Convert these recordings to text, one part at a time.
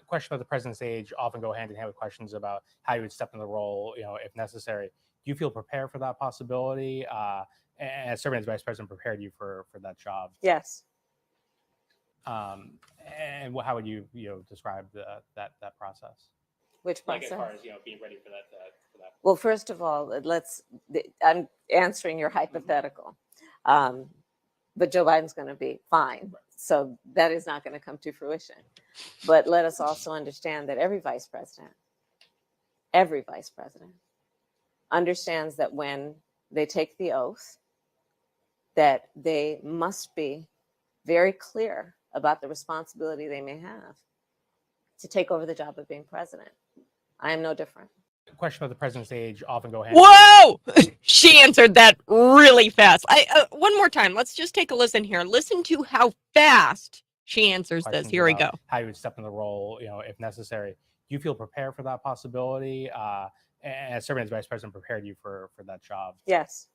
question about the president's age often go hand in hand with questions about how you would step in the role, if necessary. Do you feel prepared for that possibility? And serving as vice president prepared you for that job? Yes. And how would you describe that process? Which process? Like as far as being ready for that. Well, first of all, I'm answering your hypothetical, but Joe Biden's going to be fine, so that is not going to come to fruition. But let us also understand that every vice president understands that when they take the oath, that they must be very clear about the responsibility they may have to take over the job of being president. I am no different. Question about the president's age often go hand. Whoa! She answered that really fast. One more time. Let's just take a listen here. Listen to how fast she answers this. Here we go. How you would step in the role, if necessary. Do you feel prepared for that possibility? And serving as vice president prepared you for that job? Yes.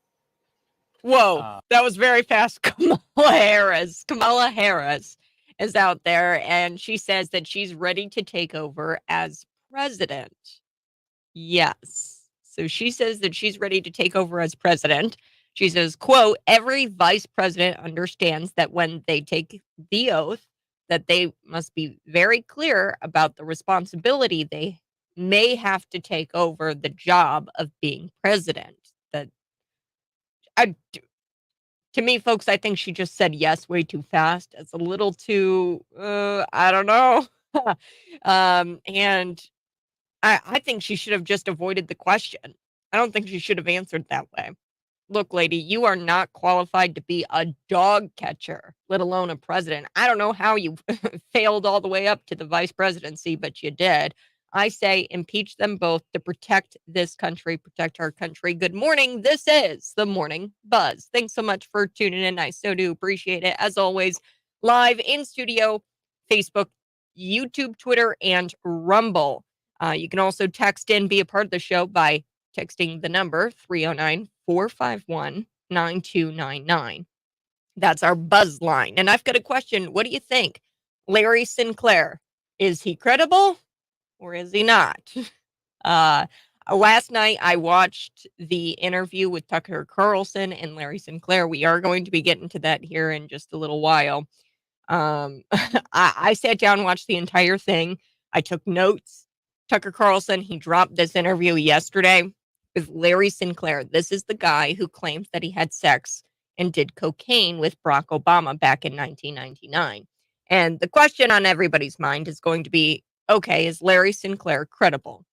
Whoa, that was very fast. Kamala Harris is out there, and she says that she's ready to take over as president. Yes. So she says that she's ready to take over as president. She says, quote, every vice president understands that when they take the oath, that they must be very clear about the responsibility they may have to take over the job of being president. To me, folks, I think she just said yes way too fast. It's a little too, I don't know. And I think she should have just avoided the question. I don't think she should have answered that way. Look, lady, you are not qualified to be a dog catcher, let alone a president. I don't know how you failed all the way up to the vice presidency, but you did. I say impeach them both to protect this country, protect our country. Good morning. This is the Morning Buzz. Thanks so much for tuning in. I so do appreciate it. As always, live in studio, Facebook, YouTube, Twitter, and Rumble. You can also text in, be a part of the show by texting the number 309-451-9299. That's our buzz line. And I've got a question. What do you think? Larry Sinclair, is he credible or is he not? Last night, I watched the interview with Tucker Carlson and Larry Sinclair. We are going to be getting to that here in just a little while. I sat down and watched the entire thing. I took notes. Tucker Carlson, he dropped this interview yesterday with Larry Sinclair. This is the guy who claims that he had sex and did cocaine with Barack Obama back in 1999. And the question on everybody's mind is going to be, okay, is Larry Sinclair credible?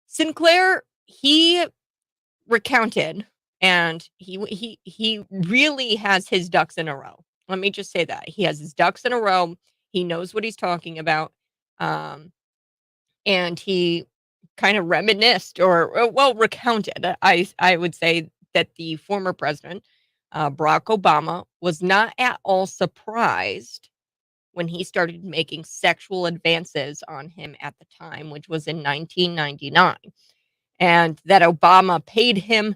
Sinclair, he recounted, and he really has his ducks in a row. Let me just say that. He has his ducks in a row. He knows what he's talking about. And he kind of reminisced or recounted, I would say, that the former president, Barack Obama, was not at all surprised when he started making sexual advances on him at the time, which was in 1999. And that Obama paid him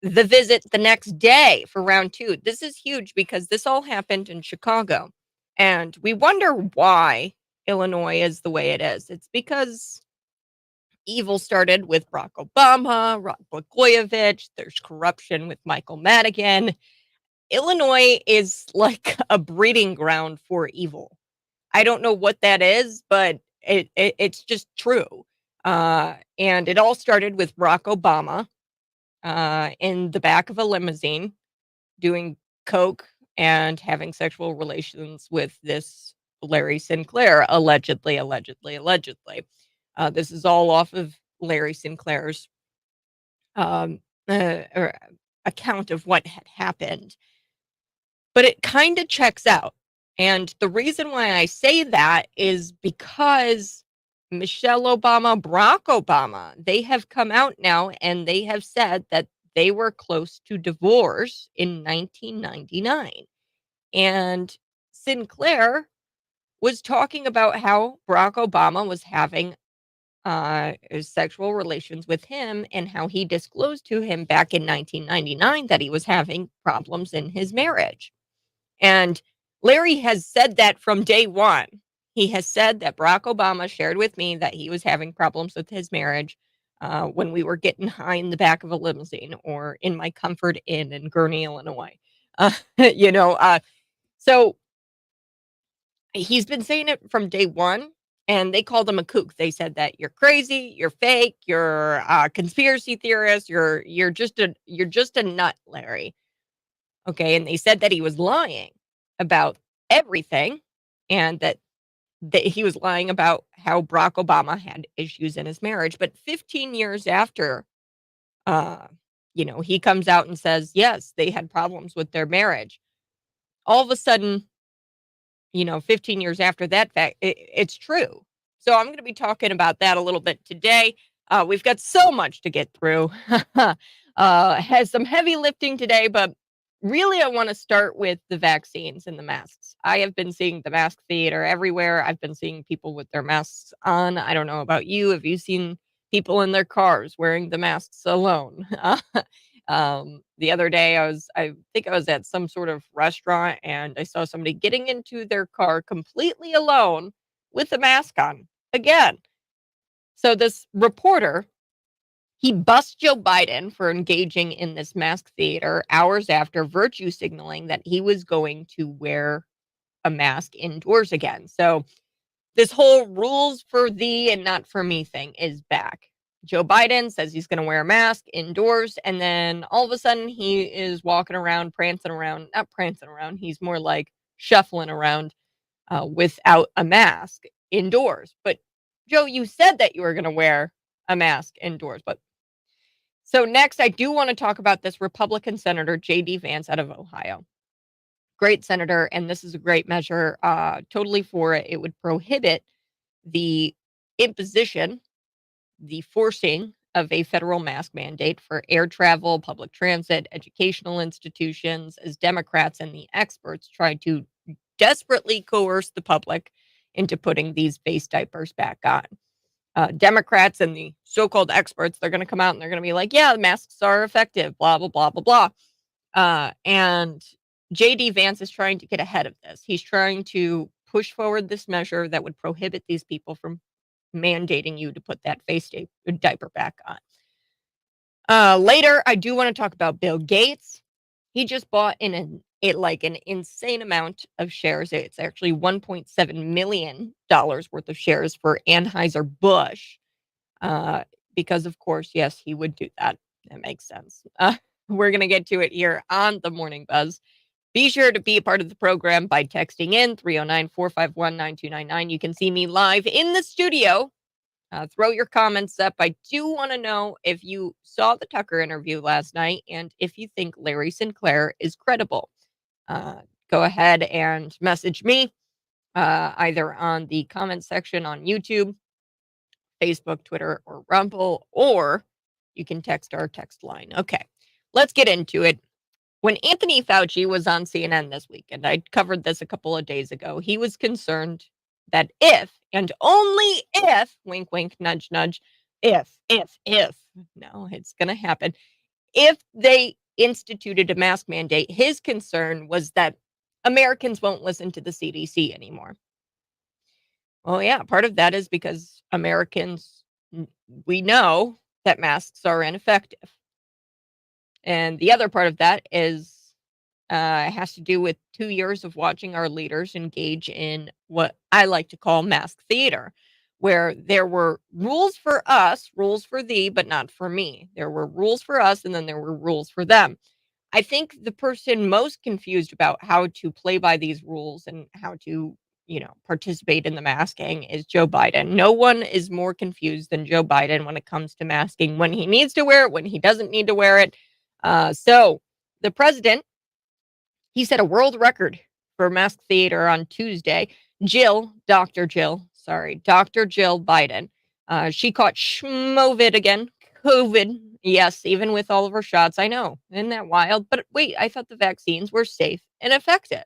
the visit the next day for round two. This is huge because this all happened in Chicago. And we wonder why Illinois is the way it is. It's because evil started with Barack Obama, Rod Blagojevich. There's corruption with Michael Madigan. Illinois is like a breeding ground for evil. I don't know what that is, but it's just true. And it all started with Barack Obama in the back of a limousine doing coke and having sexual relations with this Larry Sinclair, allegedly. This is all off of Larry Sinclair's account of what had happened. But it kind of checks out. And the reason why I say that is because Michelle Obama, Barack Obama, they have come out now and they have said that they were close to divorce in 1999. And Sinclair was talking about how Barack Obama was having sexual relations with him and how he disclosed to him back in 1999 that he was having problems in his marriage. And Larry has said that from day one. He has said that Barack Obama shared with me that he was having problems with his marriage when we were getting high in the back of a limousine or in my comfort inn in Gurnee, Illinois. So he's been saying it from day one, and they called him a kook. They said that you're crazy, you're fake, you're a conspiracy theorist, you're just a nut, Larry. Okay, and they said that he was lying about everything, and that he was lying about how Barack Obama had issues in his marriage. But 15 years after, uh, he comes out and says, yes, they had problems with their marriage. All of a sudden, 15 years after that fact, it's true. So I'm going to be talking about that a little bit today. We've got so much to get through. Has some heavy lifting today, but really I want to start with the vaccines and the masks. I have been seeing the mask theater everywhere. I've been seeing people with their masks on. I don't know about you. Have you seen people in their cars wearing the masks alone? The other day I think I was at some sort of restaurant and I saw somebody getting into their car completely alone with a mask on again. So this reporter, he busts Joe Biden for engaging in this mask theater hours after virtue signaling that he was going to wear a mask indoors again. So this whole rules for thee and not for me thing is back. Joe Biden says he's going to wear a mask indoors, and then all of a sudden he is walking around, not prancing around. He's more like shuffling around without a mask indoors. But Joe, you said that you were going to wear a mask indoors. But so next, I do want to talk about this Republican Senator J.D. Vance out of Ohio. Great senator, and this is a great measure. Totally for it. It would prohibit the imposition, the forcing of a federal mask mandate for air travel, public transit, educational institutions, as Democrats and the experts try to desperately coerce the public into putting these face diapers back on. Democrats and the so-called experts, they're going to come out and they're going to be like, yeah, the masks are effective, blah, blah, blah, blah, blah. And J.D. Vance is trying to get ahead of this. He's trying to push forward this measure that would prohibit these people from mandating you to put that face diaper back on. Later, I do want to talk about Bill Gates. He just bought an insane amount of shares. It's actually $1.7 million worth of shares for ANHEUSER-BUSCH. Because, of course, yes, he would do that. That makes sense. We're going to get to it here on the Morning Buzz. Be sure to be a part of the program by texting in 309-451-9299. You can see me live in the studio. Throw your comments up. I do want to know if you saw the Tucker interview last night and if you think Larry Sinclair is credible. Go ahead and message me either on the comment section on YouTube, Facebook, Twitter, or Rumble, or you can text our text line. Okay, let's get into it. When Anthony Fauci was on CNN this week, and I covered this a couple of days ago, he was concerned that if, and only if, wink, wink, nudge, nudge, if, no, it's going to happen. If they instituted a mask mandate, his concern was that Americans won't listen to the CDC anymore. Well, yeah, part of that is because Americans, we know that masks are ineffective. And the other part of that is has to do with 2 years of watching our leaders engage in what I like to call mask theater, where there were rules for us, rules for thee, but not for me. There were rules for us, and then there were rules for them. I think the person most confused about how to play by these rules and how to, participate in the masking is Joe Biden. No one is more confused than Joe Biden when it comes to masking, when he needs to wear it, when he doesn't need to wear it. So the president, he set a world record for mask theater on Tuesday. Dr. Jill Biden. She caught schmovid again, COVID. Yes, even with all of her shots. I know. Isn't that wild? But wait, I thought the vaccines were safe and effective.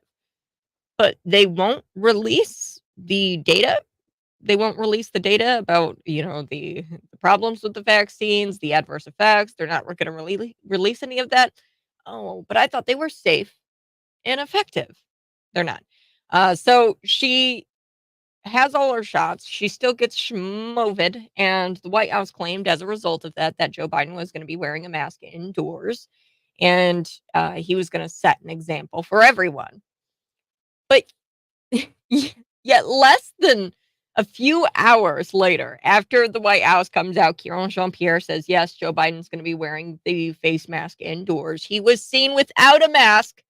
But they won't release the data. They won't release the data about, the problems with the vaccines, the adverse effects. They're not going to really release any of that. Oh, but I thought they were safe and effective. They're not. So she has all her shots. She still gets schmovid, and the White House claimed as a result of that Joe Biden was going to be wearing a mask indoors, and he was going to set an example for everyone. But yet less than a few hours later, after the White House comes out, Kieran Jean-Pierre says, yes, Joe Biden's going to be wearing the face mask indoors. He was seen without a mask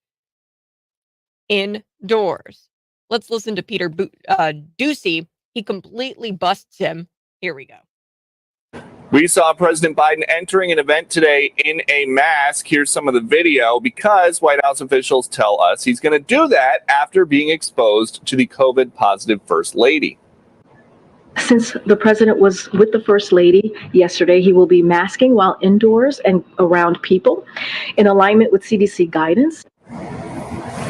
indoors. Let's listen to Peter Ducey. He completely busts him. Here we go. We saw President Biden entering an event today in a mask. Here's some of the video because White House officials tell us he's going to do that after being exposed to the COVID positive First Lady. Since the president was with the First Lady yesterday, he will be masking while indoors and around people in alignment with CDC guidance.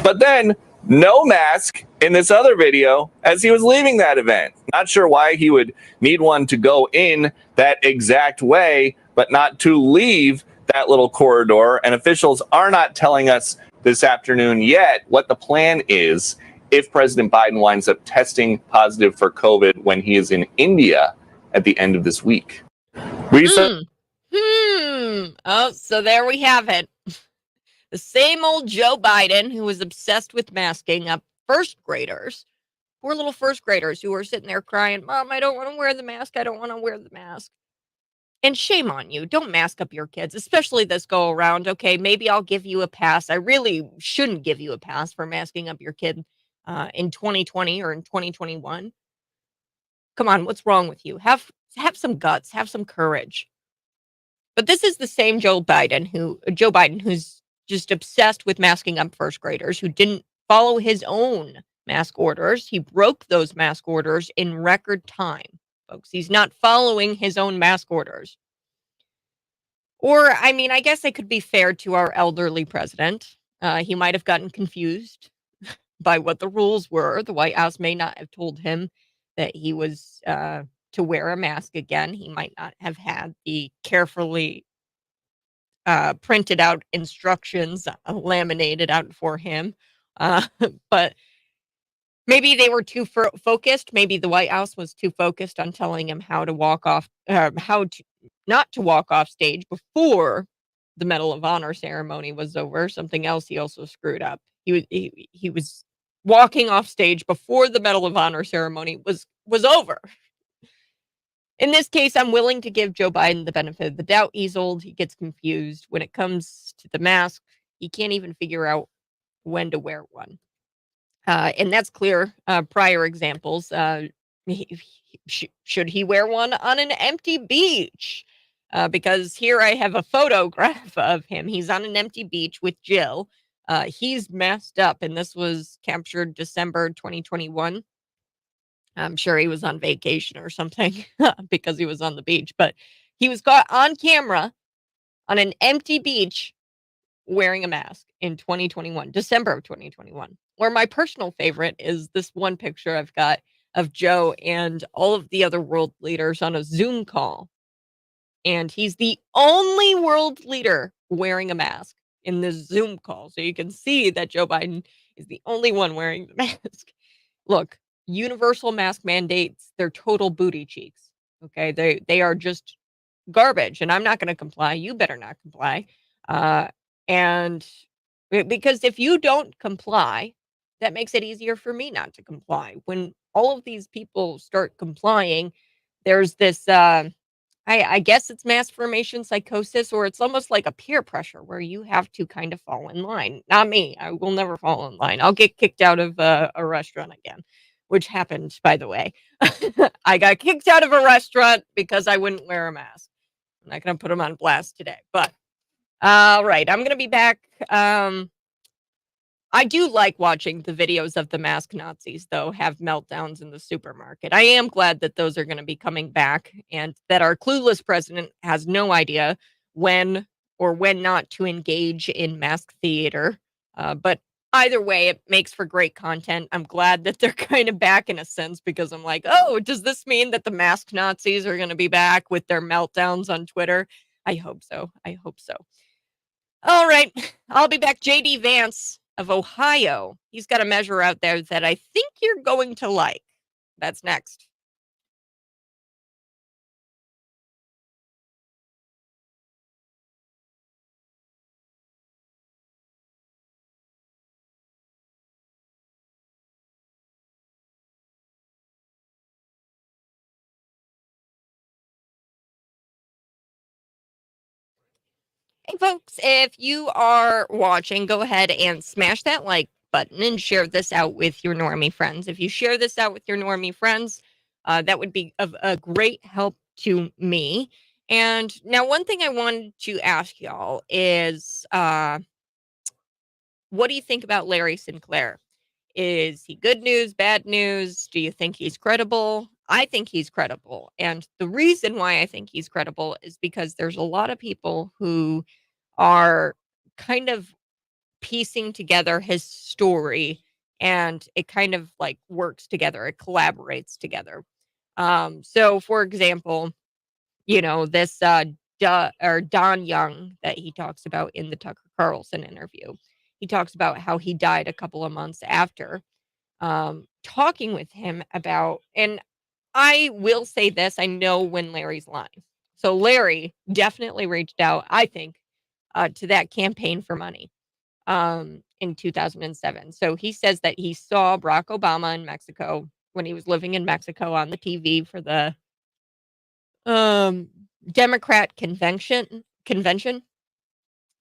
But then no mask in this other video as he was leaving that event. Not sure why he would need one to go in that exact way, but not to leave that little corridor. And officials are not telling us this afternoon yet what the plan is if President Biden winds up testing positive for COVID when he is in India at the end of this week. Oh, so there we have it. The same old Joe Biden who was obsessed with masking up first graders, poor little first graders who were sitting there crying, Mom, I don't want to wear the mask. I don't want to wear the mask. And shame on you. Don't mask up your kids, especially this go around. Okay, maybe I'll give you a pass. I really shouldn't give you a pass for masking up your kid in 2020 or in 2021. Come on, what's wrong with you? Have some guts, have some courage. But this is the same Joe Biden who's just obsessed with masking up first graders, who didn't follow his own mask orders. He broke those mask orders in record time, folks. He's not following his own mask orders. Or, I mean, I guess I could be fair to our elderly president. He might have gotten confused by what the rules were. The White House may not have told him that he was to wear a mask again. He might not have had the carefully printed out instructions laminated out for him. But maybe they were too focused. Maybe the White House was too focused on telling him how to walk off, not to walk off stage before the Medal of Honor ceremony was over. Something else he also screwed up. He was walking off stage before the Medal of Honor ceremony was over. In this case, I'm willing to give Joe Biden the benefit of the doubt. He's old. He gets confused. When it comes to the mask, he can't even figure out when to wear one. And that's clear. Prior examples. Should he wear one on an empty beach? Because here I have a photograph of him. He's on an empty beach with Jill. He's masked up, and this was captured December 2021. I'm sure he was on vacation or something because he was on the beach, but he was caught on camera on an empty beach wearing a mask in 2021, December of 2021. Or my personal favorite is this one picture I've got of Joe and all of the other world leaders on a Zoom call. And he's the only world leader wearing a mask in this Zoom call. So you can see that Joe Biden is the only one wearing the mask. Look, universal mask mandates, they're total booty cheeks. Okay, they are just garbage, and I'm not going to comply. You better not comply. And because if you don't comply, that makes it easier for me not to comply. When all of these people start complying, there's this I guess it's mass formation psychosis, or it's almost like a peer pressure where you have to kind of fall in line. Not me. I will never fall in line. I'll get kicked out of a restaurant again, which happened, by the way. I got kicked out of a restaurant because I wouldn't wear a mask. I'm not going to put them on blast today. But, all right, I'm going to be back. I do like watching the videos of the mask Nazis, though, have meltdowns in the supermarket. I am glad that those are going to be coming back and that our clueless president has no idea when or when not to engage in mask theater. But either way, it makes for great content. I'm glad that they're kind of back in a sense because I'm like, oh, does this mean that the mask Nazis are going to be back with their meltdowns on Twitter? I hope so. I hope so. All right, I'll be back. JD Vance of Ohio. He's got a measure out there that I think you're going to like. That's next. Hey, folks, if you are watching, go ahead and smash that like button and share this out with your normie friends. If you share this out with your normie friends, that would be of a great help to me. And now, one thing I wanted to ask y'all is what do you think about Larry Sinclair? Is he good news, bad news? Do you think he's credible? I think he's credible. And the reason why I think he's credible is because there's a lot of people who are kind of piecing together his story, and it kind of like works together, it collaborates together. So for example, this Don Young that he talks about in the Tucker Carlson interview. He talks about how he died a couple of months after, talking with him about, and I will say this, I know when Larry's lying. So Larry definitely reached out, I think, to that campaign for money in 2007. So he says that he saw Barack Obama in Mexico when he was living in Mexico on the TV for the Democrat convention,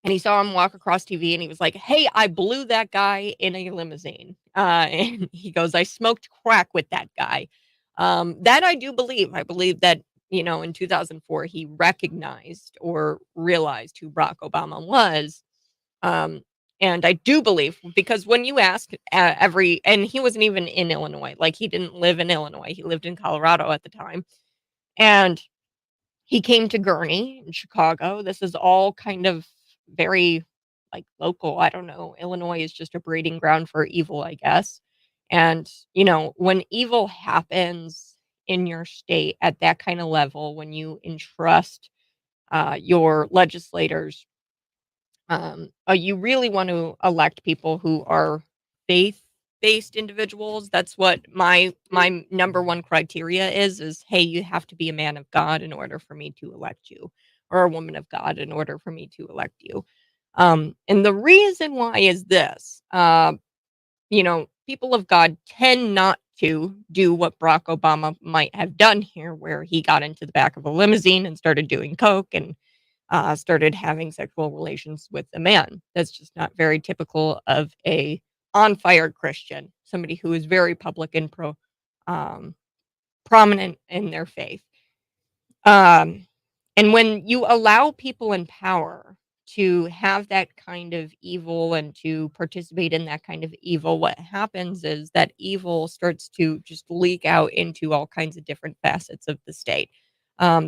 and he saw him walk across TV, and he was like, "Hey, I blew that guy in a limousine." And he goes, "I smoked crack with that guy." That I do believe. I believe that, in 2004, he recognized or realized who Barack Obama was. Um, and I do believe, because when you ask and he wasn't even in Illinois, like he didn't live in Illinois, he lived in Colorado at the time. And he came to Gurney in Chicago. This is all kind of very like local. I don't know. Illinois is just a breeding ground for evil, I guess. And, when evil happens in your state at that kind of level, when you entrust your legislators, you really want to elect people who are faith based individuals. That's what my number one criteria is hey, you have to be a man of God in order for me to elect you, or a woman of God in order for me to elect you. And the reason why is this, people of God tend not to do what Barack Obama might have done here, where he got into the back of a limousine and started doing coke and started having sexual relations with a man. That's just not very typical of a on fire Christian, somebody who is very public and um, prominent in their faith. And when you allow people in power to have that kind of evil and to participate in that kind of evil, what happens is that evil starts to just leak out into all kinds of different facets of the state.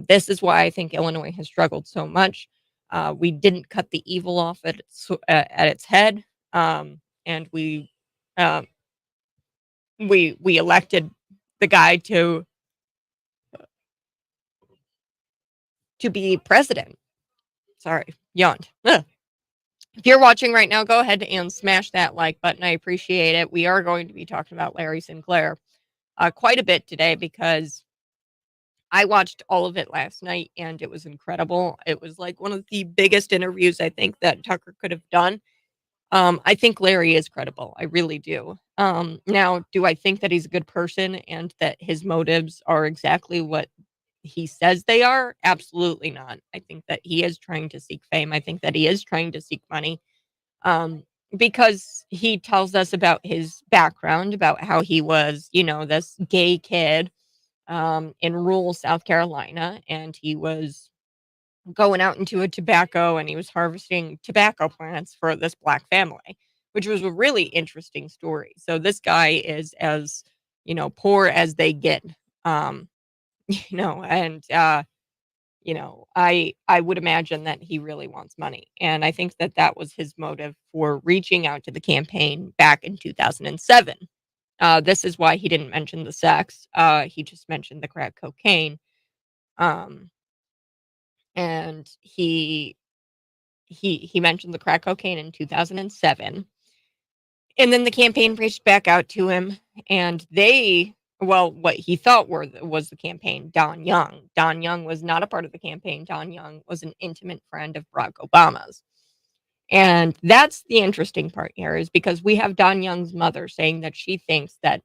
This is why I think Illinois has struggled so much. We didn't cut the evil off at its head, and uh, we elected the guy to be president. Sorry, yawned. Ugh. If you're watching right now, go ahead and smash that like button. I appreciate it. We are going to be talking about Larry Sinclair quite a bit today, because I watched all of it last night and it was incredible. It was like one of the biggest interviews I think that Tucker could have done. I think Larry is credible. I really do. Now, do I think that he's a good person and that his motives are exactly what he says they are? Absolutely not. I think that he is trying to seek fame. I think that he is trying to seek money. Um, because he tells us about his background, about how he was, this gay kid in rural South Carolina, and he was going out into a tobacco and he was harvesting tobacco plants for this black family, which was a really interesting story. So this guy is as, poor as they get. Um, and I would imagine that he really wants money. And I think that that was his motive for reaching out to the campaign back in 2007. This is why he didn't mention the sex. He just mentioned the crack cocaine. Um, and he mentioned the crack cocaine in 2007. And then the campaign reached back out to him, and they well, what he thought was the campaign, Don Young. Don Young was not a part of the campaign. Don Young was an intimate friend of Barack Obama's. And that's the interesting part here, is because we have Don Young's mother saying that she thinks that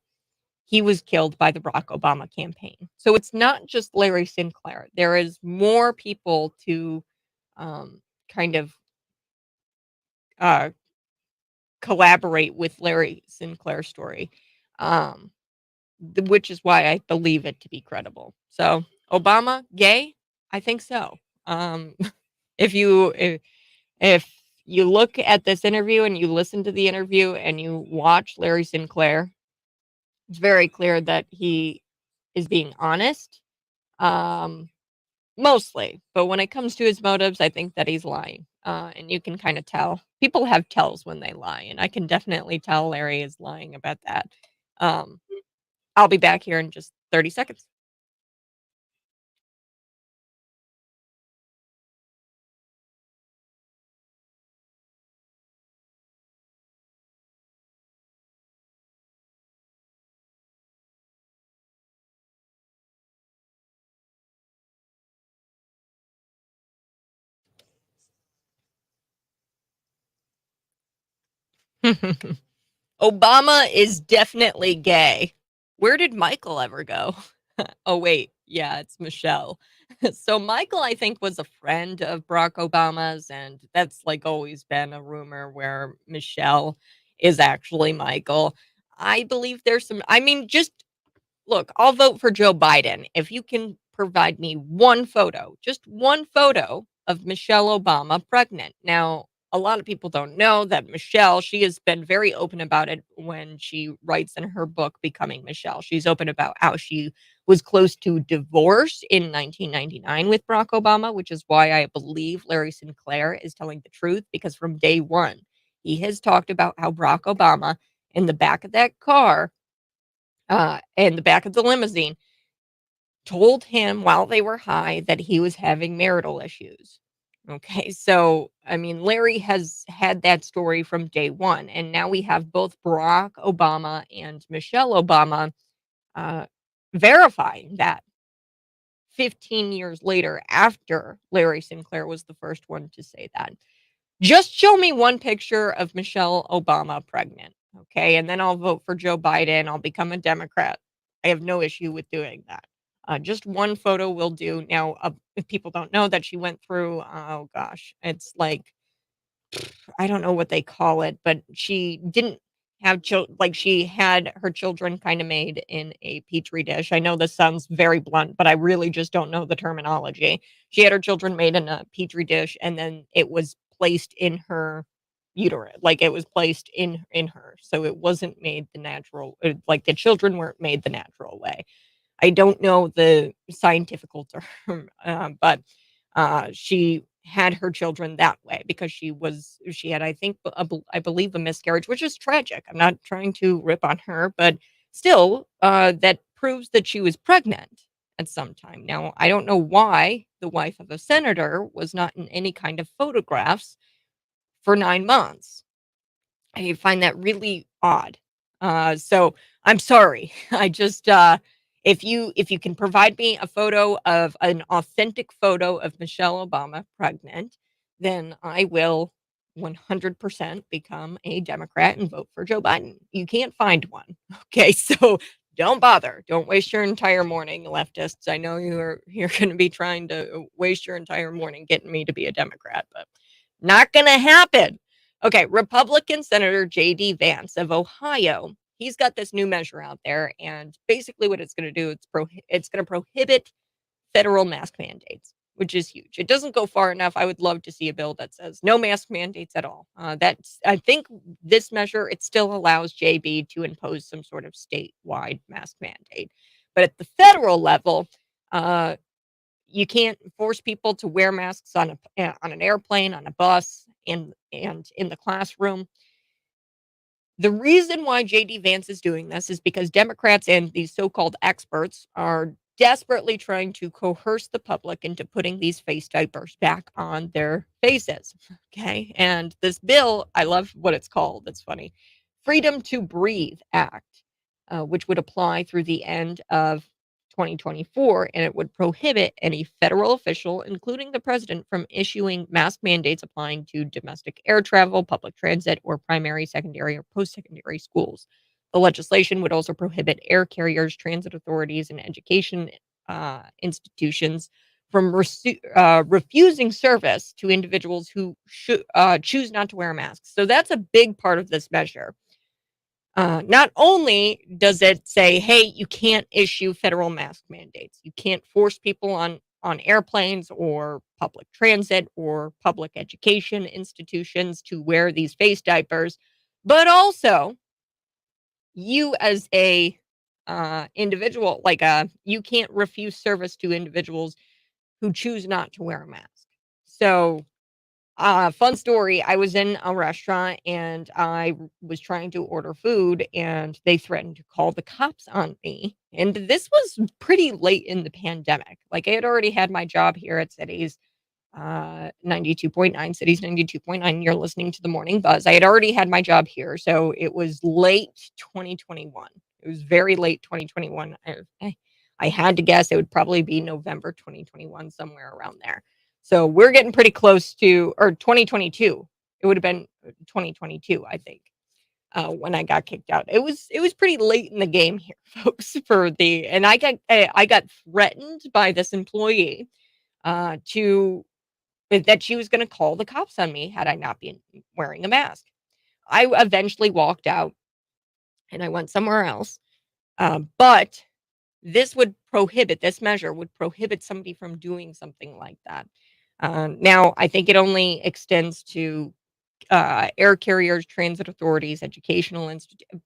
he was killed by the Barack Obama campaign. So it's not just Larry Sinclair. There is more people to kind of uh, collaborate with Larry Sinclair's story, which is why I believe it to be credible. So Obama, gay? I think so. Um, if you if you look at this interview and you listen to the interview and you watch Larry Sinclair, it's very clear that he is being honest, mostly. But when it comes to his motives, I think that he's lying. And you can kind of tell. People have tells when they lie, and I can definitely tell Larry is lying about that. Um, I'll be back here in just 30 seconds. Obama is definitely gay. Where did Michael ever go? Oh, wait. Yeah, it's Michelle. So Michael, I think, was a friend of Barack Obama's, and that's like always been a rumor where Michelle is actually Michael. I believe there's some, I mean, just look, I'll vote for Joe Biden if you can provide me one photo, just one photo of Michelle Obama pregnant. Now, a lot of people don't know that Michelle, she has been very open about it when she writes in her book, Becoming Michelle. She's open about how she was close to divorce in 1999 with Barack Obama, which is why I believe Larry Sinclair is telling the truth, because from day one, he has talked about how Barack Obama in the back of that car, in the back of the limousine, told him while they were high that he was having marital issues. Okay, so I mean, Larry has had that story from day one, and now we have both Barack Obama and Michelle Obama uh, verifying that 15 years later, after Larry Sinclair was the first one to say that. Just show me one picture of Michelle Obama pregnant, okay? And then I'll vote for Joe Biden. I'll become a Democrat. I have no issue with doing that. Just one photo will do. Now, if people don't know that she went through, oh gosh, it's like, I don't know what they call it, but she didn't have children. Like, she had her children kind of made in a petri dish. I know this sounds very blunt, but I really just don't know the terminology. She had her children made in a petri dish, and then it was placed in her uterus, like it was placed in her, so it wasn't made the natural, like the children weren't made the natural way. I don't know the scientific term, but she had her children that way because she had, I think, I believe, a miscarriage, which is tragic. I'm not trying to rip on her, but still, that proves that she was pregnant at some time. Now, I don't know why the wife of a senator was not in any kind of photographs for 9 months. I find that really odd. So I'm sorry. I just if you can provide me a photo of an authentic photo of Michelle Obama pregnant, then I will 100% become a Democrat and vote for Joe Biden. You can't find one. Okay, so don't bother. Don't waste your entire morning, leftists. I know you're going to be trying to waste your entire morning getting me to be a Democrat, but not going to happen. Okay, Republican Senator J.D. Vance of Ohio. He's got this new measure out there, and basically what it's going to do, it's going to prohibit federal mask mandates, which is huge. It doesn't go far enough. I would love to see a bill that says no mask mandates at all. I think this measure, it still allows JB to impose some sort of statewide mask mandate, but at the federal level, you can't force people to wear masks on an airplane, on a bus, and in the classroom. The reason why JD Vance is doing this is because Democrats and these so-called experts are desperately trying to coerce the public into putting these face diapers back on their faces. Okay. And this bill, I love what it's called. It's funny. Freedom to Breathe Act. which would apply through the end of 2024, and it would prohibit any federal official, including the president, from issuing mask mandates applying to domestic air travel, public transit, or primary, secondary, or post-secondary schools. The legislation would also prohibit air carriers, transit authorities, and education institutions from refusing service to individuals who choose not to wear a mask. So that's a big part of this measure. Not only does it say, hey, you can't issue federal mask mandates, you can't force people on airplanes or public transit or public education institutions to wear these face diapers, but also you as a individual, you can't refuse service to individuals who choose not to wear a mask. So fun story. I was in a restaurant and I was trying to order food and they threatened to call the cops on me. And this was pretty late in the pandemic. Like I had already had my job here at Cities 92.9, Cities 92.9. You're listening to the Morning Buzz. I had already had my job here. So it was late 2021. It was very late 2021. I had to guess it would probably be November 2021, somewhere around there. So we're getting pretty close to, or 2022. It would have been 2022, I think, when I got kicked out. It was pretty late in the game here, folks. And I got threatened by this employee that she was going to call the cops on me had I not been wearing a mask. I eventually walked out and I went somewhere else. But this measure would prohibit somebody from doing something like that. Now, I think it only extends to air carriers, transit authorities, educational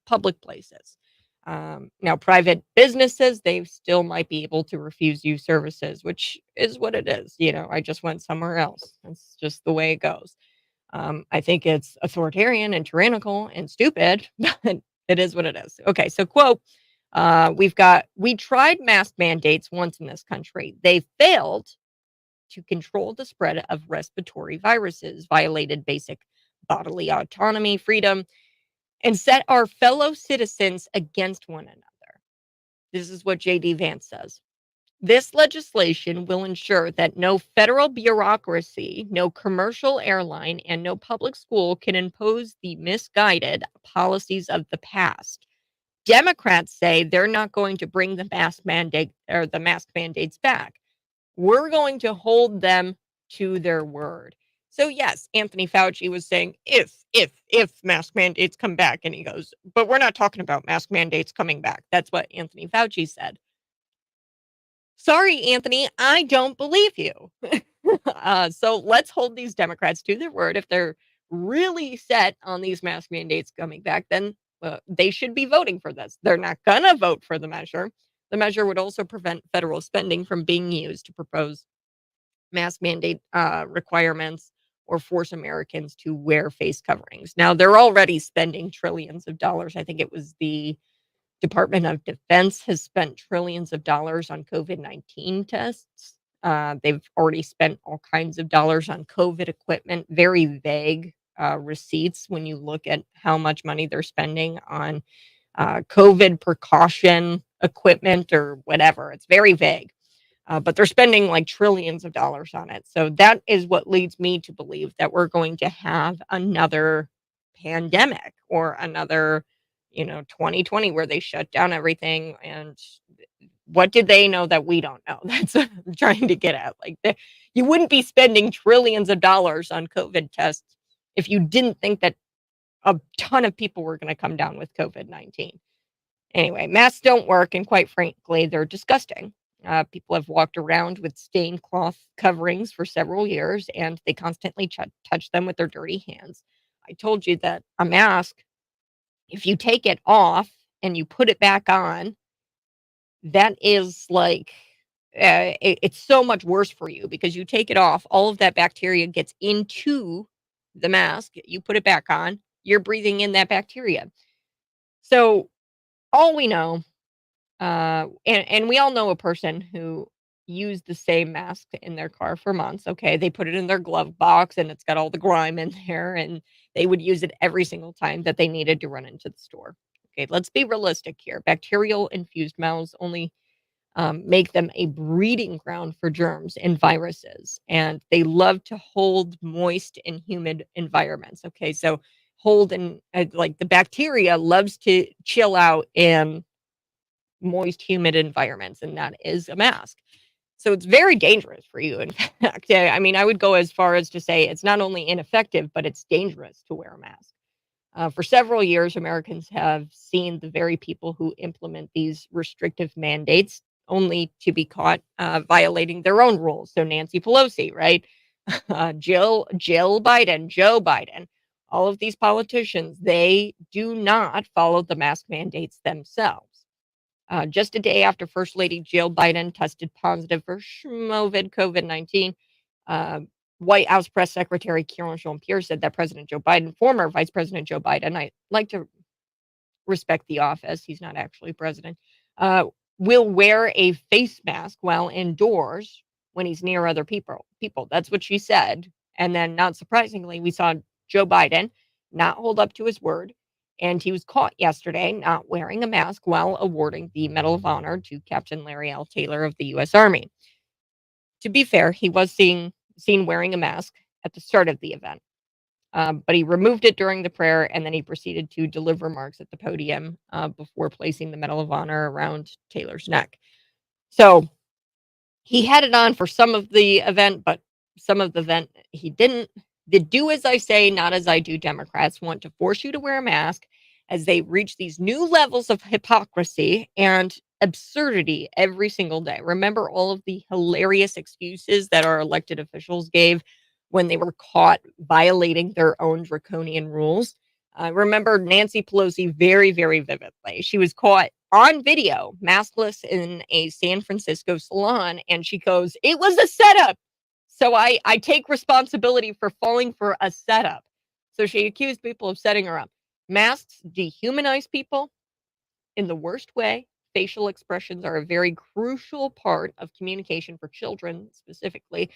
public places. Now, private businesses, they still might be able to refuse you services, which is what it is. I just went somewhere else. That's just the way it goes. I think it's authoritarian and tyrannical and stupid, but it is what it is. Okay, so quote, we tried mask mandates once in this country. They failed to control the spread of respiratory viruses, violated basic bodily autonomy, freedom, and set our fellow citizens against one another. This is what J.D. Vance says. This legislation will ensure that no federal bureaucracy, no commercial airline, and no public school can impose the misguided policies of the past. Democrats say they're not going to bring the mask mandates back. We're going to hold them to their word. So yes, Anthony Fauci was saying if mask mandates come back, and he goes, but we're not talking about mask mandates coming back. That's what Anthony Fauci said. Sorry, Anthony, I don't believe you. So let's hold these Democrats to their word. If they're really set on these mask mandates coming back, then they should be voting for this. They're not going to vote for the measure. The measure would also prevent federal spending from being used to propose mask mandate requirements or force Americans to wear face coverings. Now, they're already spending trillions of dollars. I think it was the Department of Defense has spent trillions of dollars on COVID-19 tests. They've already spent all kinds of dollars on COVID equipment, very vague receipts when you look at how much money they're spending on COVID precaution equipment or whatever. It's very vague, but they're spending like trillions of dollars on it. So that is what leads me to believe that we're going to have another pandemic or another 2020 where they shut down everything. And what did they know that we don't know? That's what I'm trying to get at. Like, you wouldn't be spending trillions of dollars on COVID tests if you didn't think that a ton of people were going to come down with COVID-19. Anyway, masks don't work, and quite frankly, they're disgusting. People have walked around with stained cloth coverings for several years, and they constantly touch them with their dirty hands. I told you that a mask, if you take it off and you put it back on, that is like, it's so much worse for you because you take it off, all of that bacteria gets into the mask, you put it back on, you're breathing in that bacteria. So all we know, and we all know a person who used the same mask in their car for months. Okay, they put it in their glove box and it's got all the grime in there, and they would use it every single time that they needed to run into the store. Okay, let's be realistic here. Bacterial infused mouths only make them a breeding ground for germs and viruses, and they love to hold moist and humid environments. Okay, so hold and like the bacteria loves to chill out in moist, humid environments, and that is a mask. So it's very dangerous for you. In fact, I mean, I would go as far as to say it's not only ineffective, but it's dangerous to wear a mask. For several years, Americans have seen the very people who implement these restrictive mandates only to be caught violating their own rules. So Nancy Pelosi, right? Jill Biden, Joe Biden, all of these politicians, they do not follow the mask mandates themselves. Just a day after First Lady Jill Biden tested positive for COVID-19, White House Press Secretary Karen Jean-Pierre said that President Joe Biden, former Vice President Joe Biden, I like to respect the office, he's not actually president, will wear a face mask while indoors when he's near other people. That's what she said. And then, not surprisingly, we saw Joe Biden not hold up to his word. And he was caught yesterday not wearing a mask while awarding the Medal of Honor to Captain Larry L. Taylor of the U.S. Army. To be fair, he was seen wearing a mask at the start of the event, but he removed it during the prayer, and then he proceeded to deliver remarks at the podium before placing the Medal of Honor around Taylor's neck. So he had it on for some of the event, but some of the event he didn't. The do as I say, not as I do Democrats want to force you to wear a mask as they reach these new levels of hypocrisy and absurdity every single day. Remember all of the hilarious excuses that our elected officials gave when they were caught violating their own draconian rules? Remember Nancy Pelosi very, very vividly. She was caught on video, maskless in a San Francisco salon, and she goes, "It was a setup. So I take responsibility for falling for a setup." So she accused people of setting her up. Masks dehumanize people in the worst way. Facial expressions are a very crucial part of communication for children, specifically,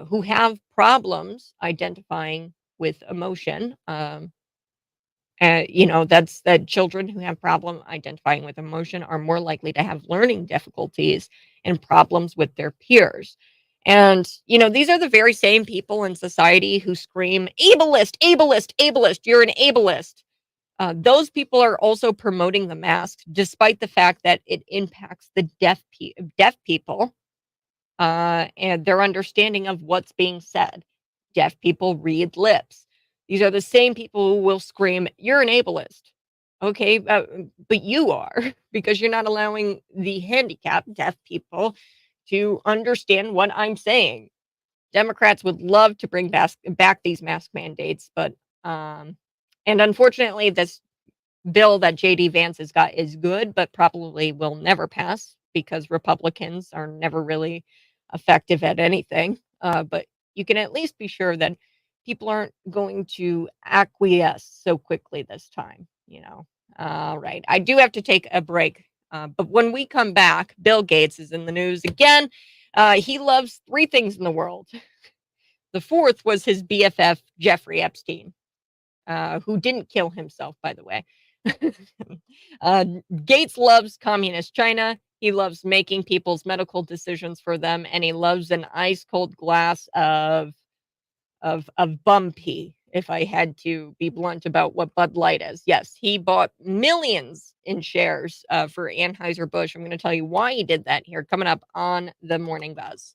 who have problems identifying with emotion. That's that children who have problem identifying with emotion are more likely to have learning difficulties and problems with their peers. And, these are the very same people in society who scream, ableist, ableist, ableist, you're an ableist. Those people are also promoting the mask, despite the fact that it impacts the deaf people and their understanding of what's being said. Deaf people read lips. These are the same people who will scream, "You're an ableist." Okay, but you are, because you're not allowing the handicapped deaf people to understand what I'm saying. Democrats would love to bring back these mask mandates, but and unfortunately, this bill that JD Vance has got is good, but probably will never pass because Republicans are never really effective at anything. But you can at least be sure that people aren't going to acquiesce so quickly this time. All right, I do have to take a break, but when we come back, Bill Gates is in the news again. He loves three things in the world. The fourth was his BFF Jeffrey Epstein, who didn't kill himself, by the way. Gates loves communist China. He loves making people's medical decisions for them, and he loves an ice cold glass of bum pee. If I had to be blunt about what Bud Light is, yes, he bought millions in shares for Anheuser-Busch. I'm going to tell you why he did that here, coming up on the Morning Buzz.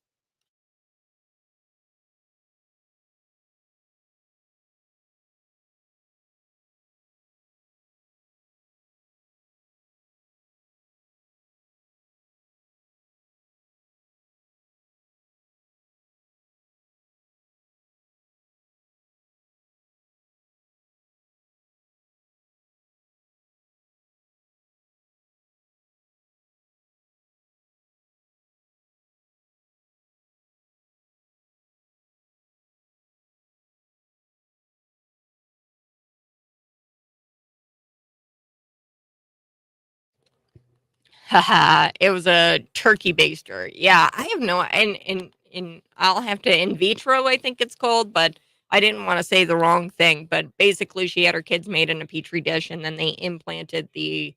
Haha, it was a turkey baster. Yeah, I have no and I'll have to in vitro, I think it's called, but I didn't want to say the wrong thing, but basically she had her kids made in a petri dish and then they implanted the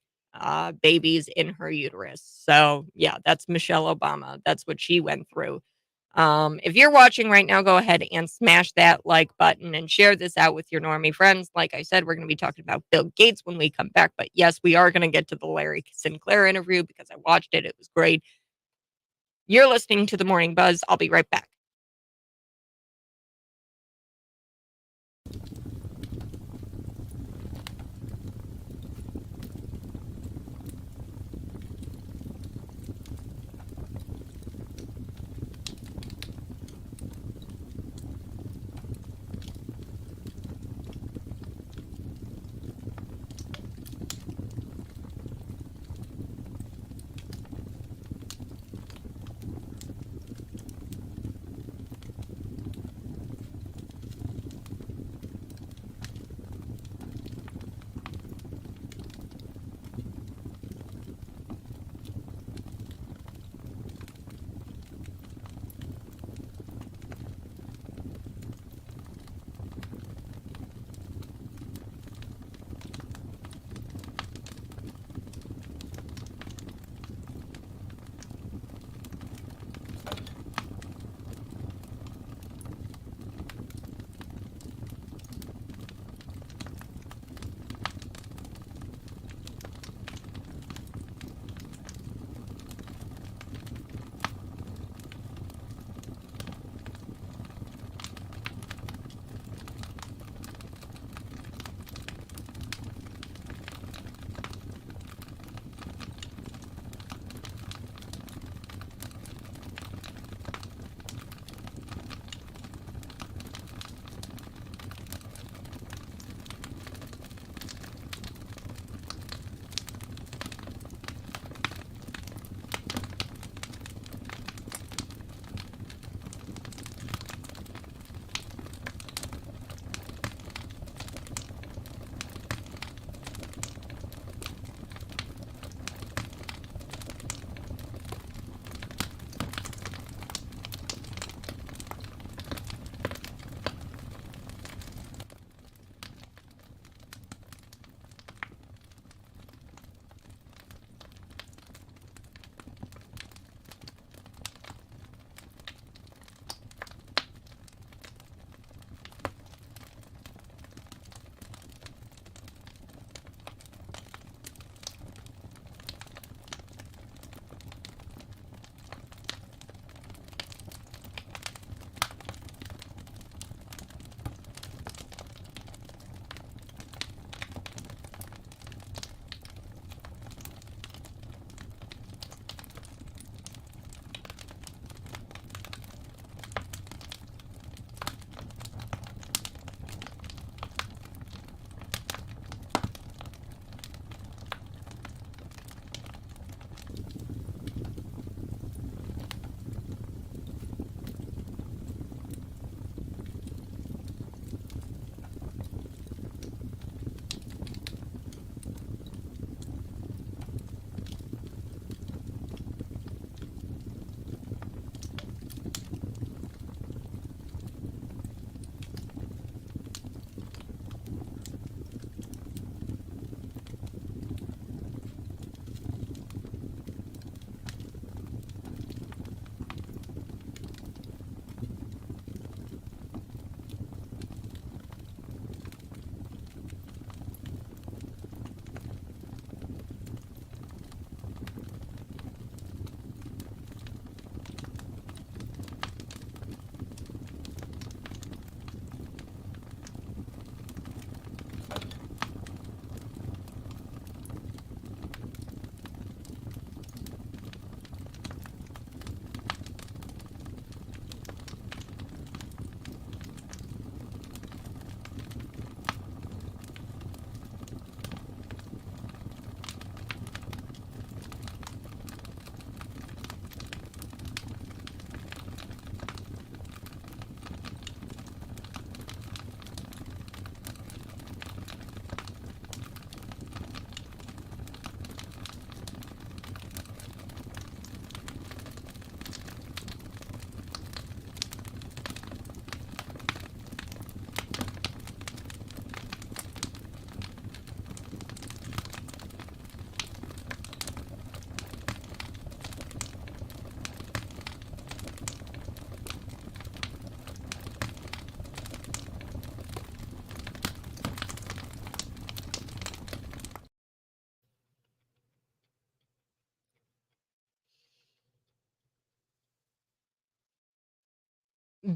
babies in her uterus. So yeah, that's Michelle Obama. That's what she went through. If you're watching right now, go ahead and smash that like button and share this out with your normie friends. Like I said, we're going to be talking about Bill Gates when we come back. But yes, we are going to get to the Larry Sinclair interview because I watched it. It was great. You're listening to The Morning Buzz. I'll be right back.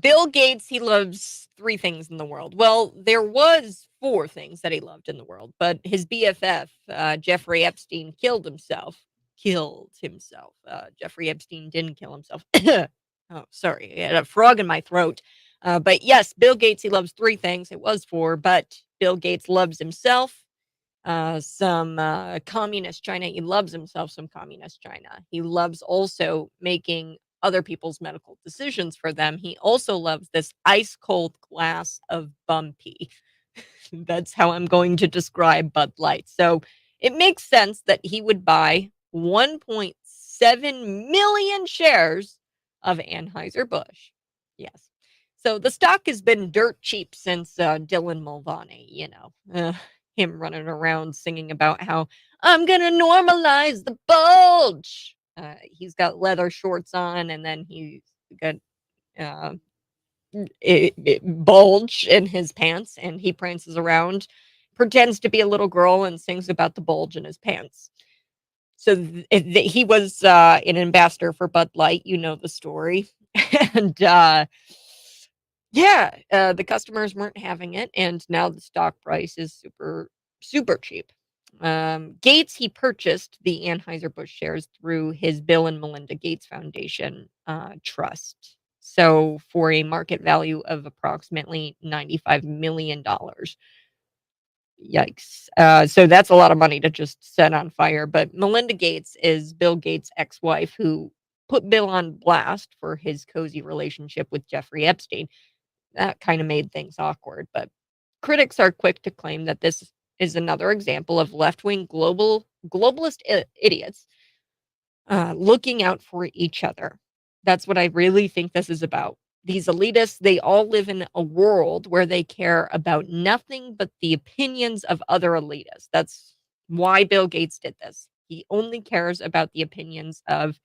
Bill Gates, he loves 3 things in the world. Well, there was 4 things that he loved in the world, but his BFF, Jeffrey Epstein, killed himself. Jeffrey Epstein didn't kill himself. Oh, sorry. I had a frog in my throat. But yes, Bill Gates, he loves 3 things. It was 4, but Bill Gates loves himself, some communist China. He loves himself some communist China. He loves also making other people's medical decisions for them. He also loves this ice cold glass of bumpy. That's how I'm going to describe Bud Light. So it makes sense that he would buy 1.7 million shares of Anheuser-Busch. Yes. So the stock has been dirt cheap since Dylan Mulvaney, him running around singing about how I'm going to normalize the bulge. He's got leather shorts on, and then he's got bulge in his pants, and he prances around, pretends to be a little girl, and sings about the bulge in his pants. So he was an ambassador for Bud Light. You know the story. And the customers weren't having it, and now the stock price is super, super cheap. Gates, he purchased the Anheuser-Busch shares through his Bill and Melinda Gates Foundation trust. So for a market value of approximately $95 million. Yikes. So that's a lot of money to just set on fire. But Melinda Gates is Bill Gates' ex-wife, who put Bill on blast for his cozy relationship with Jeffrey Epstein. That kind of made things awkward. But critics are quick to claim that this is another example of left-wing globalist idiots looking out for each other. That's what I really think this is about. These elitists, they all live in a world where they care about nothing but the opinions of other elitists. That's why Bill Gates did this. He only cares about the opinions of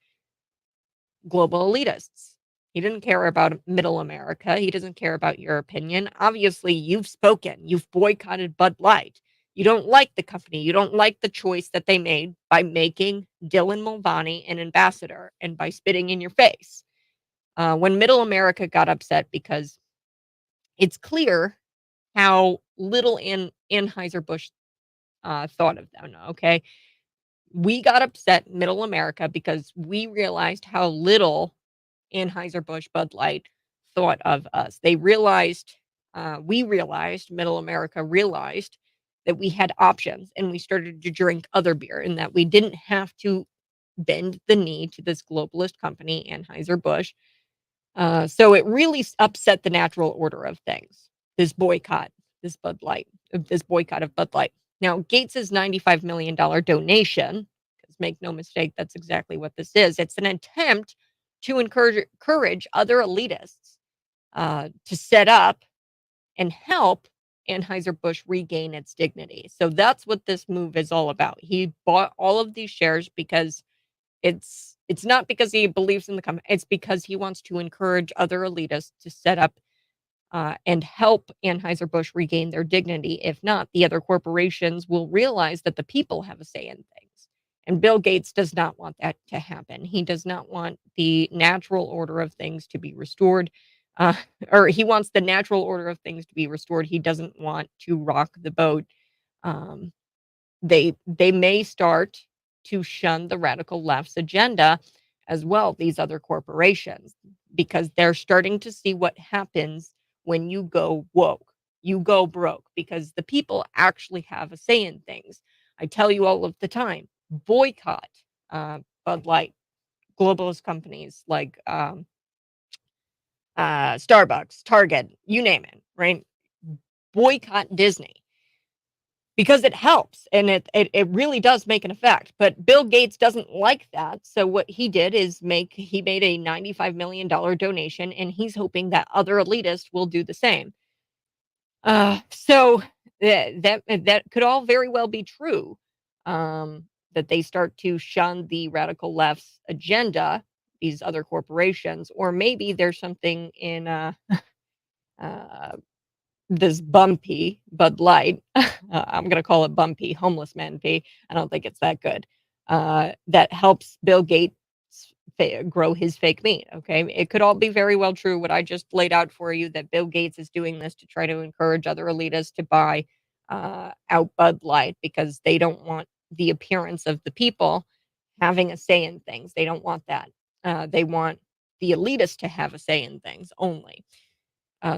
global elitists. He didn't care about middle America. He doesn't care about your opinion. Obviously, you've spoken. You've boycotted Bud Light. You don't like the company. You don't like the choice that they made by making Dylan Mulvaney an ambassador and by spitting in your face. When middle America got upset, because it's clear how little Anheuser-Busch thought of them, okay? We got upset, middle America, because we realized how little Anheuser-Busch Bud Light thought of us. They realized, middle America realized that we had options, and we started to drink other beer, and that we didn't have to bend the knee to this globalist company, Anheuser-Busch. So it really upset the natural order of things. This boycott of Bud Light. Now, Gates's $95 million donation, because make no mistake, that's exactly what this is. It's an attempt to encourage other elitists to set up and help Anheuser-Busch regain its dignity. So that's what this move is all about. He bought all of these shares because it's not because he believes in the company. It's because he wants to encourage other elitists to set up and help Anheuser-Busch regain their dignity. If not, the other corporations will realize that the people have a say in things. And Bill Gates does not want that to happen. He does not want the natural order of things to be restored. Or he wants the natural order of things to be restored. He doesn't want to rock the boat. They may start to shun the radical left's agenda as well, these other corporations, because they're starting to see what happens when you go woke, you go broke, because the people actually have a say in things. I tell you all of the time, boycott Bud Light, globalist companies like Starbucks, Target, you name it, right? Boycott Disney. Because it helps, and it really does make an effect. But Bill Gates doesn't like that. So what he did is he made a $95 million donation, and he's hoping that other elitists will do the same. So that could all very well be true. That they start to shun the radical left's agenda, these other corporations, or maybe there's something in this bumpy Bud Light, I'm going to call it bumpy, homeless man pee. I don't think it's that good. That helps Bill Gates grow his fake meat. Okay, it could all be very well true what I just laid out for you, that Bill Gates is doing this to try to encourage other elitists to buy out Bud Light because they don't want the appearance of the people having a say in things. They don't want that. They want the elitists to have a say in things only.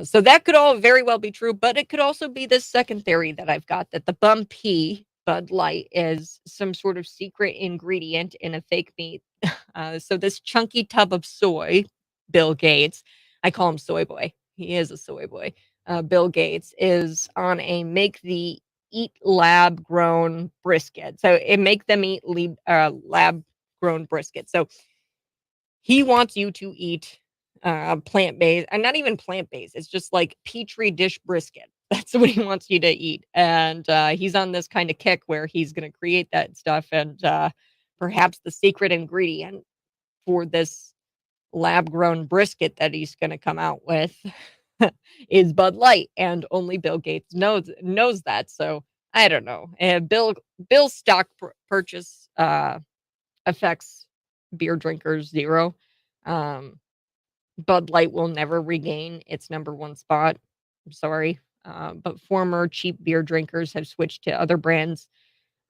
So that could all very well be true, but it could also be this second theory that I've got, that the bumpy Bud Light is some sort of secret ingredient in a fake meat. So this chunky tub of soy, Bill Gates, I call him Soy Boy. He is a soy boy. Bill Gates is on a make the eat lab grown brisket. So it make them eat lab grown brisket. So he wants you to eat plant-based, and not even plant-based. It's just like petri dish brisket. That's what he wants you to eat. And he's on this kind of kick where he's going to create that stuff. And perhaps the secret ingredient for this lab-grown brisket that he's going to come out with is Bud Light. And only Bill Gates knows that. So I don't know. Bill's stock purchase affects beer drinkers zero. Bud Light will never regain its #1 spot. I'm sorry. But former cheap beer drinkers have switched to other brands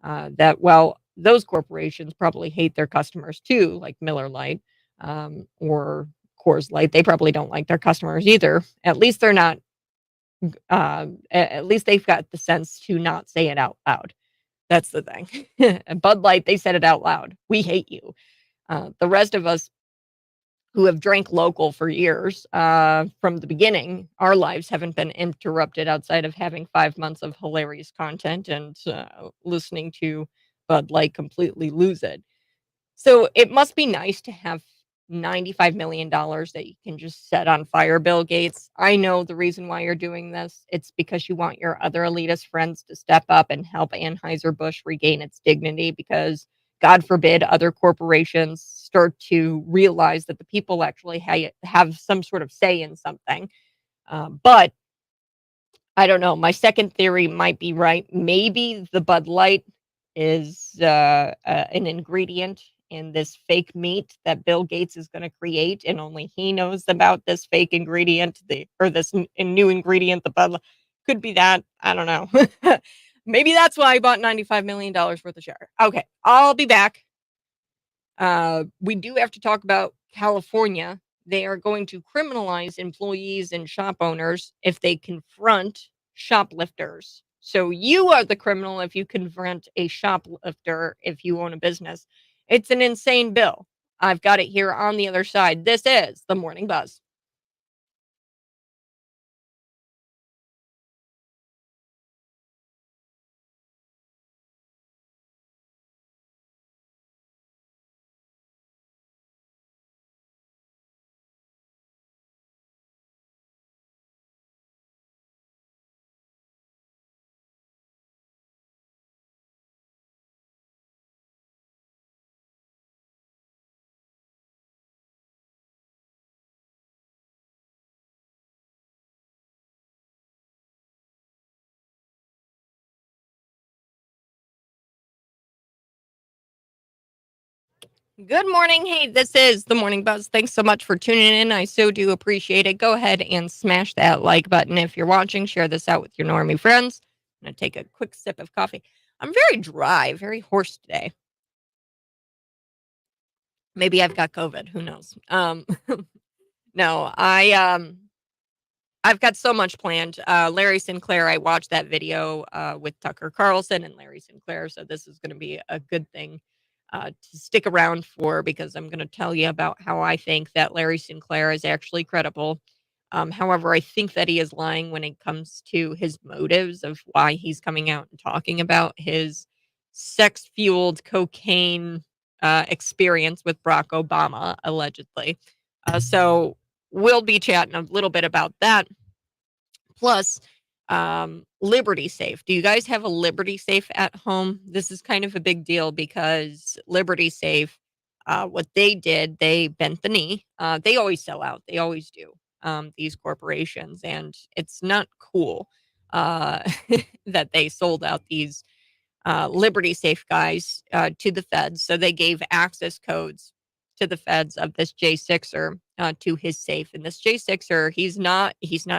that, well, those corporations probably hate their customers too, like Miller Lite or Coors Light. They probably don't like their customers either. At least they're not, at least they've got the sense to not say it out loud. That's the thing. And Bud Light, they said it out loud. We hate you. The rest of us who have drank local for years from the beginning, our lives haven't been interrupted outside of having 5 months of hilarious content and listening to Bud Light completely lose it. So it must be nice to have $95 million that you can just set on fire, Bill Gates. I know the reason why you're doing this. It's because you want your other elitist friends to step up and help Anheuser-Busch regain its dignity, because God forbid other corporations start to realize that the people actually have some sort of say in something. But I don't know. My second theory might be right. Maybe the Bud Light is an ingredient in this fake meat that Bill Gates is going to create, and only he knows about this fake ingredient, this new ingredient. The Bud Light could be that. I don't know. Maybe that's why I bought $95 million worth of share. Okay, I'll be back. We do have to talk about California. They are going to criminalize employees and shop owners if they confront shoplifters. So you are the criminal if you confront a shoplifter if you own a business. It's an insane bill. I've got it here on the other side. This is the Morning Buzz. Good morning. Hey, this is the Morning Buzz. Thanks so much for tuning in. I so do appreciate it. Go ahead and smash that like button if you're watching. Share this out with your normie friends. I'm going to take a quick sip of coffee. I'm very dry, very hoarse today. Maybe I've got COVID. Who knows? No, I've got so much planned. Larry Sinclair, I watched that video with Tucker Carlson and Larry Sinclair. So this is going to be a good thing to stick around for, because I'm going to tell you about how I think that Larry Sinclair is actually credible. However, I think that he is lying when it comes to his motives of why he's coming out and talking about his sex-fueled cocaine experience with Barack Obama, allegedly. So we'll be chatting a little bit about that. Plus, Liberty Safe. Do you guys have a Liberty Safe at home? This is kind of a big deal because Liberty Safe, what they did, they bent the knee. They always sell out. They always do, these corporations. And it's not cool that they sold out these Liberty Safe guys to the feds. So they gave access codes to the feds of this J6er to his safe. And this J6er, he's not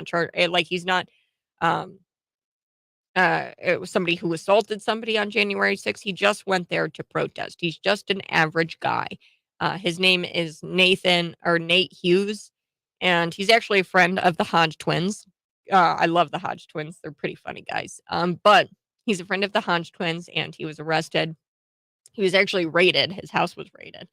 charged, like he's not it was somebody who assaulted somebody on January 6th. He just went there to protest. He's just an average guy. His name is Nate Hughes, and he's actually a friend of the Hodge twins. I love the Hodge twins. They're pretty funny guys. But he's a friend of the Hodge twins, and he was arrested. He was actually raided. His house was raided.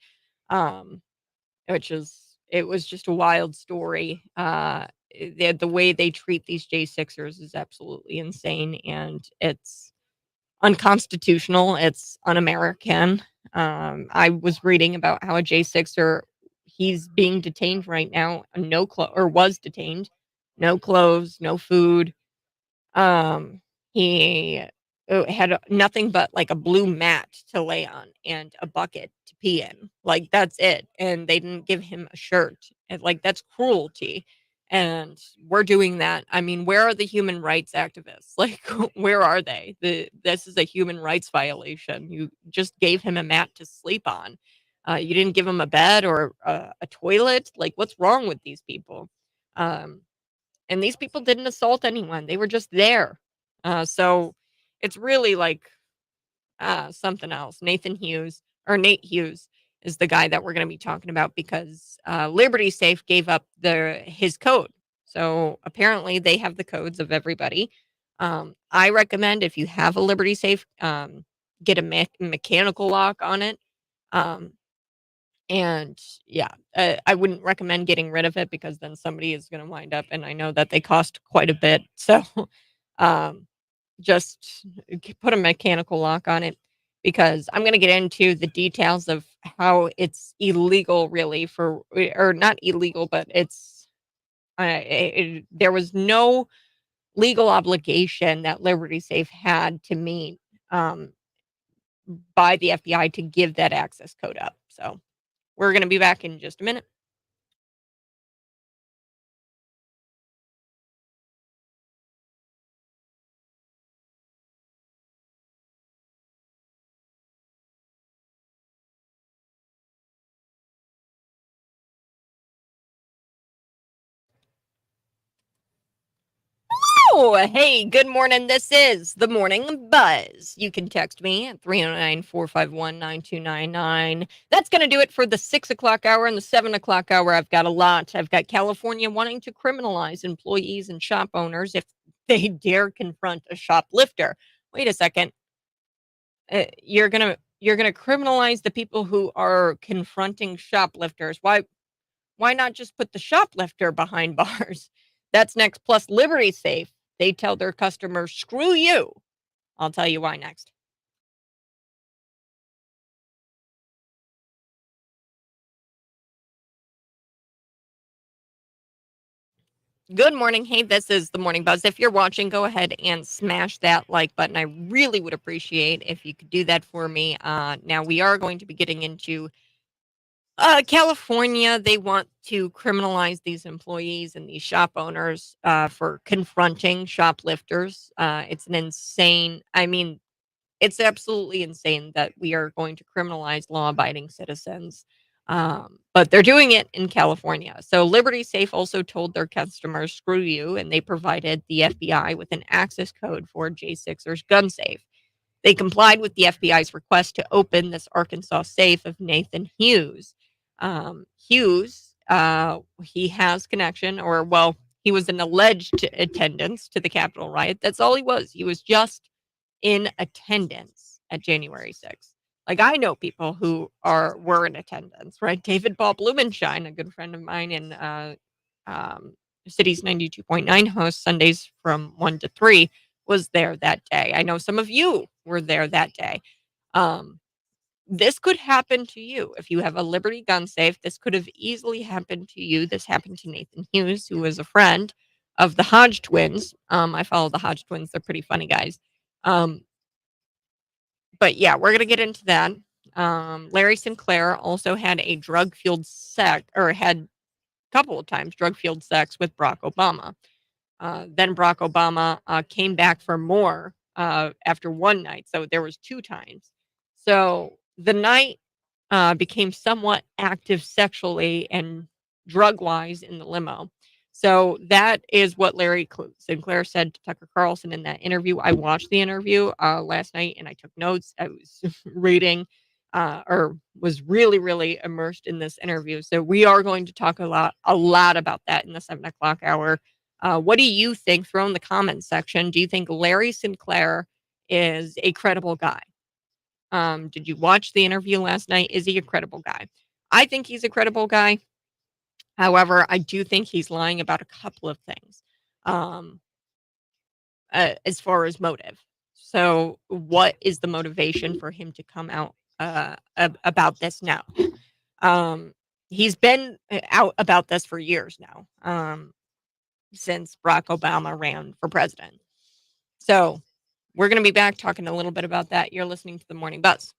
It was just a wild story. The way they treat these J6ers is absolutely insane, and it's unconstitutional. It's un-American. I was reading about how a J6er, he's being detained right now, was detained, no clothes, no food. He had nothing but like a blue mat to lay on and a bucket to pee in. Like that's it. And they didn't give him a shirt. And like that's cruelty. And we're doing that. I mean, where are the human rights activists? Like, where are they? This is a human rights violation. You just gave him a mat to sleep on. You didn't give him a bed or a toilet. Like, what's wrong with these people? And these people didn't assault anyone. They were just there. So it's really like something else. Nate Hughes is the guy that we're going to be talking about because Liberty Safe gave up his code. So apparently they have the codes of everybody. I recommend if you have a Liberty Safe, get a mechanical lock on it. And yeah, I wouldn't recommend getting rid of it because then somebody is going to wind up, and I know that they cost quite a bit. So just put a mechanical lock on it because I'm going to get into the details of how it's illegal really or not illegal, but it's there was no legal obligation that Liberty Safe had to meet by the FBI to give that access code up. So we're going to be back in just a minute. Oh, hey, good morning. This is the Morning Buzz. You can text me at 309-451-9299. That's going to do it for the 6 o'clock hour and the 7 o'clock hour. I've got a lot. I've got California wanting to criminalize employees and shop owners if they dare confront a shoplifter. Wait a second. You're gonna criminalize the people who are confronting shoplifters. Why not just put the shoplifter behind bars? That's next. Plus Liberty Safe. They tell their customers, screw you. I'll tell you why next. Good morning. Hey, this is the Morning Buzz. If you're watching, go ahead and smash that like button. I really would appreciate if you could do that for me. Now, we are going to be getting into California. They want to criminalize these employees and these shop owners for confronting shoplifters. It's an insane, it's absolutely insane that we are going to criminalize law-abiding citizens. But they're doing it in California. So Liberty Safe also told their customers, screw you, and they provided the FBI with an access code for J6er's gun safe. They complied with the FBI's request to open this Arkansas safe of Nathan Hughes. Hughes, he has connection, he was an alleged attendance to the Capitol riot. That's all he was. He was just in attendance at January 6th. Like, I know people who were in attendance, right? David Paul Blumenshine, a good friend of mine in City's 92.9 host Sundays from 1 to 3, was there that day. I know some of you were there that day. This could happen to you if you have a Liberty gun safe. This could have easily happened to you. This happened to Nathan Hughes, who was a friend of the Hodge twins. I follow the Hodge twins. They're pretty funny guys. But yeah, we're going to get into that. Larry Sinclair also had a had a couple of times drug-fueled sex with Barack Obama. Then Barack Obama came back for more after one night. So there was 2 times. So the night became somewhat active sexually and drug-wise in the limo. So that is what Larry Sinclair said to Tucker Carlson in that interview. I watched the interview last night and I took notes. I was reading or was really, really immersed in this interview. So we are going to talk a lot about that in the 7 o'clock hour. What do you think? Throw in the comments section. Do you think Larry Sinclair is a credible guy? Did you watch the interview last night? Is he a credible guy? I think he's a credible guy. However, I do think he's lying about a couple of things as far as motive. So, what is the motivation for him to come out about this now? He's been out about this for years now, since Barack Obama ran for president. So, we're going to be back talking a little bit about that. You're listening to The Morning Buzz.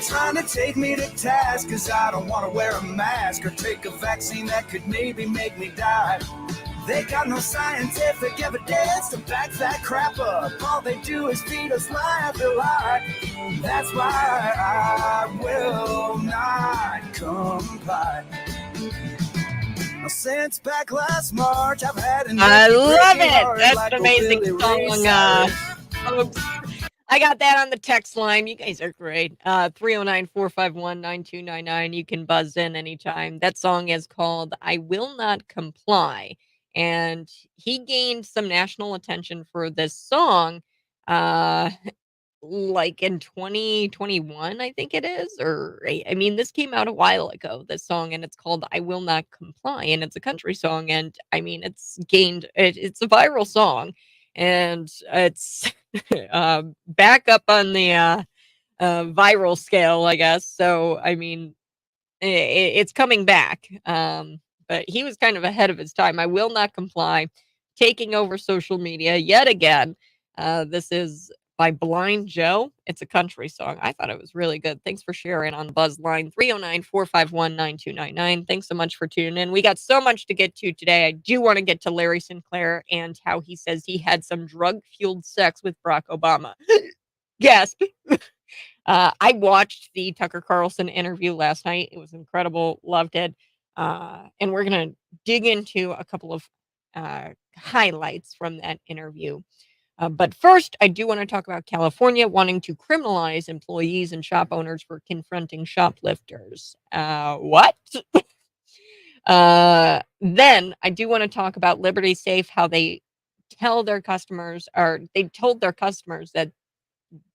are trying to take me to task, cause I don't want to wear a mask or take a vaccine that could maybe make me die. They got no scientific evidence to back that crap up. All they do is feed us lie after lie. That's why I will not comply. Now, since back last March, I've had an I itchy, love pricky it. heart That's like an a amazing Billy song. Ray Cyrus. Folks. I got that on the text line. You guys are great. 309-451-9299. You can buzz in anytime. That song is called I Will Not Comply. And he gained some national attention for this song like in 2021, I think it is. Or I mean, this came out a while ago, this song, and it's called I Will Not Comply. And it's a country song. And I mean, it's it's a viral song. And it's back up on the viral scale, I guess. So, I mean, it's coming back. But he was kind of ahead of his time. I will not comply, taking over social media yet again. This is by Blind Joe. It's a country song. I thought it was really good. Thanks for sharing on Buzz Line 309-451-9299. Thanks so much for tuning in. We got so much to get to today. I do want to get to Larry Sinclair and how he says he had some drug-fueled sex with Barack Obama. Gasp. I watched the Tucker Carlson interview last night. It was incredible. Loved it. And we're going to dig into a couple of highlights from that interview. But first, I do want to talk about California wanting to criminalize employees and shop owners for confronting shoplifters. What? Then I do want to talk about Liberty Safe, how they tell their customers, or they told their customers that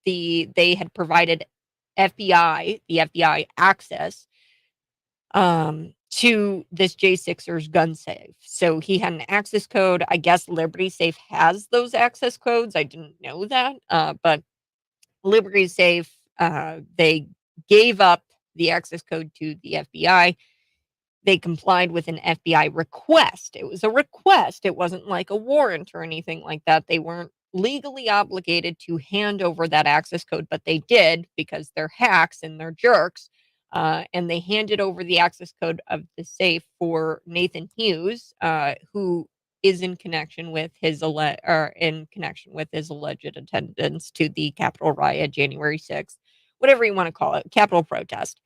they had provided the FBI access to this J6er's gun safe. So he had an access code. I guess Liberty Safe has those access codes. I didn't know that. But Liberty Safe, they gave up the access code to the FBI. They complied with an FBI request. It was a request. It wasn't like a warrant or anything like that. They weren't legally obligated to hand over that access code, but they did because they're hacks and they're jerks. And they handed over the access code of the safe for Nathan Hughes, who is in connection with his alleged attendance to the Capitol riot, January 6th, whatever you want to call it, Capitol protest.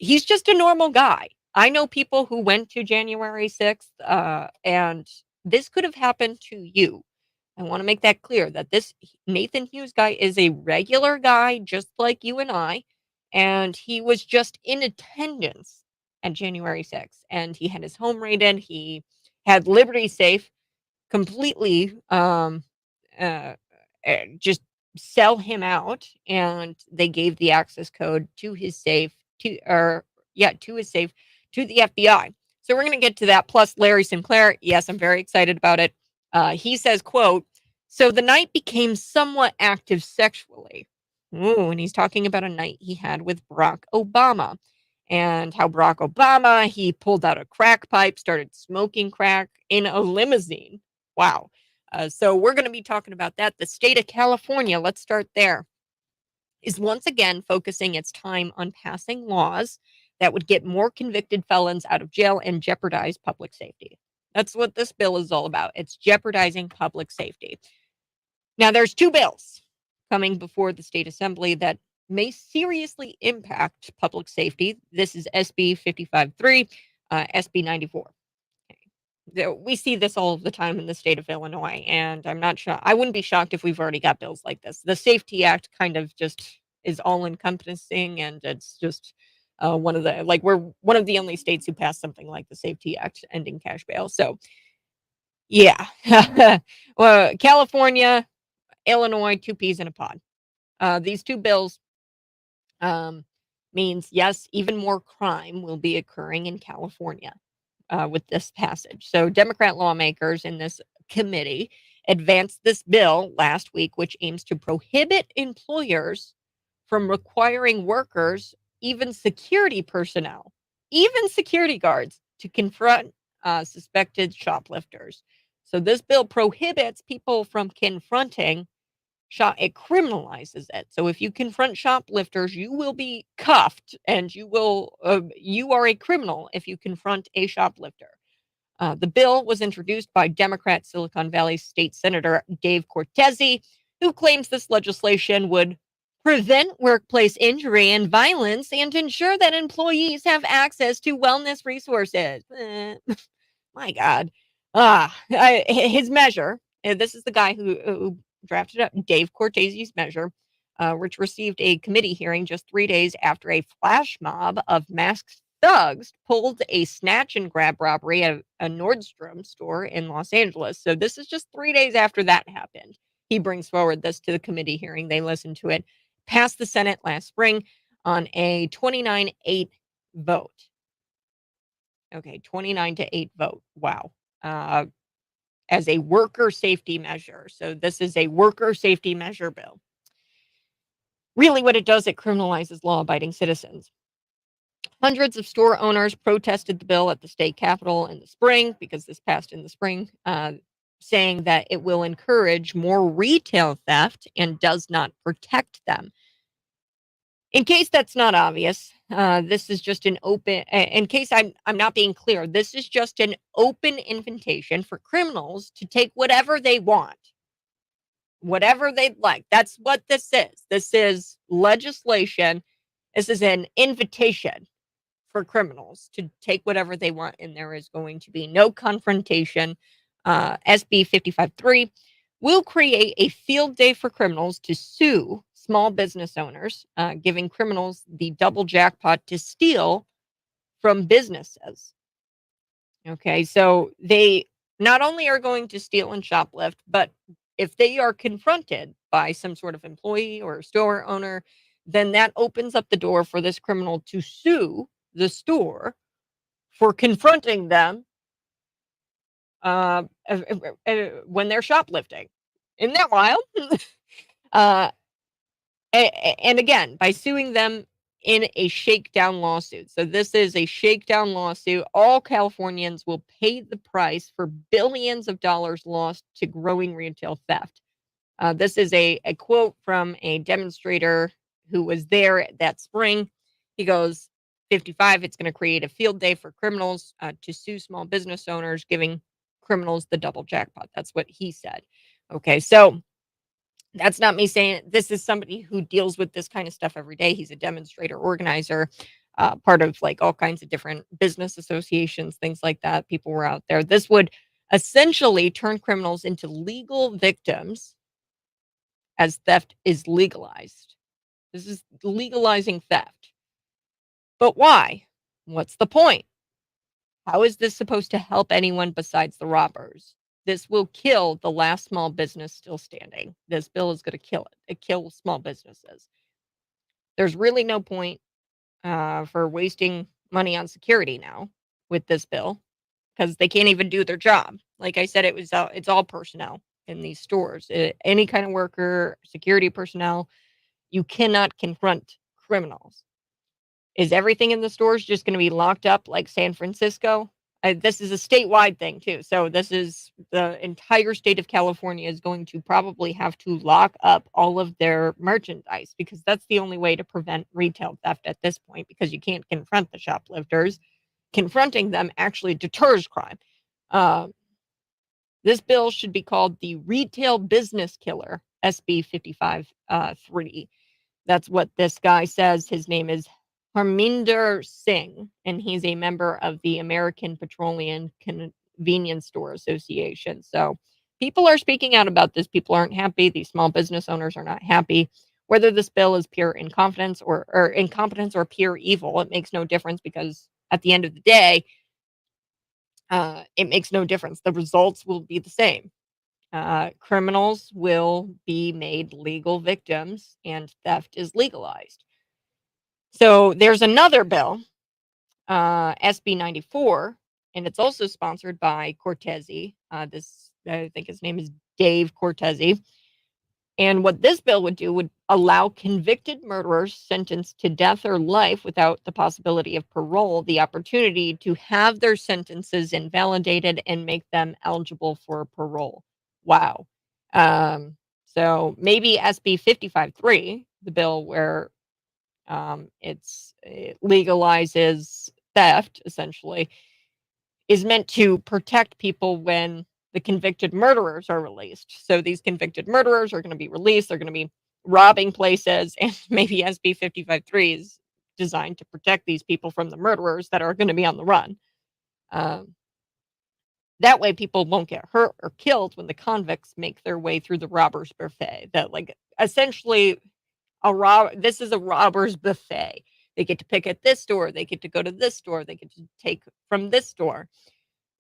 He's just a normal guy. I know people who went to January 6th, and this could have happened to you. I want to make that clear that this Nathan Hughes guy is a regular guy, just like you and I. And he was just in attendance at January 6th. And he had his home raided. He had Liberty Safe completely just sell him out. And they gave the access code to his safe, to his safe, to the FBI. So we're going to get to that. Plus Larry Sinclair. Yes, I'm very excited about it. He says, quote, "So the night became somewhat active sexually." Ooh, and he's talking about a night he had with Barack Obama and how Barack Obama, he pulled out a crack pipe, started smoking crack in a limousine. Wow. So we're going to be talking about that. The state of California, let's start there, is once again focusing its time on passing laws that would get more convicted felons out of jail and jeopardize public safety. That's what this bill is all about. It's jeopardizing public safety. Now, there's two bills coming before the state assembly that may seriously impact public safety. This is SB 55-3, SB 94. Okay. We see this all the time in the state of Illinois, and I'm not sure. I wouldn't be shocked if we've already got bills like this. The Safety Act kind of just is all encompassing, and it's just we're one of the only states who passed something like the Safety Act ending cash bail. So, yeah. Well, California, Illinois, two peas in a pod. These two bills means, yes, even more crime will be occurring in California with this passage. So Democrat lawmakers in this committee advanced this bill last week, which aims to prohibit employers from requiring workers, even security personnel, even security guards, to confront suspected shoplifters. So this bill prohibits people from confronting It criminalizes it. So if you confront shoplifters, you will be cuffed, and you are a criminal if you confront a shoplifter. The bill was introduced by Democrat Silicon Valley State Senator Dave Cortese, who claims this legislation would prevent workplace injury and violence and ensure that employees have access to wellness resources. My God. His measure, this is the guy who drafted up Dave Cortese's measure, which received a committee hearing just 3 days after a flash mob of masked thugs pulled a snatch and grab robbery at a Nordstrom store in Los Angeles. So this is just 3 days after that happened. He brings forward this to the committee hearing. They listened to it, passed the Senate last spring on a 29-8 vote. Okay, 29-8 vote. Wow. As a worker safety measure. So this is a worker safety measure bill. Really what it does, it criminalizes law-abiding citizens. Hundreds of store owners protested the bill at the state capitol in the spring, because this passed in the spring, saying that it will encourage more retail theft and does not protect them. In case that's not obvious, this is just an open, in case I'm not being clear, this is just an open invitation for criminals to take whatever they want, whatever they'd like. That's what this is. This is legislation. This is an invitation for criminals to take whatever they want, and there is going to be no confrontation. SB 55-3 will create a field day for criminals to sue small business owners, giving criminals the double jackpot to steal from businesses. Okay, so they not only are going to steal and shoplift, but if they are confronted by some sort of employee or store owner, then that opens up the door for this criminal to sue the store for confronting them when they're shoplifting. Isn't that wild? And again, by suing them in a shakedown lawsuit. So this is a shakedown lawsuit. All Californians will pay the price for billions of dollars lost to growing retail theft. This is a quote from a demonstrator who was there that spring. He goes, 55, it's going to create a field day for criminals to sue small business owners, giving criminals the double jackpot. That's what he said. Okay, so that's not me saying it. This is somebody who deals with this kind of stuff every day. He's a demonstrator organizer, part of like all kinds of different business associations, things like that. People were out there. This would essentially turn criminals into legal victims as theft is legalized. This is legalizing theft. But why? What's the point? How is this supposed to help anyone besides the robbers? This will kill the last small business still standing. This bill is going to kill it. It kills small businesses. There's really no point for wasting money on security now with this bill, because they can't even do their job. Like I said, it's all personnel in these stores. Any kind of worker, security personnel, you cannot confront criminals. Is everything in the stores just going to be locked up like San Francisco? This is a statewide thing too. So this is the entire state of California is going to probably have to lock up all of their merchandise, because that's the only way to prevent retail theft at this point, because you can't confront the shoplifters. Confronting them actually deters crime. This bill should be called the Retail Business Killer, SB 55-3. That's what this guy says. His name is Harminder Singh, and he's a member of the American Petroleum Convenience Store Association. So people are speaking out about this. People aren't happy. These small business owners are not happy. Whether this bill is pure incompetence or pure evil, it makes no difference, because at the end of the day, it makes no difference. The results will be the same. Criminals will be made legal victims, and theft is legalized. So there's another bill, SB 94, and it's also sponsored by Cortese. I think his name is Dave Cortese. And what this bill would do would allow convicted murderers sentenced to death or life without the possibility of parole the opportunity to have their sentences invalidated and make them eligible for parole. Wow. So maybe SB 55.3, the bill where it legalizes theft, essentially, is meant to protect people when the convicted murderers are released. So these convicted murderers are going to be released. They're going to be robbing places, and maybe SB 55.3 is designed to protect these people from the murderers that are going to be on the run. That way, people won't get hurt or killed when the convicts make their way through the robbers' buffet. That, like, essentially, this is a robbers' buffet. They get to pick at this store. They get to go to this store. They get to take from this store.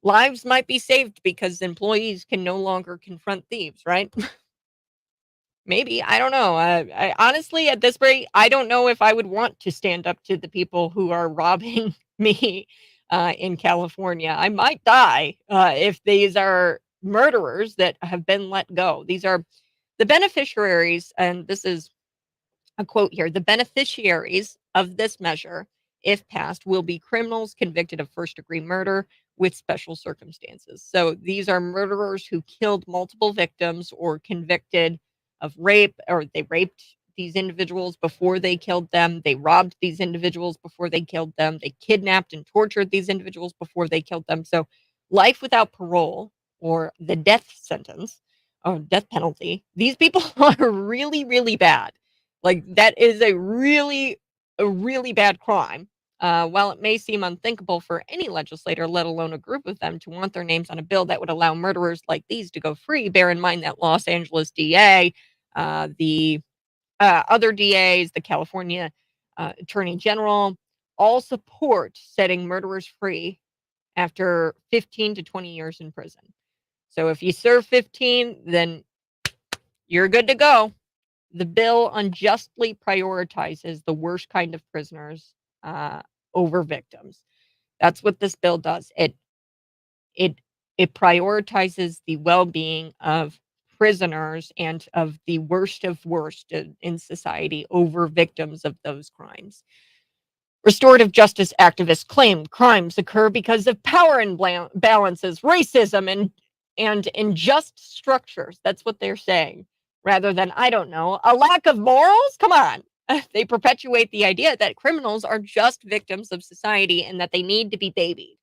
Lives might be saved because employees can no longer confront thieves, right? Maybe. I don't know. I honestly, at this rate, I don't know if I would want to stand up to the people who are robbing me in California. I might die if these are murderers that have been let go. These are the beneficiaries, and this is a quote here: the beneficiaries of this measure, if passed, will be criminals convicted of first-degree murder with special circumstances. So these are murderers who killed multiple victims or convicted of rape, or they raped these individuals before they killed them. They robbed these individuals before they killed them. They kidnapped and tortured these individuals before they killed them. So life without parole, or the death sentence or death penalty, these people are really, really bad. Like, that is a really bad crime. While it may seem unthinkable for any legislator, let alone a group of them, to want their names on a bill that would allow murderers like these to go free, bear in mind that Los Angeles DA, the other DAs, the California Attorney General, all support setting murderers free after 15 to 20 years in prison. So if you serve 15, then you're good to go. The bill unjustly prioritizes the worst kind of prisoners over victims. That's what this bill does. It prioritizes the well-being of prisoners and of the worst of worst in society over victims of those crimes. Restorative justice activists claim crimes occur because of power imbalances, racism, and unjust structures. That's what they're saying, rather than, I don't know, a lack of morals. Come on. They perpetuate the idea that criminals are just victims of society and that they need to be babied.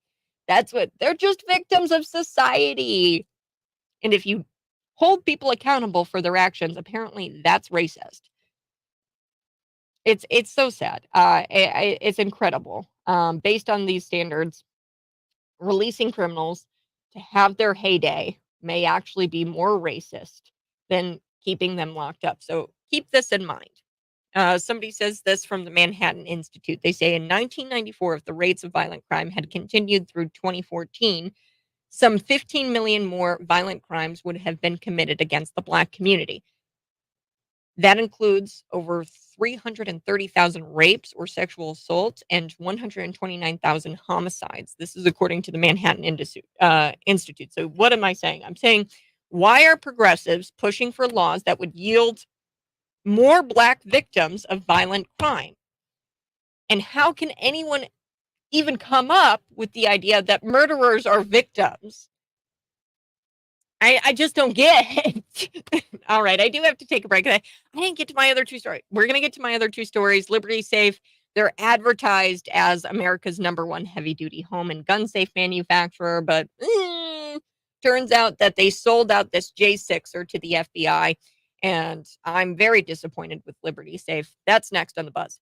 They're just victims of society. And if you hold people accountable for their actions, apparently that's racist. It's so sad. It's incredible. Based on these standards, releasing criminals to have their heyday may actually be more racist than keeping them locked up. So keep this in mind. Somebody says this from the Manhattan Institute. They say in 1994, if the rates of violent crime had continued through 2014, some 15 million more violent crimes would have been committed against the Black community. That includes over 330,000 rapes or sexual assaults and 129,000 homicides. This is according to the Manhattan Institute. So what am I saying? I'm saying, why are progressives pushing for laws that would yield more Black victims of violent crime? And how can anyone even come up with the idea that murderers are victims? I just don't get it. All right, I do have to take a break. I didn't get to my other two stories. We're going to get to my other two stories. Liberty Safe, they're advertised as America's #1 heavy-duty home and gun safe manufacturer, but turns out that they sold out this J6er to the FBI, and I'm very disappointed with Liberty Safe. That's next on The Buzz.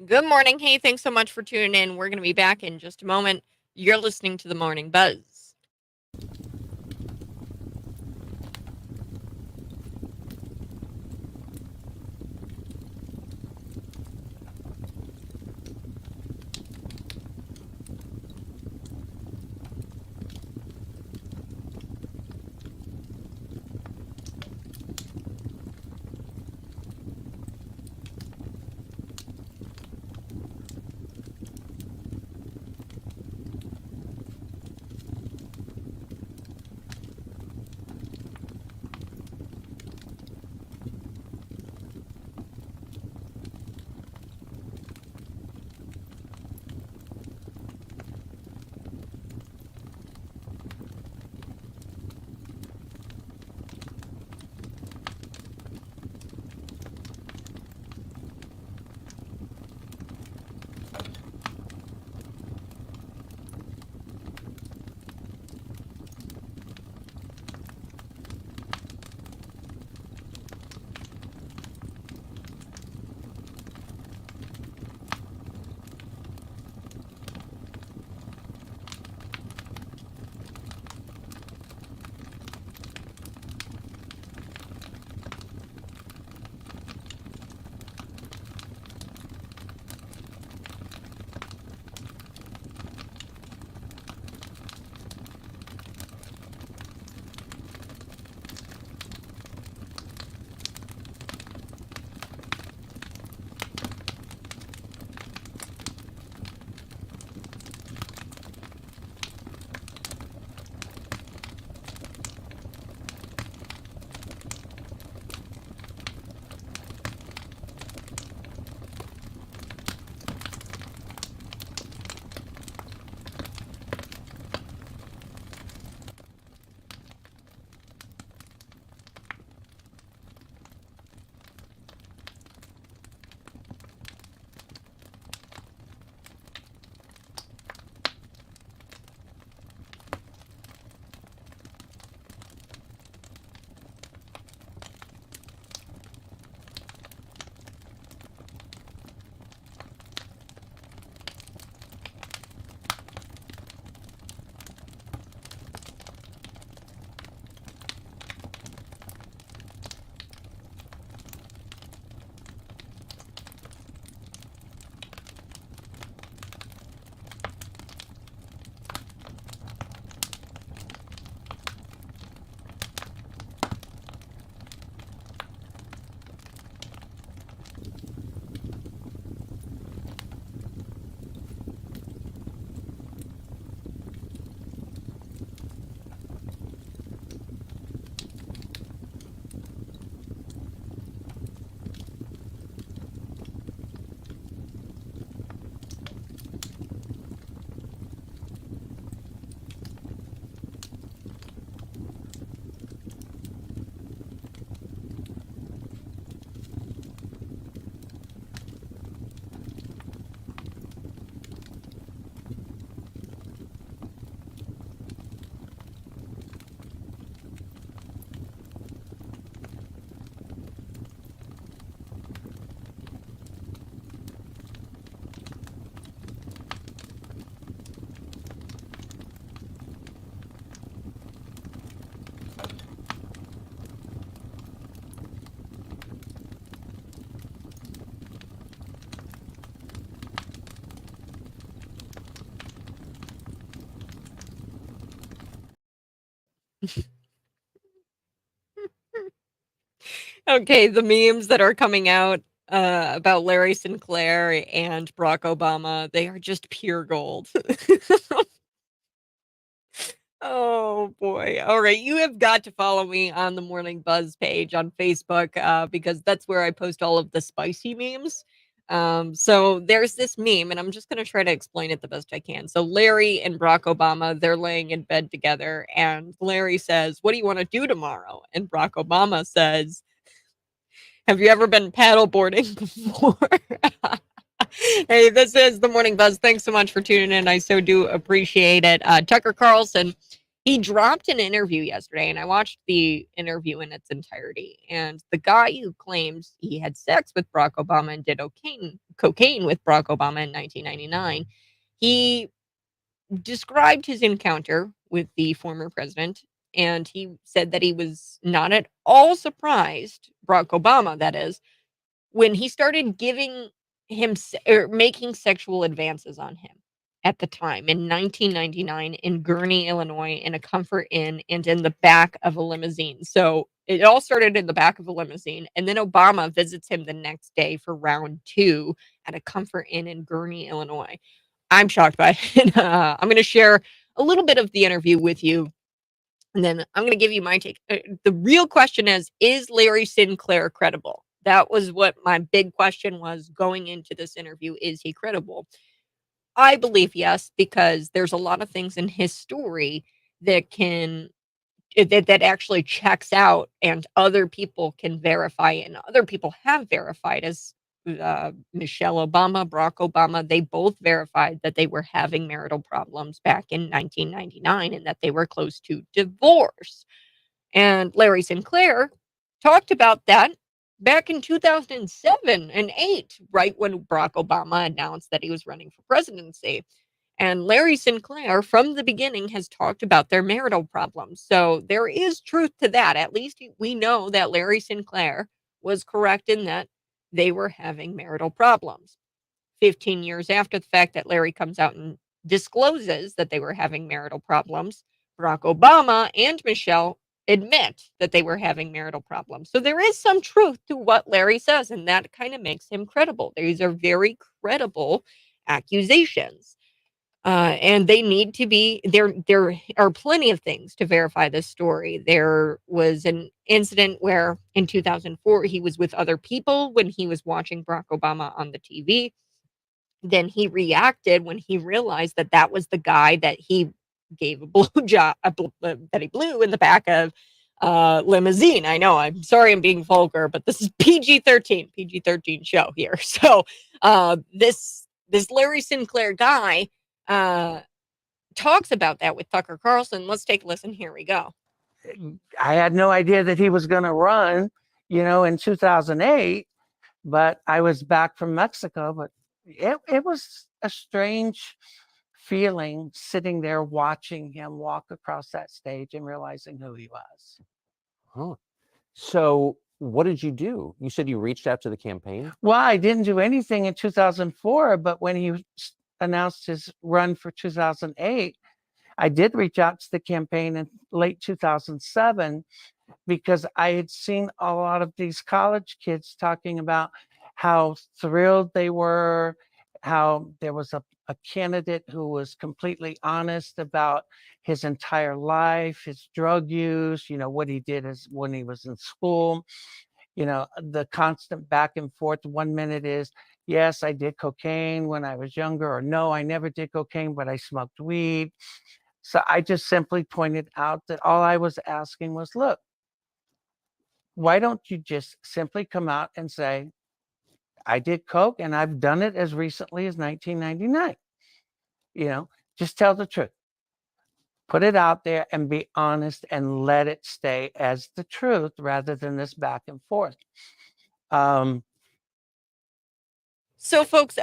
Good morning. Hey, thanks so much for tuning in. We're going to be back in just a moment. You're listening to the Morning Buzz. Okay, the memes that are coming out about Larry Sinclair and Barack Obama, they are just pure gold. Oh boy. All right. You have got to follow me on the Morning Buzz page on Facebook because that's where I post all of the spicy memes. So there's this meme, and I'm just going to try to explain it the best I can. So Larry and Barack Obama, they're laying in bed together, and Larry says, "What do you want to do tomorrow?" And Barack Obama says, "Have you ever been paddleboarding before?" Hey, this is the Morning Buzz. Thanks so much for tuning in. I so do appreciate it. Tucker Carlson, He dropped an interview yesterday, and I watched the interview in its entirety. And the guy who claims he had sex with Barack Obama and did cocaine with Barack Obama in 1999, he described his encounter with the former president, and he said that he was not at all surprised, Barack Obama, that is, when he started giving him or making sexual advances on him at the time in 1999 in Gurnee, Illinois, in a comfort inn and in the back of a limousine. So it all started in the back of a limousine, and then Obama visits him the next day for round 2 at a comfort inn in Gurnee, Illinois. I'm shocked by it. I'm going to share a little bit of the interview with you, and then I'm going to give you my take. The real question is Larry Sinclair credible? That was what my big question was going into this interview. Is he credible? I believe yes, because there's a lot of things in his story that that actually checks out, and other people can verify, and other people have verified, as Michelle Obama, Barack Obama, they both verified that they were having marital problems back in 1999 and that they were close to divorce. And Larry Sinclair talked about that back in 2007 and 8, right when Barack Obama announced that he was running for presidency. And Larry Sinclair, from the beginning, has talked about their marital problems. So there is truth to that. At least we know that Larry Sinclair was correct in that they were having marital problems. 15 years after the fact that Larry comes out and discloses that they were having marital problems, Barack Obama and Michelle admit that they were having marital problems. So there is some truth to what Larry says, and that kind of makes him credible. These are very credible accusations. And they need to be there. There are plenty of things to verify this story. There was an incident where in 2004 he was with other people when he was watching Barack Obama on the TV. Then he reacted when he realized that that was the guy that he gave a blowjob that he blew in the back of limousine. I know. I'm sorry, I'm being vulgar, but this is PG-13 show here. So this Larry Sinclair guy talks about that with Tucker Carlson. Let's take a listen. Here we go. I had no idea that he was going to run, in 2008, but I was back from Mexico. But it was a strange feeling sitting there watching him walk across that stage and realizing who he was. Huh. So what did you do? You said you reached out to the campaign? Well, I didn't do anything in 2004, but when he announced his run for 2008, I did reach out to the campaign in late 2007 because I had seen a lot of these college kids talking about how thrilled they were, how there was a candidate who was completely honest about his entire life, his drug use, what he did when he was in school, the constant back and forth. 1 minute is, yes, I did cocaine when I was younger, or no, I never did cocaine, but I smoked weed. So I just simply pointed out that all I was asking was, look, why don't you just simply come out and say, I did coke and I've done it as recently as 1999. Just tell the truth. Put it out there and be honest and let it stay as the truth rather than this back and forth. So, folks,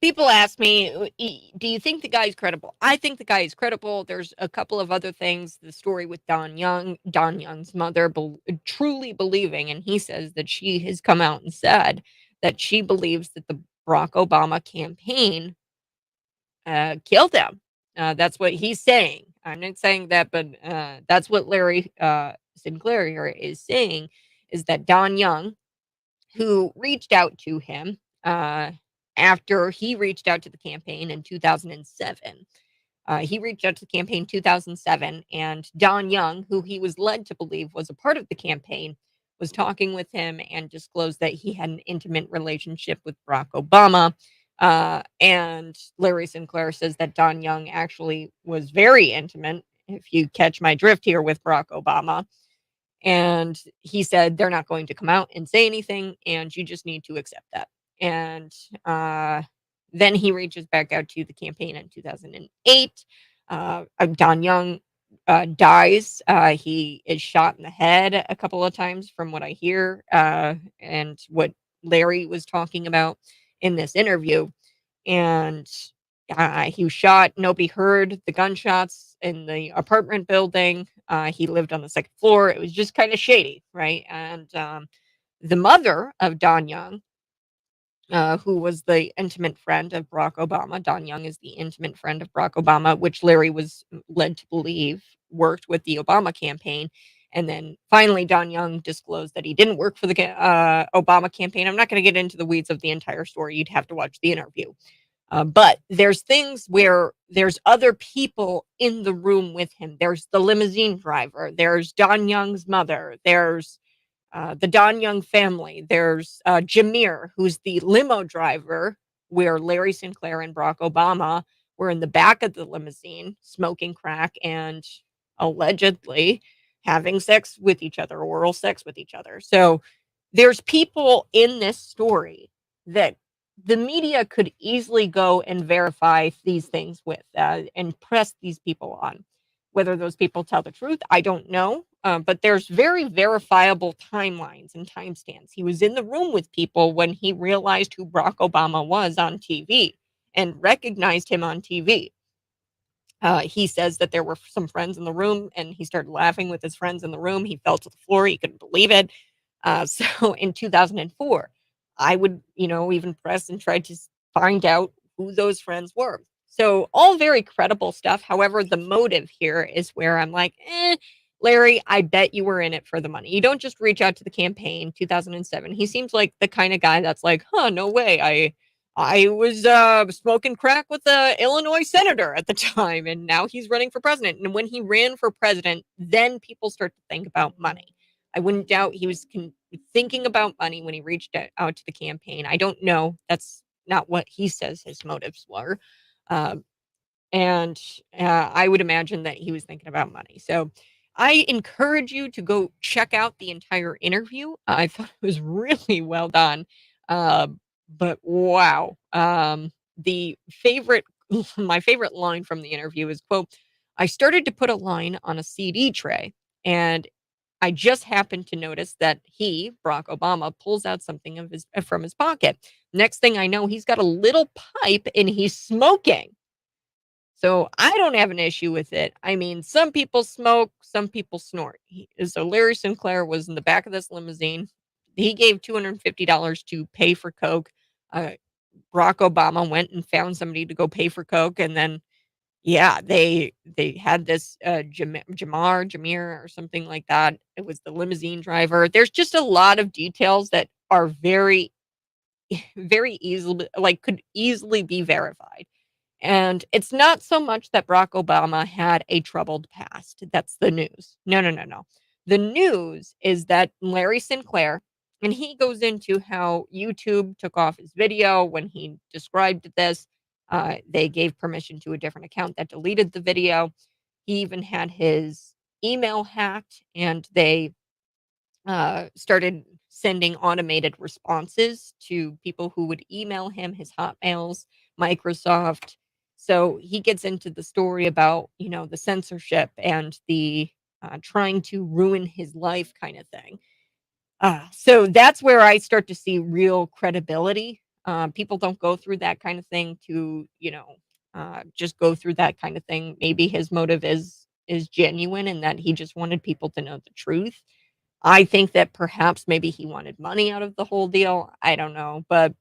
people ask me, do you think the guy's credible? I think the guy is credible. There's a couple of other things. The story with Don Young's mother truly believing, and he says that she has come out and said that she believes that the Barack Obama campaign killed him. That's what he's saying. I'm not saying that, but that's what Larry Sinclair here is saying, is that Don Young, who reached out to him after he reached out to the campaign in 2007. He reached out to the campaign in 2007, and Don Young, who he was led to believe was a part of the campaign, was talking with him and disclosed that he had an intimate relationship with Barack Obama. And Larry Sinclair says that Don Young actually was very intimate, if you catch my drift here, with Barack Obama. And he said they're not going to come out and say anything, and you just need to accept that. And then he reaches back out to the campaign in 2008. Don Young dies. He is shot in the head a couple of times, from what I hear, and what Larry was talking about in this interview. And he was shot. Nobody heard the gunshots in the apartment building. He lived on the second floor. It was just kind of shady, right? And the mother of Don Young, who was the intimate friend of Barack Obama. Don Young is the intimate friend of Barack Obama, which Larry was led to believe worked with the Obama campaign. And then finally, Don Young disclosed that he didn't work for the Obama campaign. I'm not going to get into the weeds of the entire story. You'd have to watch the interview. But there's things where there's other people in the room with him. There's the limousine driver. There's Don Young's mother. There's the Don Young family. There's Jameer, who's the limo driver, where Larry Sinclair and Barack Obama were in the back of the limousine smoking crack and allegedly having sex with each other, oral sex with each other. So there's people in this story that the media could easily go and verify these things with and press these people on. Whether those people tell the truth, I don't know. But there's very verifiable timelines and timestamps. He was in the room with people when he realized who Barack Obama was on TV and recognized him on TV. He says that there were some friends in the room and he started laughing with his friends in the room. He fell to the floor. He couldn't believe it. So in 2004, I would, even press and try to find out who those friends were. So all very credible stuff. However, the motive here is where I'm like, Larry, I bet you were in it for the money. You don't just reach out to the campaign. 2007. He seems like the kind of guy that's like, no way. I was smoking crack with the Illinois senator at the time, and now he's running for president. And when he ran for president, then people start to think about money. I wouldn't doubt he was thinking about money when he reached out to the campaign. I don't know. That's not what he says his motives were. And I would imagine that he was thinking about money. So I encourage you to go check out the entire interview. I thought it was really well done. But wow. My favorite line from the interview is, quote, "I started to put a line on a CD tray, and I just happened to notice that he, Barack Obama, pulls out something from his pocket. Next thing I know, he's got a little pipe and he's smoking. So I don't have an issue with it. I mean, some people smoke, some people snort. So Larry Sinclair was in the back of this limousine. He gave $250 to pay for Coke. Barack Obama went and found somebody to go pay for Coke, and then they had this Jameer or something like that. It was the limousine driver. There's just a lot of details that are very, very easily, could easily be verified. And it's not so much that Barack Obama had a troubled past. That's the news. No. The news is that Larry Sinclair, and he goes into how YouTube took off his video when he described this. They gave permission to a different account that deleted the video. He even had his email hacked, and they started sending automated responses to people who would email him, his Hotmails, Microsoft. So he gets into the story about, the censorship and the trying to ruin his life kind of thing. So that's where I start to see real credibility. People don't go through that kind of thing to, just go through that kind of thing. Maybe his motive is genuine and that he just wanted people to know the truth. I think that perhaps maybe he wanted money out of the whole deal. I don't know. But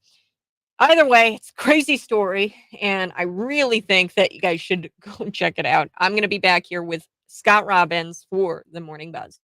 either way, it's a crazy story. And I really think that you guys should go check it out. I'm going to be back here with Scott Robbins for the Morning Buzz.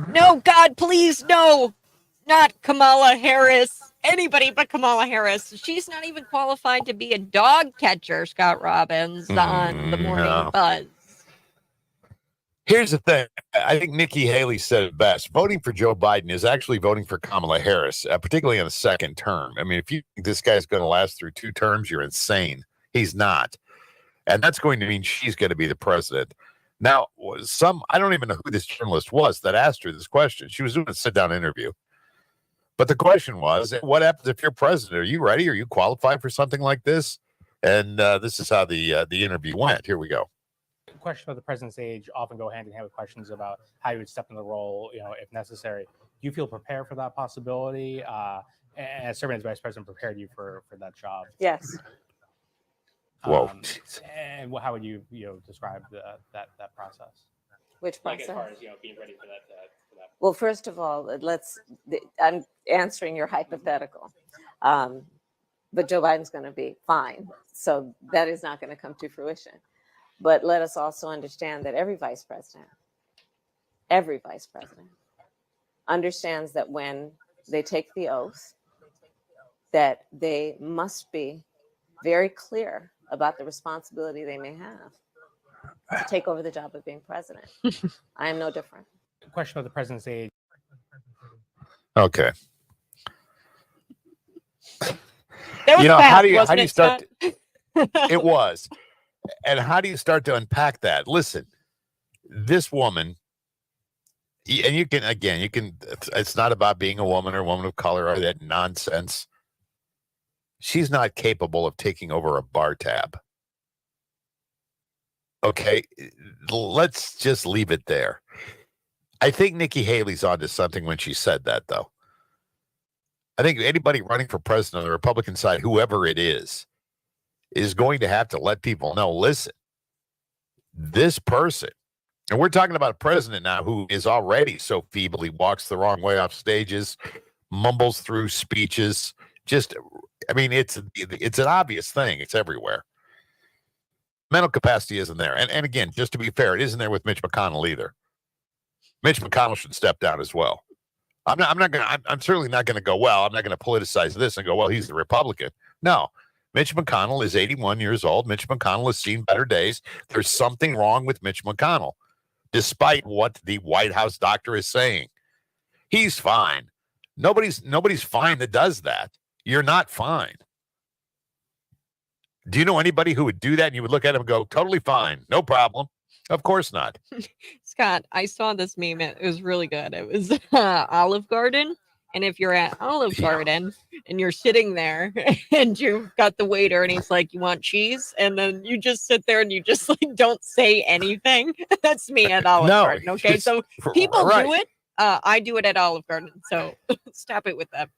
No, God, please, no. Not Kamala Harris. Anybody but Kamala Harris. She's not even qualified to be a dog catcher, Scott Robbins, on the morning No. buzz. Here's the thing. I think Nikki Haley said it best. Voting for Joe Biden is actually voting for Kamala Harris, particularly in the second term. I mean, if you think this guy's going to last through 2 terms, you're insane. He's not. And that's going to mean she's going to be the president. Now, I don't even know who this journalist was that asked her this question. She was doing a sit-down interview. But the question was, what happens if you're president? Are you ready? Are you qualified for something like this? And this is how the interview went. Here we go. Questions about the president's age often go hand in hand with questions about how you would step in the role, if necessary. Do you feel prepared for that possibility? And serving as vice president prepared you for that job? Yes. Whoa. And how would you describe that process? Which Like process? as far as being ready for that. Well, first of all, I'm answering your hypothetical. But Joe Biden's going to be fine. So that is not going to come to fruition. But let us also understand that every vice president understands that when they take the oath, that they must be very clear about the responsibility they may have to take over the job of being president. I am no different. Question about the president's age. Okay. That was fast, how do you wasn't it, start? Scott? It was. And how do you start to unpack that? Listen, this woman, and you can, it's not about being a woman or a woman of color or that nonsense. She's not capable of taking over a bar tab. Okay, let's just leave it there. I think Nikki Haley's onto something when she said that, though. I think anybody running for president on the Republican side, whoever it is going to have to let people know, listen, this person, and we're talking about a president now who is already so feeble, he walks the wrong way off stages, mumbles through speeches. It's an obvious thing. It's everywhere. Mental capacity isn't there. And again, just to be fair, it isn't there with Mitch McConnell either. Mitch McConnell should step down as well. I'm certainly not going to go, well, I'm not going to politicize this and go, well, he's the Republican. No. Mitch McConnell is 81 years old. Mitch McConnell has seen better days. There's something wrong with Mitch McConnell, despite what the White House doctor is saying. He's fine. Nobody's fine that does that. You're not fine. Do you know anybody who would do that and you would look at him and go, totally fine, no problem? Of course not. Scott, I saw this meme. It was really good. It was Olive Garden. And if you're at Olive Garden and you're sitting there and you've got the waiter and he's like, you want cheese? And then you just sit there and you just don't say anything. That's me at Olive Garden. Okay. So people do it. I do it at Olive Garden. So stop it with them.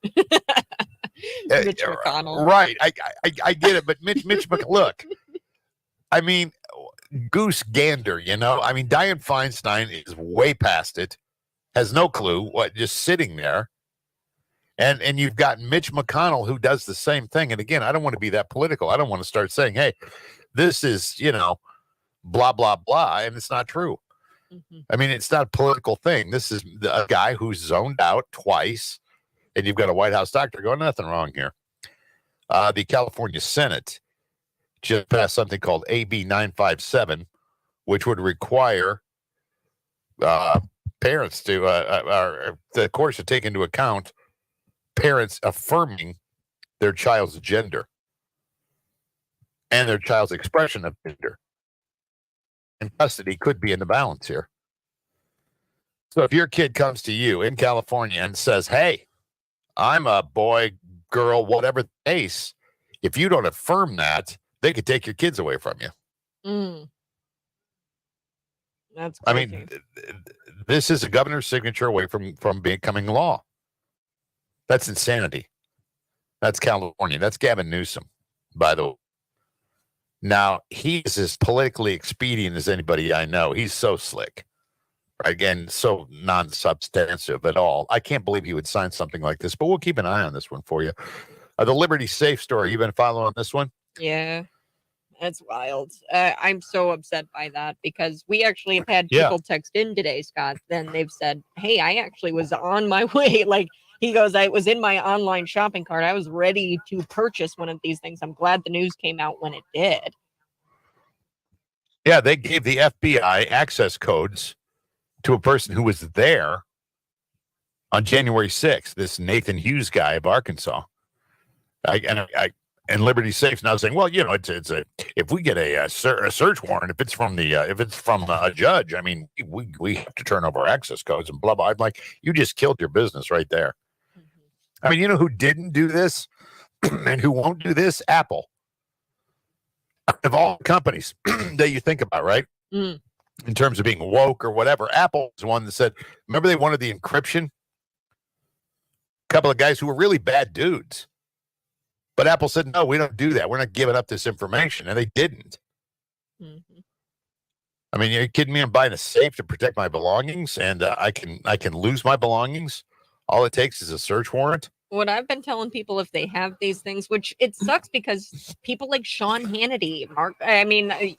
Mitch McConnell. Right. I get it. But Mitch McConnell, look, goose gander, Dianne Feinstein is way past it, has no clue just sitting there. And you've got Mitch McConnell who does the same thing. And again, I don't want to be that political. I don't want to start saying, hey, this is, blah, blah, blah. And it's not true. Mm-hmm. It's not a political thing. This is a guy who's zoned out twice. And you've got a White House doctor going, nothing wrong here. The California Senate just passed something called AB 957, which would require parents to, the courts to take into account parents affirming their child's gender and their child's expression of gender. And custody could be in the balance here. So if your kid comes to you in California and says, hey, I'm a boy, girl, whatever the case, if you don't affirm that, they could take your kids away from you. That's crazy. This is a governor's signature away from becoming law. That's insanity. That's California. That's Gavin Newsom, by the way. Now, he's as politically expedient as anybody I know. He's so slick. Again, so non-substantive at all. I can't believe he would sign something like this, but we'll keep an eye on this one for you. The Liberty Safe story, you been following this one? Yeah. That's wild. I'm so upset by that because we actually have had Yeah. people text in today, Scott. Then they've said, "Hey, I actually was on my way." Like he goes, "I was in my online shopping cart. I was ready to purchase one of these things. I'm glad the news came out when it did." Yeah, they gave the FBI access codes to a person who was there on January 6th, this Nathan Hughes guy of Arkansas. And Liberty Safe's now saying, well, you know, it's a if we get a search warrant, if it's from a judge, I mean, we have to turn over access codes and blah blah. I'm like, you just killed your business right there. I mean, you know who didn't do this and who won't do this? Apple. Of all companies that you think about, right? Mm. In terms of being woke or whatever, Apple is one that said, remember they wanted the encryption? A couple of guys who were really bad dudes. But Apple said, no, we don't do that. We're not giving up this information. And they didn't. Mm-hmm. I mean, are you kidding me? I'm buying a safe to protect my belongings, and I can lose my belongings. All it takes is a search warrant. What I've been telling people, if they have these things, which it sucks because people like Sean Hannity,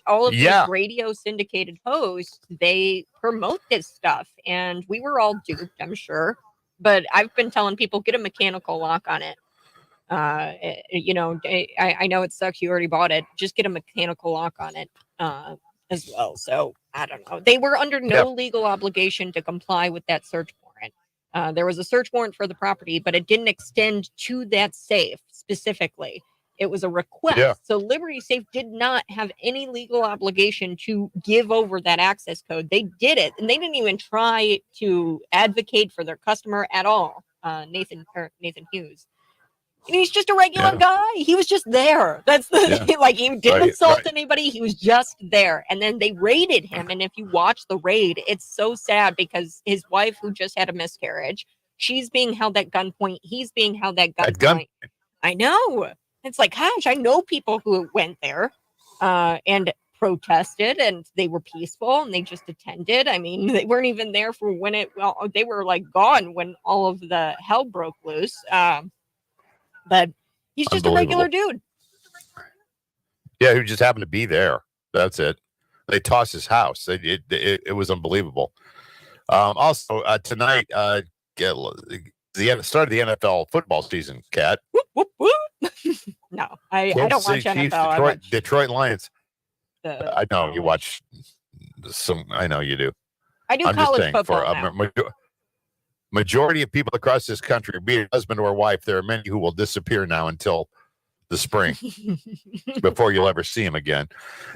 all of Yeah. these radio syndicated hosts, they promote this stuff, and we were all duped, I'm sure. But I've been telling people, get a mechanical lock on it. I know it sucks. You already bought it. Just get a mechanical lock on it as well. So I don't know. They were under no legal obligation to comply with that search warrant. There was a search warrant for the property, but it didn't extend to that safe specifically. It was a request. Yeah. So Liberty Safe did not have any legal obligation to give over that access code. They did it, and they didn't even try to advocate for their customer at all. Nathan Hughes. And he's just a regular guy. He was just there. That's the like he didn't insult anybody. He was just there. And then they raided him. And if you watch the raid, it's so sad because his wife, who just had a miscarriage, she's being held at gunpoint. He's being held at gunpoint. I know. It's like, gosh, I know people who went there and protested, and they were peaceful and they just attended. I mean, they weren't even there for when they were like gone when all of the hell broke loose. But he's just a regular dude. Yeah, who just happened to be there. That's it. They tossed his house. It was unbelievable. Also, tonight, the start of the NFL football season, Kat. Whoop, whoop, whoop. No, I don't watch NFL. Detroit Lions. I know you watch some. I know you do. I do college football now. Majority of people across this country, be it husband or wife, there are many who will disappear now until the spring before you'll ever see them again.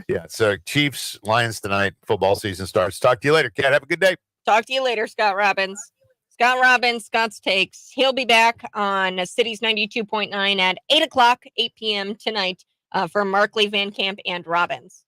Yeah. So Chiefs, Lions tonight, football season starts. Talk to you later, Kat. Have a good day. Talk to you later, Scott Robbins. Scott Robbins, Scott's Takes. He'll be back on Cities 92.9 at 8 p.m. tonight for Markley, Van Camp, and Robbins.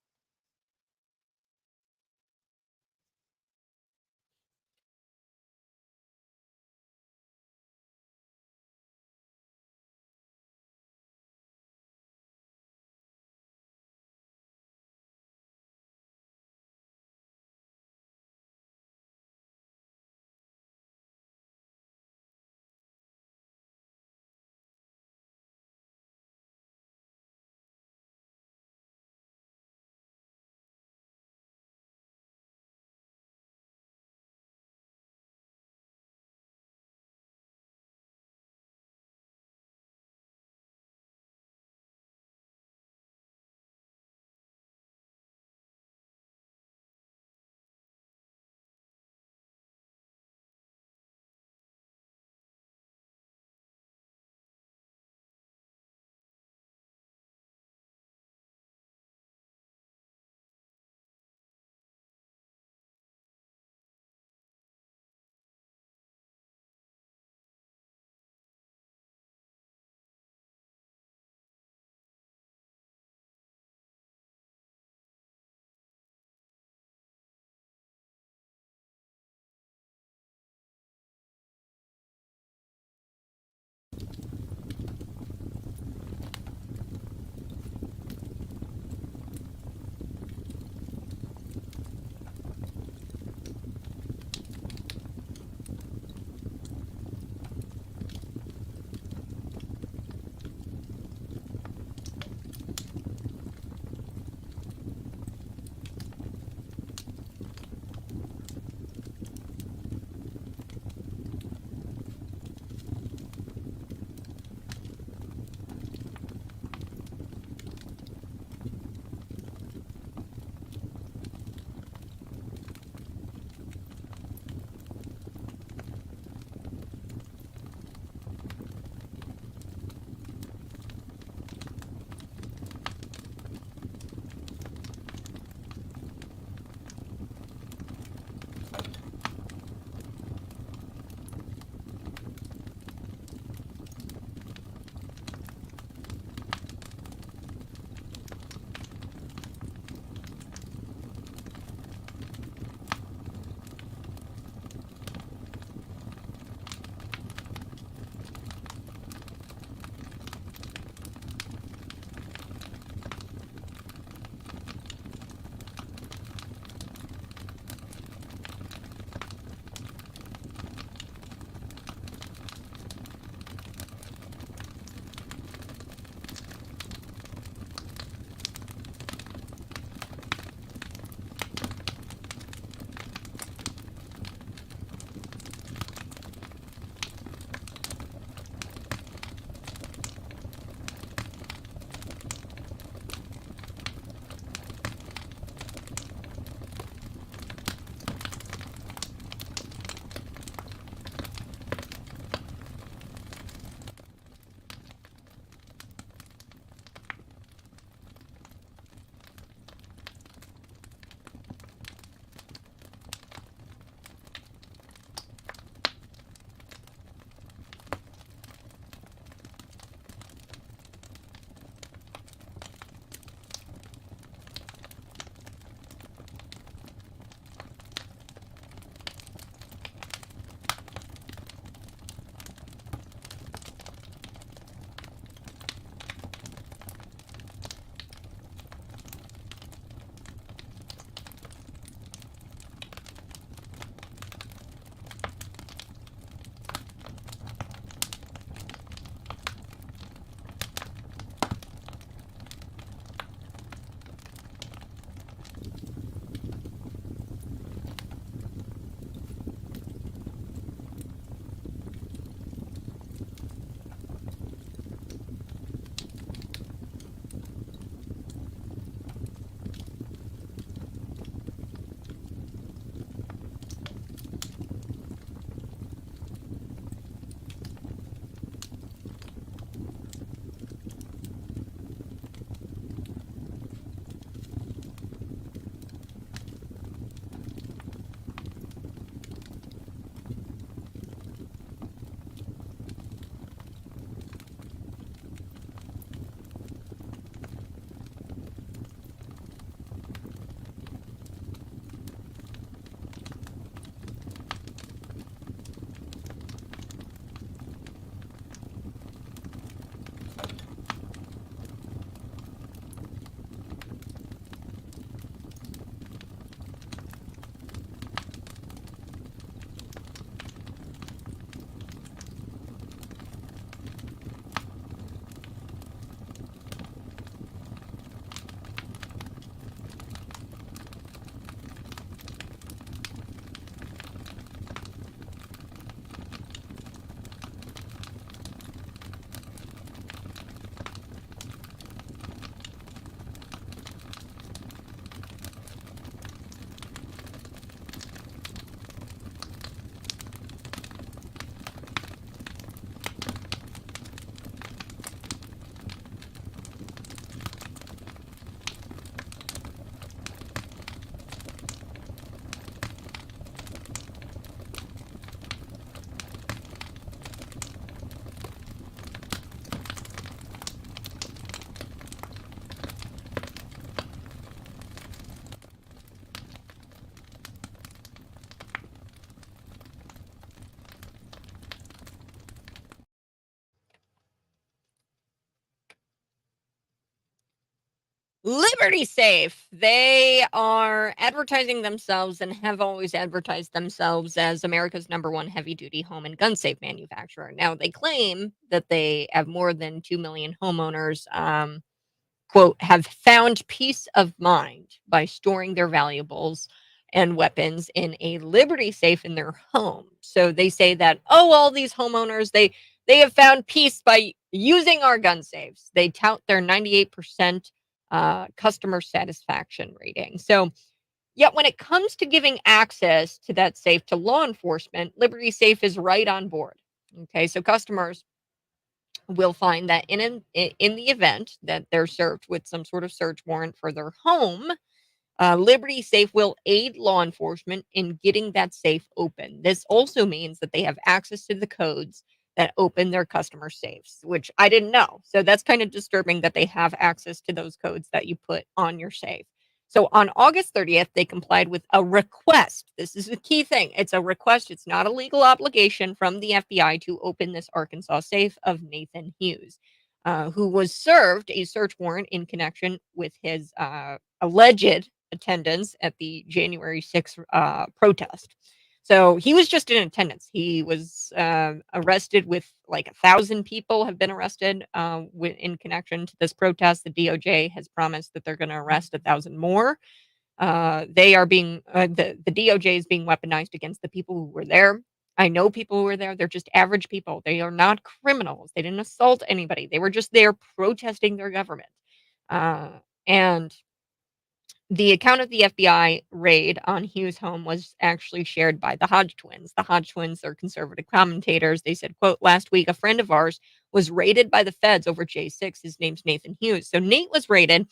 Liberty Safe. They are advertising themselves and have always advertised themselves as America's #1 heavy-duty home and gun safe manufacturer. Now, they claim that they have more than 2 million homeowners, quote, have found peace of mind by storing their valuables and weapons in a Liberty Safe in their home. So they say that, oh, all these homeowners, they have found peace by using our gun safes. They tout their 98% customer satisfaction rating. So, yet when it comes to giving access to that safe to law enforcement, Liberty Safe is right on board. Okay, so customers will find that in the event that they're served with some sort of search warrant for their home, Liberty Safe will aid law enforcement in getting that safe open. This also means that they have access to the codes that open their customer safes, which I didn't know. So that's kind of disturbing that they have access to those codes that you put on your safe. So on August 30th, they complied with a request. This is the key thing. It's a request. It's not a legal obligation from the FBI to open this Arkansas safe of Nathan Hughes, who was served a search warrant in connection with his alleged attendance at the January 6th protest. So he was just in attendance. He was arrested with like 1,000 people have been arrested in connection to this protest. The DOJ has promised that they're going to arrest 1,000 more. They are being the DOJ is being weaponized against the people who were there. I know people who were there. They're just average people. They are not criminals. They didn't assault anybody. They were just there protesting their government. And the account of the FBI raid on Hughes' home was actually shared by the Hodge twins. The Hodge twins are conservative commentators. They said, quote, last week, a friend of ours was raided by the feds over J6. His name's Nathan Hughes. So Nate was raided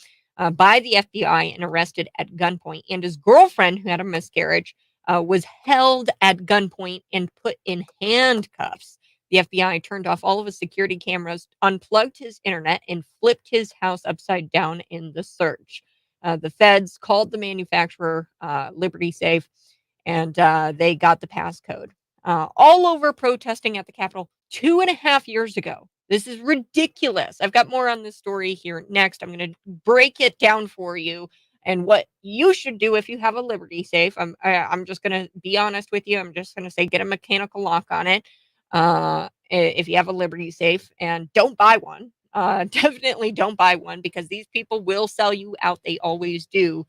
by the FBI and arrested at gunpoint. And his girlfriend, who had a miscarriage, was held at gunpoint and put in handcuffs. The FBI turned off all of his security cameras, unplugged his internet, and flipped his house upside down in the search. The feds called the manufacturer Liberty Safe, and they got the passcode. All over protesting at the Capitol 2.5 years ago. This is ridiculous. I've got more on this story here next. I'm going to break it down for you and what you should do if you have a Liberty Safe. I'm just going to be honest with you. I'm just going to say get a mechanical lock on it if you have a Liberty Safe, and don't buy one. Definitely don't buy one because these people will sell you out. They always do.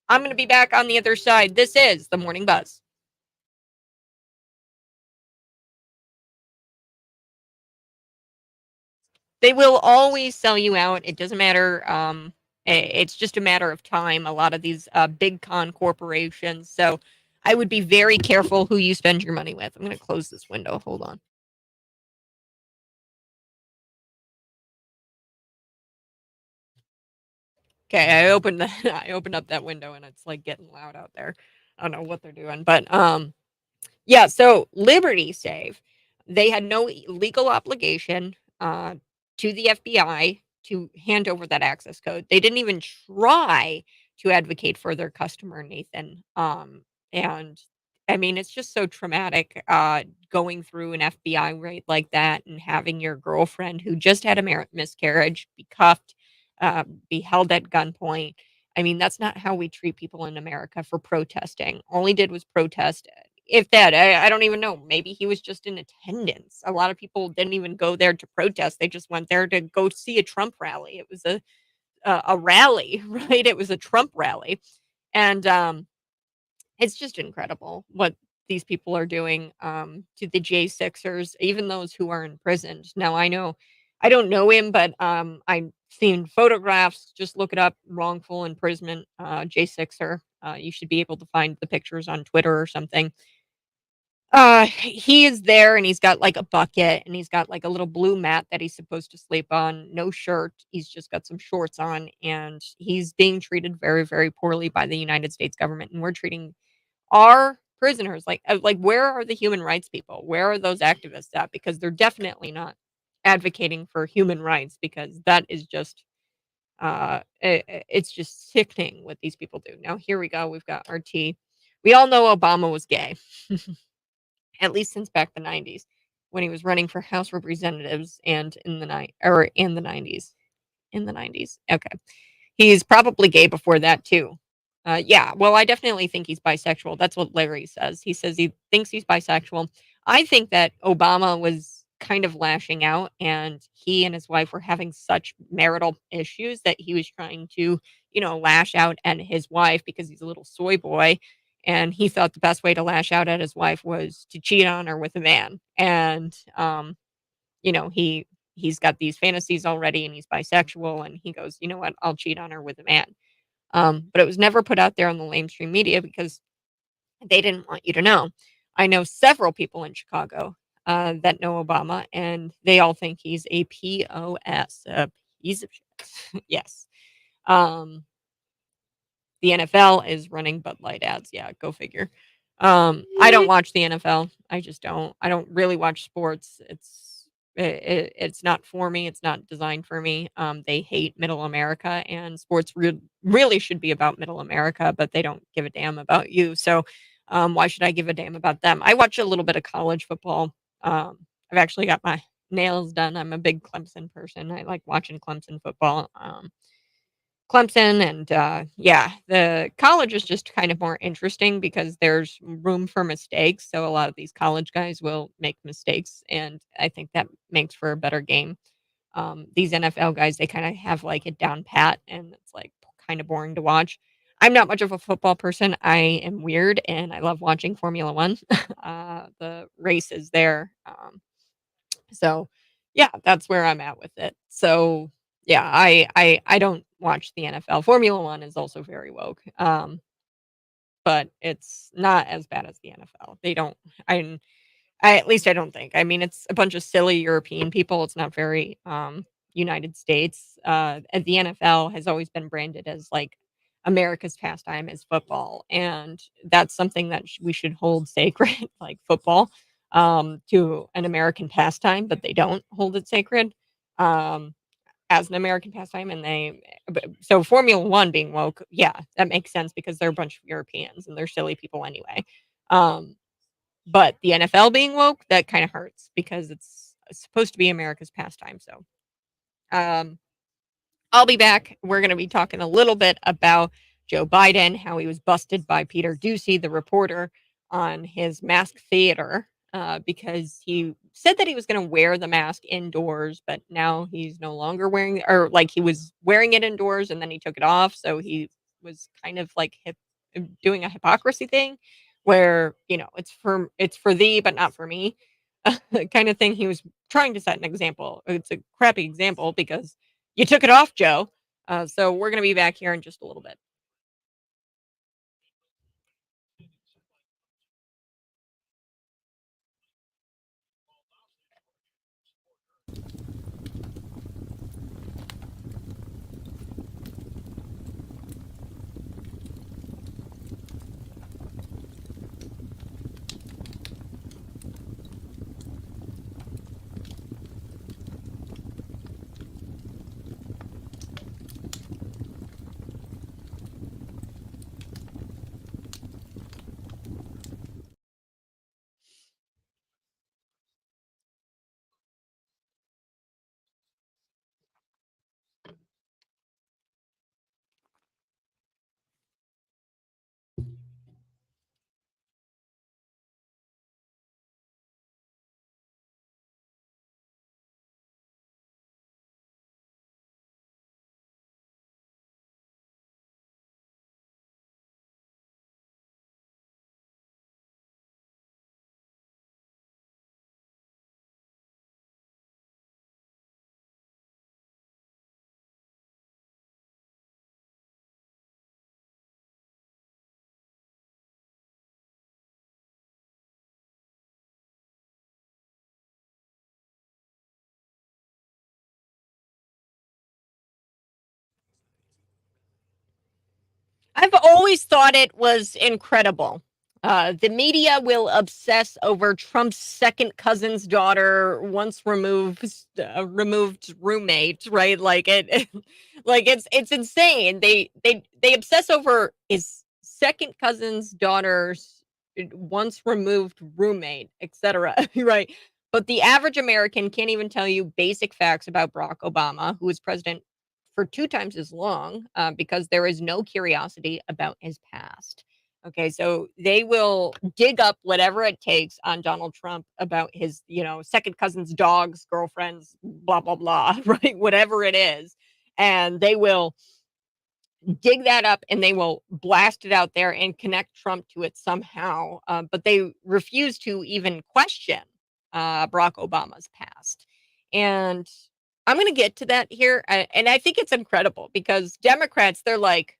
I'm going to be back on the other side. This is the Morning Buzz. They will always sell you out. It doesn't matter. It's just a matter of time. A lot of these big con corporations. So I would be very careful who you spend your money with. I'm going to close this window. Hold on. Okay, I opened up that window and it's like getting loud out there. I don't know what they're doing, but yeah, so Liberty Safe, they had no legal obligation to the FBI to hand over that access code. They didn't even try to advocate for their customer, Nathan. And I mean, it's just so traumatic going through an FBI raid like that and having your girlfriend who just had a miscarriage be cuffed, be held at gunpoint. I mean, that's not how we treat people in America for protesting. All he did was protest. If that, I don't even know. Maybe he was just in attendance. A lot of people didn't even go there to protest. They just went there to go see a Trump rally. It was a rally, right? It was a Trump rally. And it's just incredible what these people are doing to the J6ers, even those who are imprisoned. Now, I don't know him, but I've seen photographs. Just look it up, wrongful imprisonment, J6er. You should be able to find the pictures on Twitter or something. He is there and he's got like a bucket and he's got like a little blue mat that he's supposed to sleep on, no shirt. He's just got some shorts on and he's being treated very, very poorly by the United States government. And we're treating our prisoners like where are the human rights people? Where are those activists at? Because they're definitely not advocating for human rights, because that is just it's just sickening what these people do. Now here we go. We've got RT. We all know Obama was gay. At least since back the 90s when he was running for House Representatives and in the 90s. Okay. He's probably gay before that too. Yeah, well, I definitely think he's bisexual. That's what Larry says. He says he thinks he's bisexual. I think that Obama was kind of lashing out, and he and his wife were having such marital issues that he was trying to, lash out at his wife because he's a little soy boy. And he thought the best way to lash out at his wife was to cheat on her with a man. And, he's got these fantasies already and he's bisexual. And he goes, you know what? I'll cheat on her with a man. But it was never put out there on the mainstream media because they didn't want you to know. I know several people in Chicago that know Obama, and they all think he's a POS, a piece of shit. Yes. The NFL is running Bud Light ads. Yeah, go figure. I don't watch the NFL. I just don't. I don't really watch sports. It's not for me. It's not designed for me. They hate Middle America, and sports really should be about Middle America, but they don't give a damn about you. So, why should I give a damn about them? I watch a little bit of college football. I've actually got my nails done. I'm a big Clemson person. I like watching Clemson football. Clemson and yeah, the college is just kind of more interesting because there's room for mistakes. So a lot of these college guys will make mistakes, and I think that makes for a better game. These NFL guys, they kind of have like it down pat, and it's like kind of boring to watch. I'm not much of a football person. I am weird, and I love watching Formula One. The races there. So yeah, that's where I'm at with it. So yeah, I don't watch the NFL. Formula One is also very woke. But it's not as bad as the NFL. They don't I at least I don't think. I mean, it's a bunch of silly European people. It's not very United States. And the NFL has always been branded as like America's pastime is football, and that's something that we should hold sacred, like football, to an American pastime, but they don't hold it sacred. Um, as an American pastime, and so Formula One being woke, yeah, that makes sense because they're a bunch of Europeans and they're silly people anyway. Um, but the NFL being woke, that kind of hurts because it's supposed to be America's pastime. So, um, I'll be back. We're going to be talking a little bit about Joe Biden, how he was busted by Peter Doocy, the reporter, on his mask theater because he said that he was going to wear the mask indoors, but now he's no longer wearing, or like he was wearing it indoors and then he took it off. So he was kind of like doing a hypocrisy thing where, it's for thee, but not for me kind of thing. He was trying to set an example. It's a crappy example because you took it off, Joe. So we're going to be back here in just a little bit. I've always thought it was incredible. The media will obsess over Trump's second cousin's daughter, once removed roommate, right? Like like it's insane. They obsess over his second cousin's daughter's once removed roommate, etc. Right? But the average American can't even tell you basic facts about Barack Obama, who was president for 2 times as long because there is no curiosity about his past. Okay, so they will dig up whatever it takes on Donald Trump about his, second cousin's dogs, girlfriends, blah, blah, blah, right? Whatever it is. And they will dig that up and they will blast it out there and connect Trump to it somehow. But they refuse to even question Barack Obama's past. And I'm going to get to that here. And I think it's incredible because Democrats, they're like,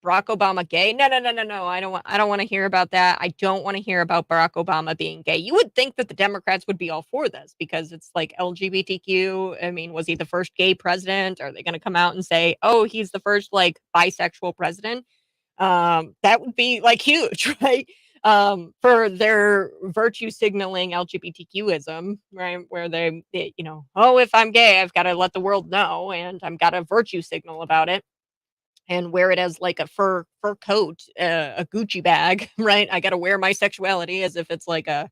Barack Obama gay? No. I don't want to hear about that. I don't want to hear about Barack Obama being gay. You would think that the Democrats would be all for this because it's like LGBTQ. I mean, was he the first gay president? Are they going to come out and say, "Oh, he's the first like bisexual president"? That would be like huge, right? For their virtue signaling LGBTQism, right? Where they, oh, if I'm gay, I've got to let the world know and I've got a virtue signal about it. And wear it as like a fur coat, a Gucci bag, right? I got to wear my sexuality as if it's like a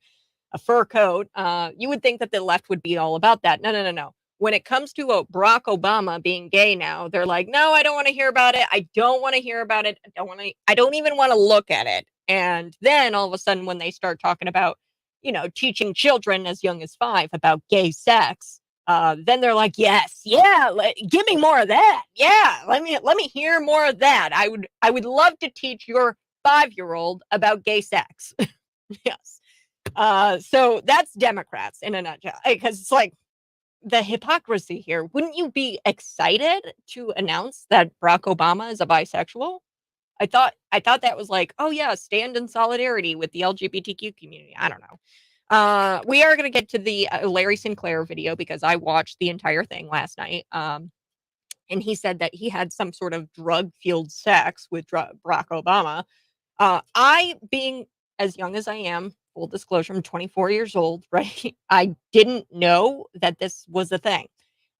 fur coat. You would think that the left would be all about that. No. When it comes to Barack Obama being gay now, they're like, no, I don't want to hear about it. I don't want to hear about it. I don't even want to look at it. And then all of a sudden, when they start talking about, teaching children as young as 5 about gay sex, then they're like, yes, give me more of that. Yeah, let me hear more of that. I would love to teach your 5-year-old about gay sex. Yes. So that's Democrats in a nutshell. Because it's like the hypocrisy here. Wouldn't you be excited to announce that Barack Obama is a bisexual? I thought that was like, oh yeah, stand in solidarity with the LGBTQ community. I don't know. We are going to get to the Larry Sinclair video because I watched the entire thing last night. And he said that he had some sort of drug-fueled sex with Barack Obama. I, being as young as I am, full disclosure, I'm 24 years old, right? I didn't know that this was a thing.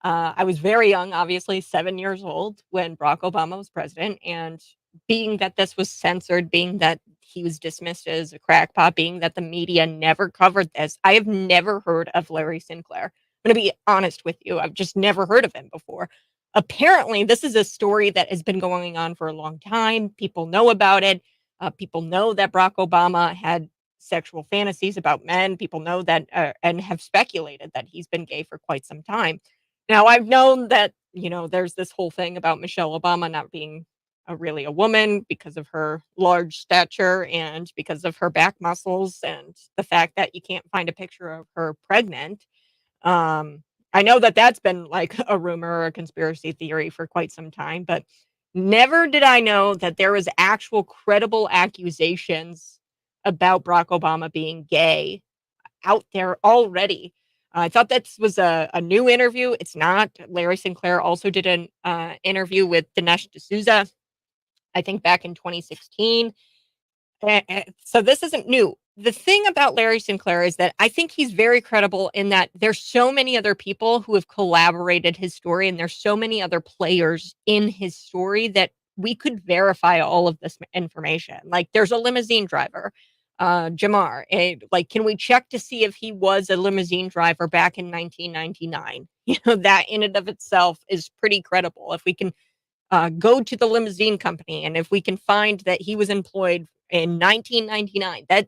I was very young, obviously 7 years old when Barack Obama was president. And being that this was censored, being that he was dismissed as a crackpot, being that the media never covered this, I have never heard of Larry Sinclair. I'm going to be honest with you. I've just never heard of him before. Apparently, this is a story that has been going on for a long time. People know about it. People know that Barack Obama had sexual fantasies about men. People know that and have speculated that he's been gay for quite some time. Now, I've known that, there's this whole thing about Michelle Obama not being really a woman because of her large stature and because of her back muscles and the fact that you can't find a picture of her pregnant. I know that that's been like a rumor or a conspiracy theory for quite some time, but never did I know that there was actual credible accusations about Barack Obama being gay out there already. I thought this was a new interview. It's not. Larry Sinclair also did an interview with Dinesh D'Souza, I think back in 2016. So this isn't new. The thing about Larry Sinclair is that I think he's very credible in that there's so many other people who have collaborated his story and there's so many other players in his story that we could verify all of this information. Like there's a limousine driver, Jamar. Like, can we check to see if he was a limousine driver back in 1999? That in and of itself is pretty credible. If we can go to the limousine company and if we can find that he was employed in 1999, that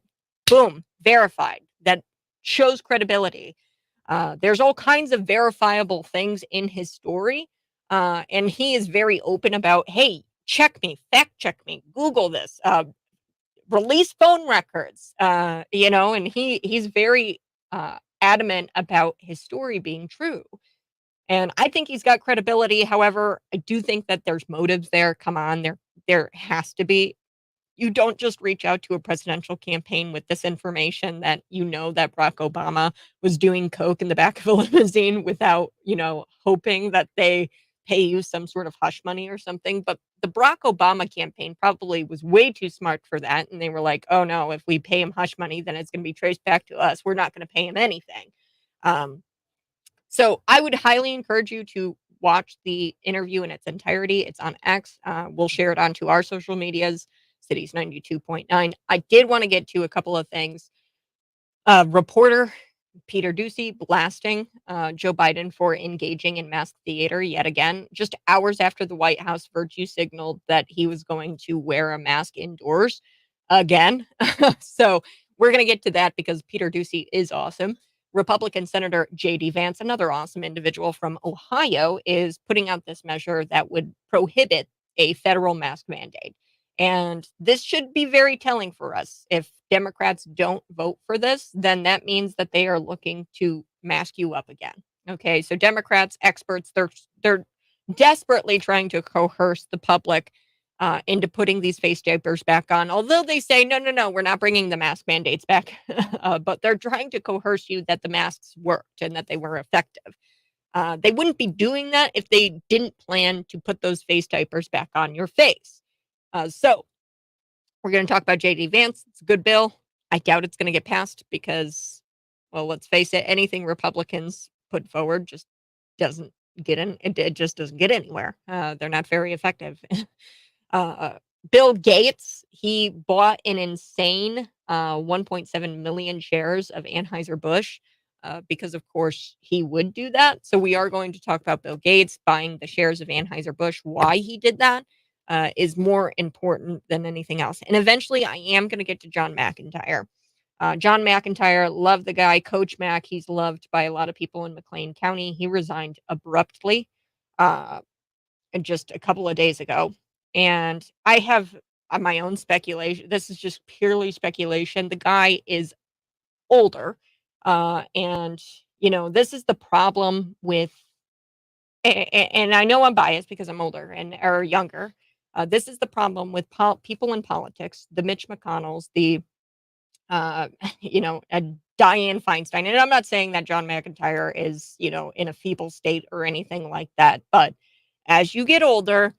boom, verified. That shows credibility. There's all kinds of verifiable things in his story. And he is very open about, hey, check me, fact check me, Google this, release phone records, and he's very adamant about his story being true. And I think he's got credibility. However, I do think that there's motives there. Come on, there has to be. You don't just reach out to a presidential campaign with this information that that Barack Obama was doing coke in the back of a limousine without, hoping that they pay you some sort of hush money or something. But the Barack Obama campaign probably was way too smart for that. And they were like, oh no, if we pay him hush money, then it's going to be traced back to us. We're not going to pay him anything. So I would highly encourage you to watch the interview in its entirety. It's on X. We'll share it onto our social medias, Cities 92.9. I did want to get to a couple of things. Reporter Peter Doocy blasting Joe Biden for engaging in mask theater yet again, just hours after the White House virtue signaled that he was going to wear a mask indoors again. So we're going to get to that because Peter Doocy is awesome. Republican Senator J.D. Vance, another awesome individual from Ohio, is putting out this measure that would prohibit a federal mask mandate. And this should be very telling for us. If Democrats don't vote for this, then that means that they are looking to mask you up again. Okay, so Democrats, experts, they're desperately trying to coerce the public into putting these face diapers back on. Although they say, no, we're not bringing the mask mandates back. But they're trying to coerce you that the masks worked and that they were effective. They wouldn't be doing that if they didn't plan to put those face diapers back on your face. So we're going to talk about J.D. Vance. It's a good bill. I doubt it's going to get passed because, well, let's face it, anything Republicans put forward just doesn't get in. It just doesn't get anywhere. They're not very effective. Bill Gates, he bought an insane 1.7 million shares of ANHEUSER-BUSCH because, of course, he would do that. So we are going to talk about Bill Gates buying the shares of ANHEUSER-BUSCH. Why he did that is more important than anything else. And eventually I am going to get to John McIntyre. John McIntyre, love the guy. Coach Mac, he's loved by a lot of people in McLean County. He resigned abruptly just a couple of days ago. And I have my own speculation. This is just purely speculation. The guy is older. And, this is the problem with, and I know I'm biased because I'm older or younger. This is the problem with people in politics, the Mitch McConnells, the, Dianne Feinstein. And I'm not saying that John McIntyre is, in a feeble state or anything like that. But as you get older,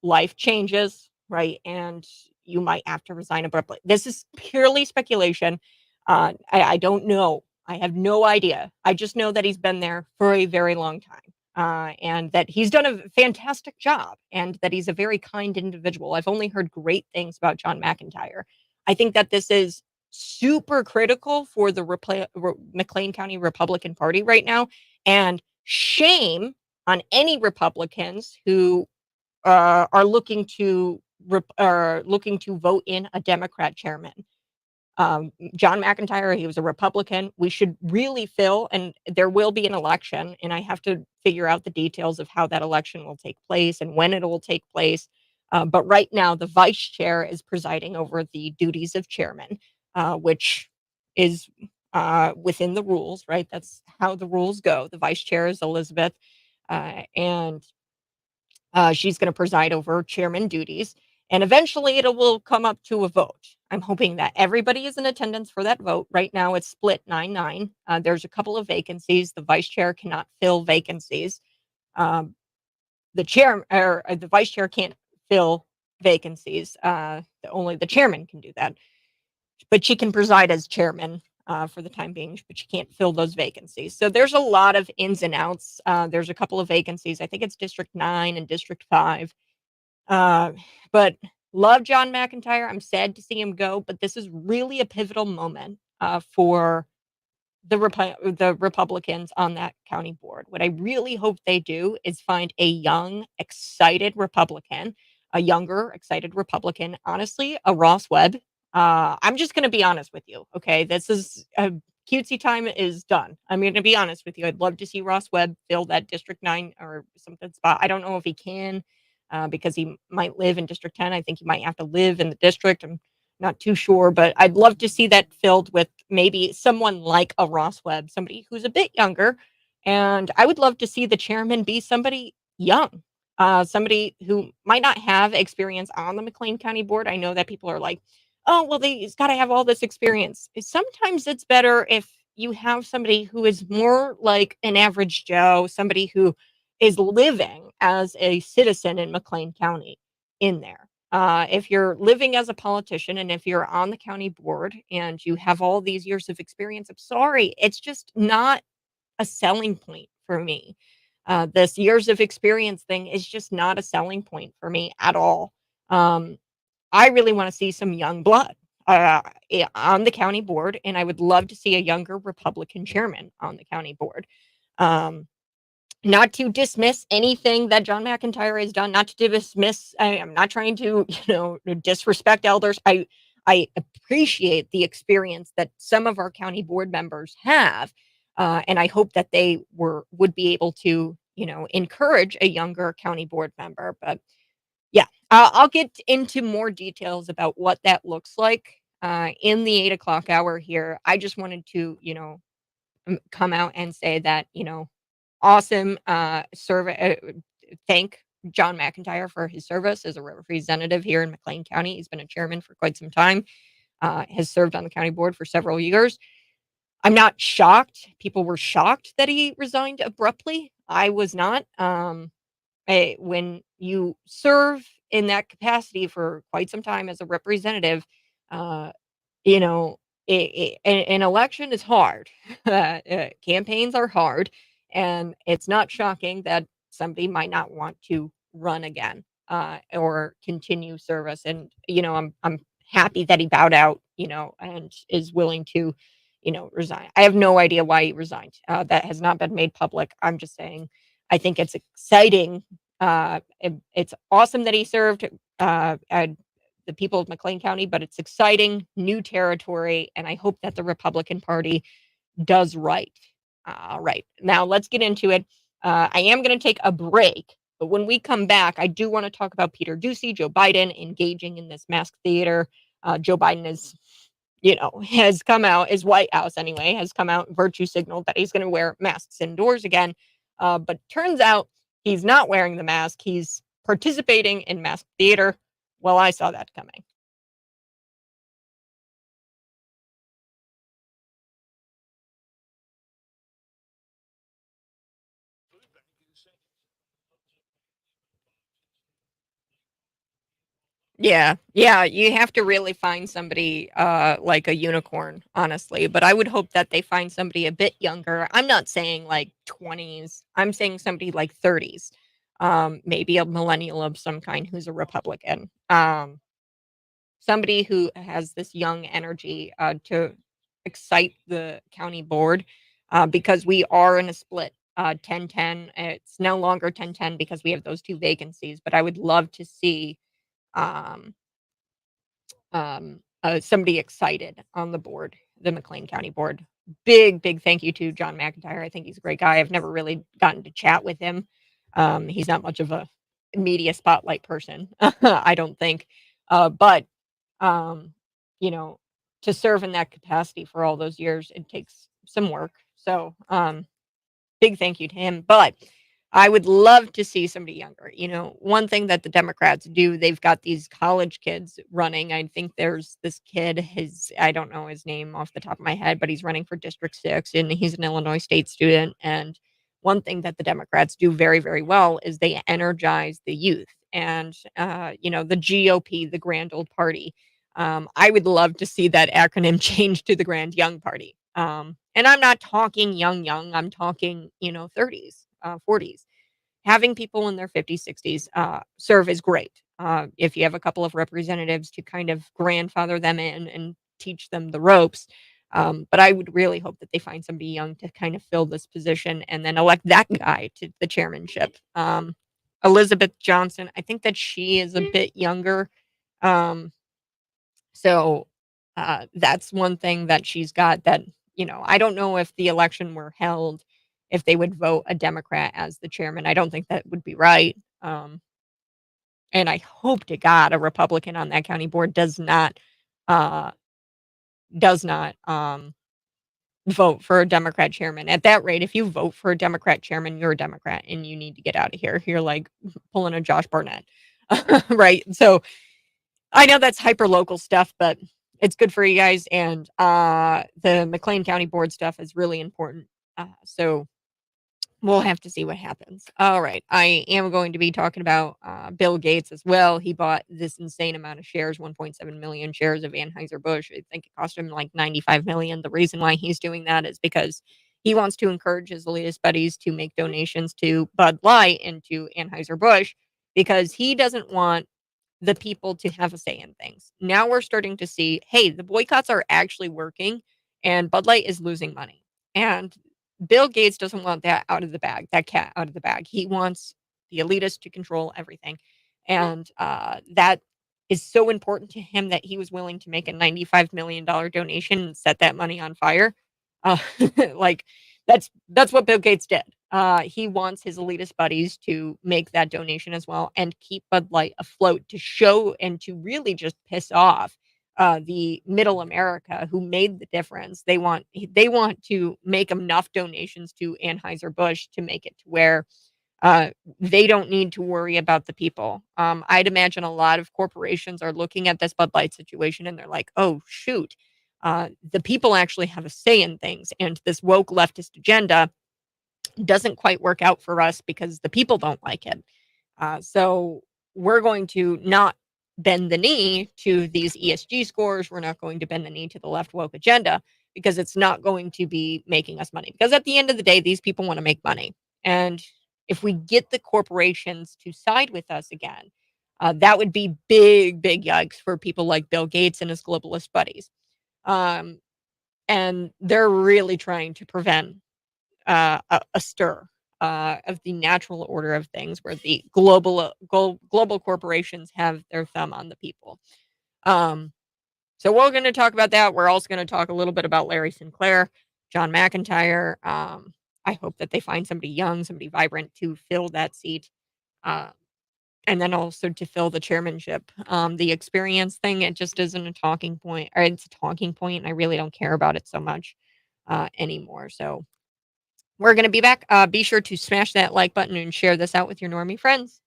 life changes, right? And you might have to resign abruptly. This is purely speculation. I don't know. I have no idea. I just know that he's been there for a very long time. And that he's done a fantastic job and that he's a very kind individual. I've only heard great things about John McIntyre. I think that this is super critical for the McLean County Republican Party right now. And shame on any Republicans who are looking to vote in a Democrat chairman. John McIntyre, he was a Republican. We should really fill, and there will be an election, and I have to figure out the details of how that election will take place and when it will take place. But right now, the vice chair is presiding over the duties of chairman, which is within the rules, right? That's how the rules go. The vice chair is Elizabeth, and she's going to preside over chairman duties. And eventually it will come up to a vote. I'm hoping that everybody is in attendance for that vote. Right now it's split 9-9. There's a couple of vacancies. The vice chair cannot fill vacancies. The vice chair can't fill vacancies. Only the chairman can do that. But she can preside as chairman for the time being, but she can't fill those vacancies. So there's a lot of ins and outs. There's a couple of vacancies. I think it's District 9 and District 5. But love John McIntyre. I'm sad to see him go, but this is really a pivotal moment for the Republicans on that county board. What I really hope they do is find a young, excited Republican, honestly, a Ross Webb. I'm just going to be honest with you. Okay. This is cutesy time is done. I'm going to be honest with you. I'd love to see Ross Webb fill that District 9 or something spot. I don't know if he can. Because he might live in District 10. I think he might have to live in the district. I'm not too sure, but I'd love to see that filled with maybe someone like a Ross Webb, somebody who's a bit younger. And I would love to see the chairman be somebody young, somebody who might not have experience on the McLean County board. I know that people are like, oh, well, he's got to have all this experience. Sometimes it's better if you have somebody who is more like an average Joe, somebody who is living as a citizen in McLean County in there. If you're living as a politician and if you're on the county board and you have all these years of experience, I'm sorry, it's just not a selling point for me. This years of experience thing is just not a selling point for me at all. I really want to see some young blood. on the county board, and I would love to see a younger Republican chairman on the county board. Not to dismiss anything that John McIntyre has done, not to dismiss, I'm not trying to, disrespect elders. I appreciate the experience that some of our county board members have. And I hope that they would be able to, encourage a younger county board member. But yeah, I'll get into more details about what that looks like in the 8 o'clock hour here. I just wanted to, come out and say that, awesome survey. Thank John McIntyre for his service as a representative here in McLean County. He's been a chairman for quite some time, has served on the county board for several years. I'm not shocked. People were shocked that he resigned abruptly. I was not. When you serve in that capacity for quite some time as a representative, you know, an election is hard. Campaigns are hard, and it's not shocking that somebody might not want to run again or continue service. And I'm happy that he bowed out, and is willing to, resign. I have no idea why he resigned. That has not been made public. I'm just saying, I think it's exciting. It's awesome that he served the people of McLean County, but it's exciting, new territory, and I hope that the Republican Party does right. Right. Now, let's get into it. I am going to take a break, but when we come back, I do want to talk about Peter Doocy, Joe Biden engaging in this mask theater. Joe Biden has come out, his White House anyway, has come out and virtue signaled that he's going to wear masks indoors again. But turns out he's not wearing the mask. He's participating in mask theater. Well, I saw that coming. Yeah, you have to really find somebody like a unicorn, honestly. But I would hope that they find somebody a bit younger. I'm not saying like 20s. I'm saying somebody like 30s. Maybe a millennial of some kind who's a Republican. Somebody who has this young energy to excite the county board, because we are in a split 10-10. It's no longer 10-10 because we have those two vacancies. But I would love to see um, somebody excited on the board, the McLean County board. Big thank you to John McIntyre. I think he's a great guy. I've never really gotten to chat with him. He's not much of a media spotlight person, I don't think. But to serve in that capacity for all those years, it takes some work. So big thank you to him. But I would love to see somebody younger. One thing that the Democrats do, they've got these college kids running. I think there's this kid, I don't know his name off the top of my head, but he's running for District 6 and he's an Illinois State student. And one thing that the Democrats do very, very well is they energize the youth and, the GOP, the Grand Old Party. I would love to see that acronym change to the Grand Young Party. And I'm not talking young, I'm talking, 30s. 40s. Having people in their 50s, 60s serve is great. If you have a couple of representatives to kind of grandfather them in and teach them the ropes. But I would really hope that they find somebody young to kind of fill this position and then elect that guy to the chairmanship. Elizabeth Johnson, I think that she is a bit younger. So that's one thing that she's got that, I don't know if the election were held, if they would vote a Democrat as the chairman. I don't think that would be right. And I hope to God a Republican on that county board does not vote for a Democrat chairman. At that rate, if you vote for a Democrat chairman, you're a Democrat and you need to get out of here. You're like pulling a Josh Barnett. Right. So I know that's hyper local stuff, but it's good for you guys. And the McLean County board stuff is really important. So we'll have to see what happens. All right. I am going to be talking about Bill Gates as well. He bought this insane amount of shares, 1.7 million shares of ANHEUSER-BUSCH. I think it cost him like 95 million. The reason why he's doing that is because he wants to encourage his elitist buddies to make donations to Bud Light and to ANHEUSER-BUSCH because he doesn't want the people to have a say in things. Now we're starting to see, hey, the boycotts are actually working and Bud Light is losing money. And Bill Gates doesn't want that out of the bag, that cat out of the bag. He wants the elitists to control everything. And that is so important to him that he was willing to make a $95 million donation and set that money on fire. Like that's what Bill Gates did. He wants his elitist buddies to make that donation as well and keep Bud Light afloat to show and to really just piss off the middle America who made the difference. They want to make enough donations to Anheuser-Busch to make it to where they don't need to worry about the people. I'd imagine a lot of corporations are looking at this Bud Light situation and they're like, oh, shoot, the people actually have a say in things. And this woke leftist agenda doesn't quite work out for us because the people don't like it. So we're going to not bend the knee to these ESG scores. We're not going to bend the knee to the left woke agenda because it's not going to be making us money. Because at the end of the day, these people want to make money. And if we get the corporations to side with us again, that would be big, big yikes for people like Bill Gates and his globalist buddies. And they're really trying to prevent a stir of the natural order of things where the global corporations have their thumb on the people. So we're going to talk about that. We're also going to talk a little bit about Larry Sinclair, John McIntyre. I hope that they find somebody young, somebody vibrant to fill that seat. And then also to fill the chairmanship. The experience thing, it just isn't a talking point, or it's a talking point, and I really don't care about it so much anymore. So we're going to be back. Be sure to smash that like button and share this out with your normie friends.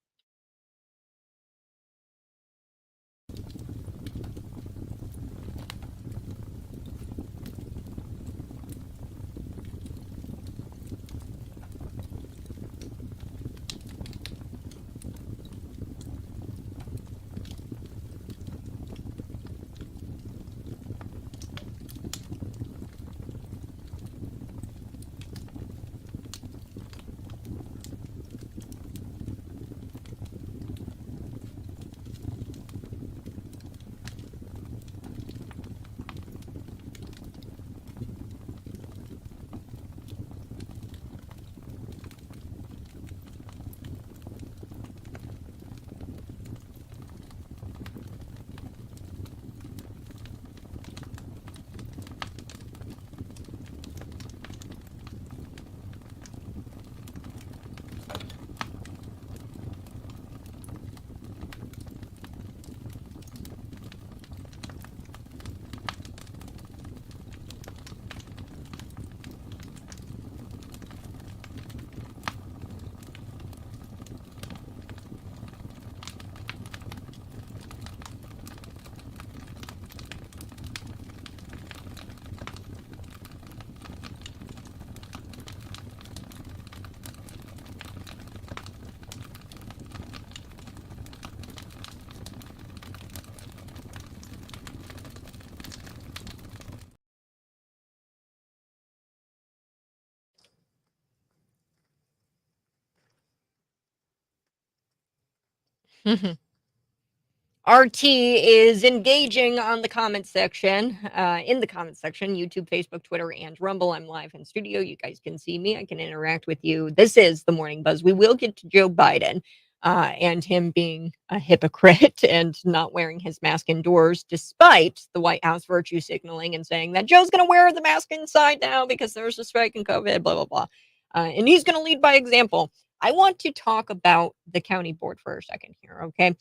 RT is engaging on the comment section, in the comment section, YouTube, Facebook, Twitter, and Rumble. I'm live in studio. You guys can see me. I can interact with you. This is the Morning Buzz. We will get to Joe Biden and him being a hypocrite and not wearing his mask indoors, despite the White House virtue signaling and saying that Joe's going to wear the mask inside now because there's a strike in COVID, blah, blah, blah. And he's going to lead by example. I want to talk about the county board for a second here, okay?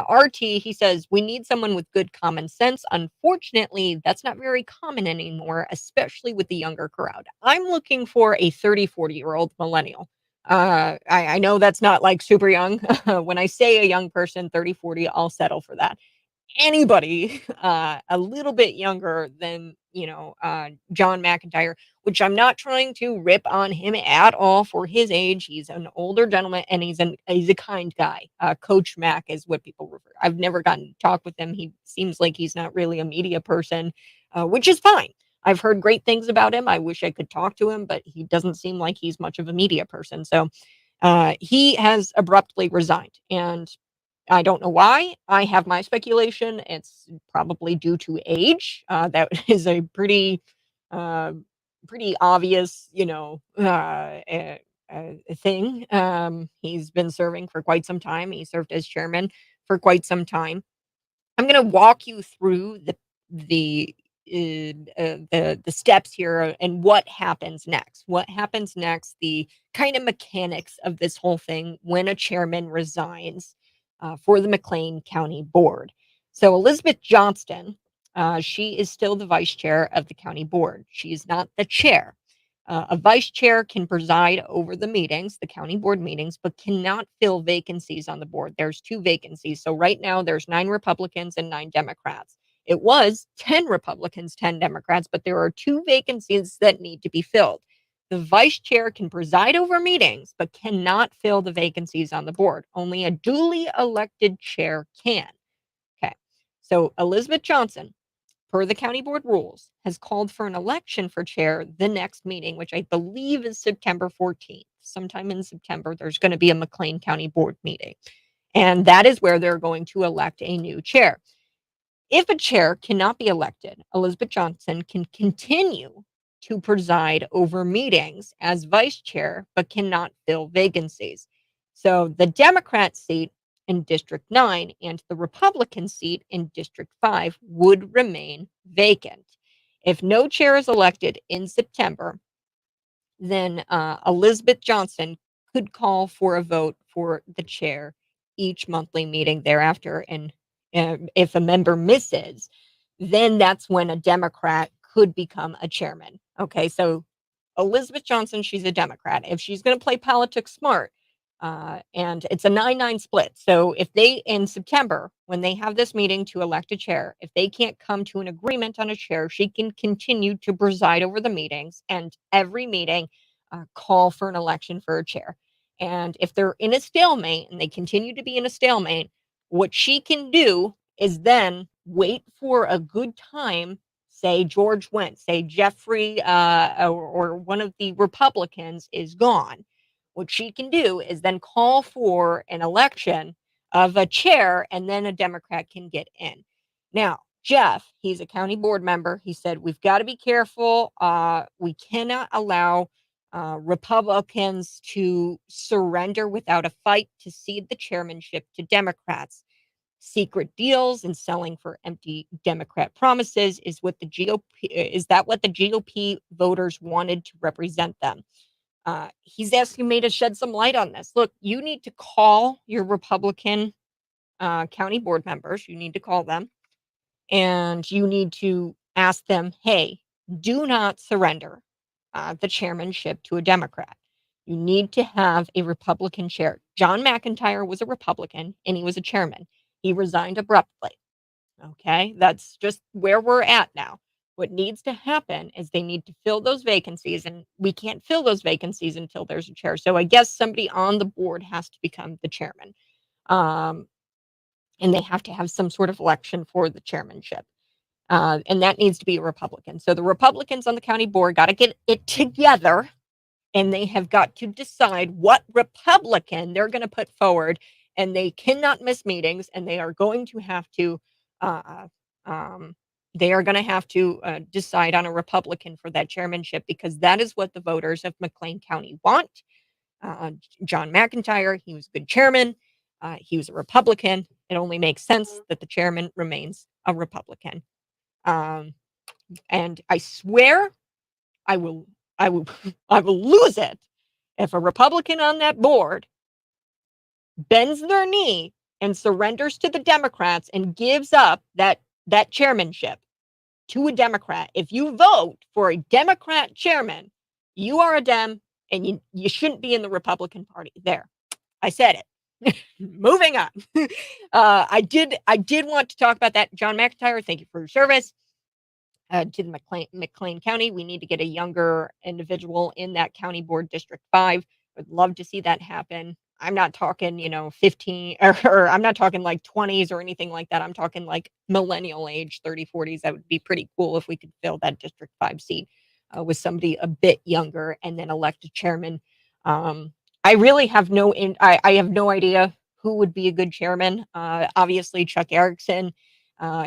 RT, he says, we need someone with good common sense. Unfortunately, that's not very common anymore, especially with the younger crowd. I'm looking for a 30, 40-year-old millennial. I know that's not like super young. When I say a young person, 30, 40, I'll settle for that. Anybody a little bit younger than, John McIntyre, which I'm not trying to rip on him at all for his age. He's an older gentleman and he's a kind guy. Coach Mac is what people refer. I've never gotten to talk with him. He seems like he's not really a media person, which is fine. I've heard great things about him. I wish I could talk to him, but he doesn't seem like he's much of a media person. So he has abruptly resigned. And I don't know why. I have my speculation. It's probably due to age. That is a uh, pretty obvious, thing. He's been serving for quite some time. He served as chairman for quite some time. I'm going to walk you through the the steps here and what happens next. What happens next? The kind of mechanics of this whole thing when a chairman resigns for the McLean County Board. So Elizabeth Johnston, she is still the vice chair of the county board. She is not the chair. A vice chair can preside over the meetings, the county board meetings, but cannot fill vacancies on the board. There's 2 vacancies. So right now there's 9 Republicans and 9 Democrats. It was 10 Republicans, 10 Democrats, but there are 2 vacancies that need to be filled. The vice chair can preside over meetings, but cannot fill the vacancies on the board. Only a duly elected chair can. Okay. So Elizabeth Johnson, per the county board rules, has called for an election for chair the next meeting, which I believe is September 14th. Sometime in September, there's going to be a McLean County board meeting. And that is where they're going to elect a new chair. If a chair cannot be elected, Elizabeth Johnson can continue to preside over meetings as vice chair, but cannot fill vacancies. So the Democrat seat in District 9 and the Republican seat in District 5 would remain vacant. If no chair is elected in September, then Elizabeth Johnson could call for a vote for the chair each monthly meeting thereafter. And if a member misses, then that's when a Democrat could become a chairman. Okay, so Elizabeth Johnson, she's a Democrat. If she's going to play politics smart, and it's a 9-9 split. So if they, in September, when they have this meeting to elect a chair, if they can't come to an agreement on a chair, she can continue to preside over the meetings and every meeting call for an election for a chair. And if they're in a stalemate and they continue to be in a stalemate, what she can do is then wait for a good time. Say George Wentz, say Jeffrey or one of the Republicans is gone. What she can do is then call for an election of a chair, and then a Democrat can get in. Now, Jeff, he's a county board member. He said, we've got to be careful. We cannot allow Republicans to surrender without a fight to cede the chairmanship to Democrats. Secret deals and selling for empty Democrat promises is what the GOP is that what the GOP voters wanted to represent them. He's asking me to shed some light on this. Look, you need to call your Republican county board members. You need to call them and you need to ask them, hey, do not surrender the chairmanship to a Democrat. You need to have a Republican chair. John McIntyre was a Republican and he was a chairman. He resigned abruptly. Okay, that's just where we're at now. What needs to happen is they need to fill those vacancies, and we can't fill those vacancies until there's a chair. So I guess somebody on the board has to become the chairman. And they have to have some sort of election for the chairmanship. And that needs to be a Republican. So the Republicans on the county board got to get it together, and they have got to decide what Republican they're going to put forward, and they cannot miss meetings, and they are going to have to decide on a Republican for that chairmanship, because that is what the voters of McLean County want. John McIntyre, he was a good chairman. He was a Republican. It only makes sense that the chairman remains a Republican. And I swear I will lose it if a Republican on that board bends their knee and surrenders to the Democrats and gives up that chairmanship to a Democrat. If you vote for a Democrat chairman, you are a Dem, and you shouldn't be in the Republican Party. There, I said it. Moving on. I did want to talk about that. John McIntyre, thank you for your service to the McLean County. We need to get a younger individual in that county board, District 5. Would love to see that happen. I'm not talking, 15 or I'm not talking like 20s or anything like that. I'm talking like millennial age, 30, 40s. That would be pretty cool if we could fill that District 5 seat with somebody a bit younger and then elect a chairman. I really have I have no idea who would be a good chairman. Obviously, Chuck Erickson.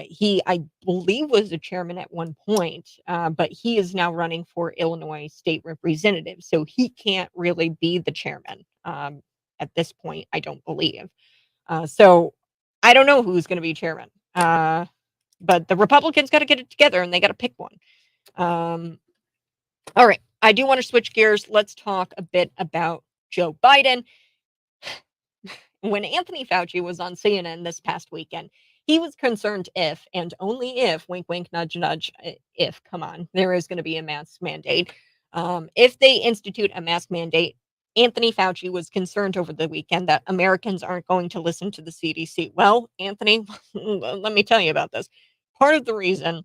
He, I believe, was a chairman at one point, but he is now running for Illinois state representative. So he can't really be the chairman at this point, I don't believe. So I don't know who's going to be chairman. But the Republicans got to get it together and they got to pick one. All right. I do want to switch gears. Let's talk a bit about Joe Biden. When Anthony Fauci was on CNN this past weekend, he was concerned if, and only if, wink, wink, nudge, nudge, if, come on, there is going to be a mask mandate. If they institute a mask mandate, Anthony Fauci was concerned over the weekend that Americans aren't going to listen to the CDC. Well, Anthony, let me tell you about this. Part of the reason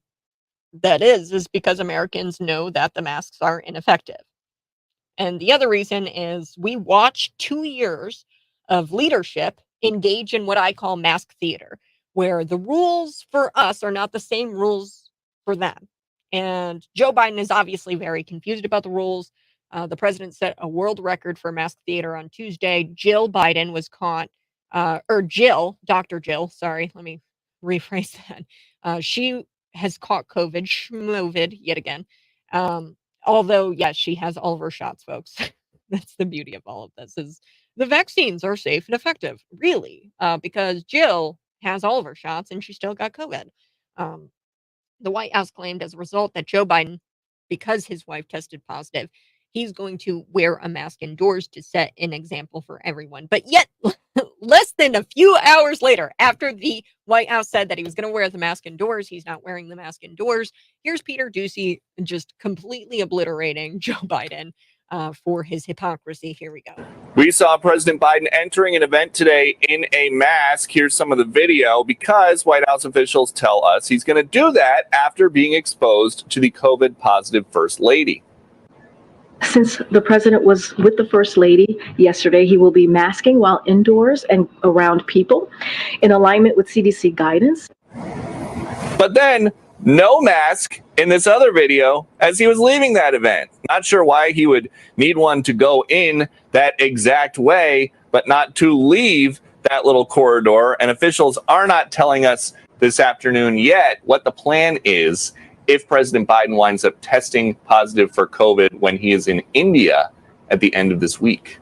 that is because Americans know that the masks are ineffective. And the other reason is we watched 2 years of leadership engage in what I call mask theater, where the rules for us are not the same rules for them. And Joe Biden is obviously very confused about the rules. The president set a world record for mask theater on Tuesday. Jill Biden was caught, Dr. Jill, sorry, let me rephrase that. She has caught COVID yet again. Although, yes, she has all of her shots, folks. That's the beauty of all of this, is the vaccines are safe and effective, really, because Jill has all of her shots and she still got COVID. The White House claimed as a result that Joe Biden, because his wife tested positive, he's going to wear a mask indoors to set an example for everyone. But yet, less than a few hours later, after the White House said that he was going to wear the mask indoors, he's not wearing the mask indoors. Here's Peter Doocy just completely obliterating Joe Biden for his hypocrisy. Here we go. We saw President Biden entering an event today in a mask. Here's some of the video, because White House officials tell us he's going to do that after being exposed to the COVID positive First Lady. Since the president was with the First Lady yesterday, he will be masking while indoors and around people in alignment with CDC guidance. But then no mask in this other video as he was leaving that event. Not sure why he would need one to go in that exact way, but not to leave that little corridor. And officials are not telling us this afternoon yet what the plan is if President Biden winds up testing positive for COVID when he is in India at the end of this week.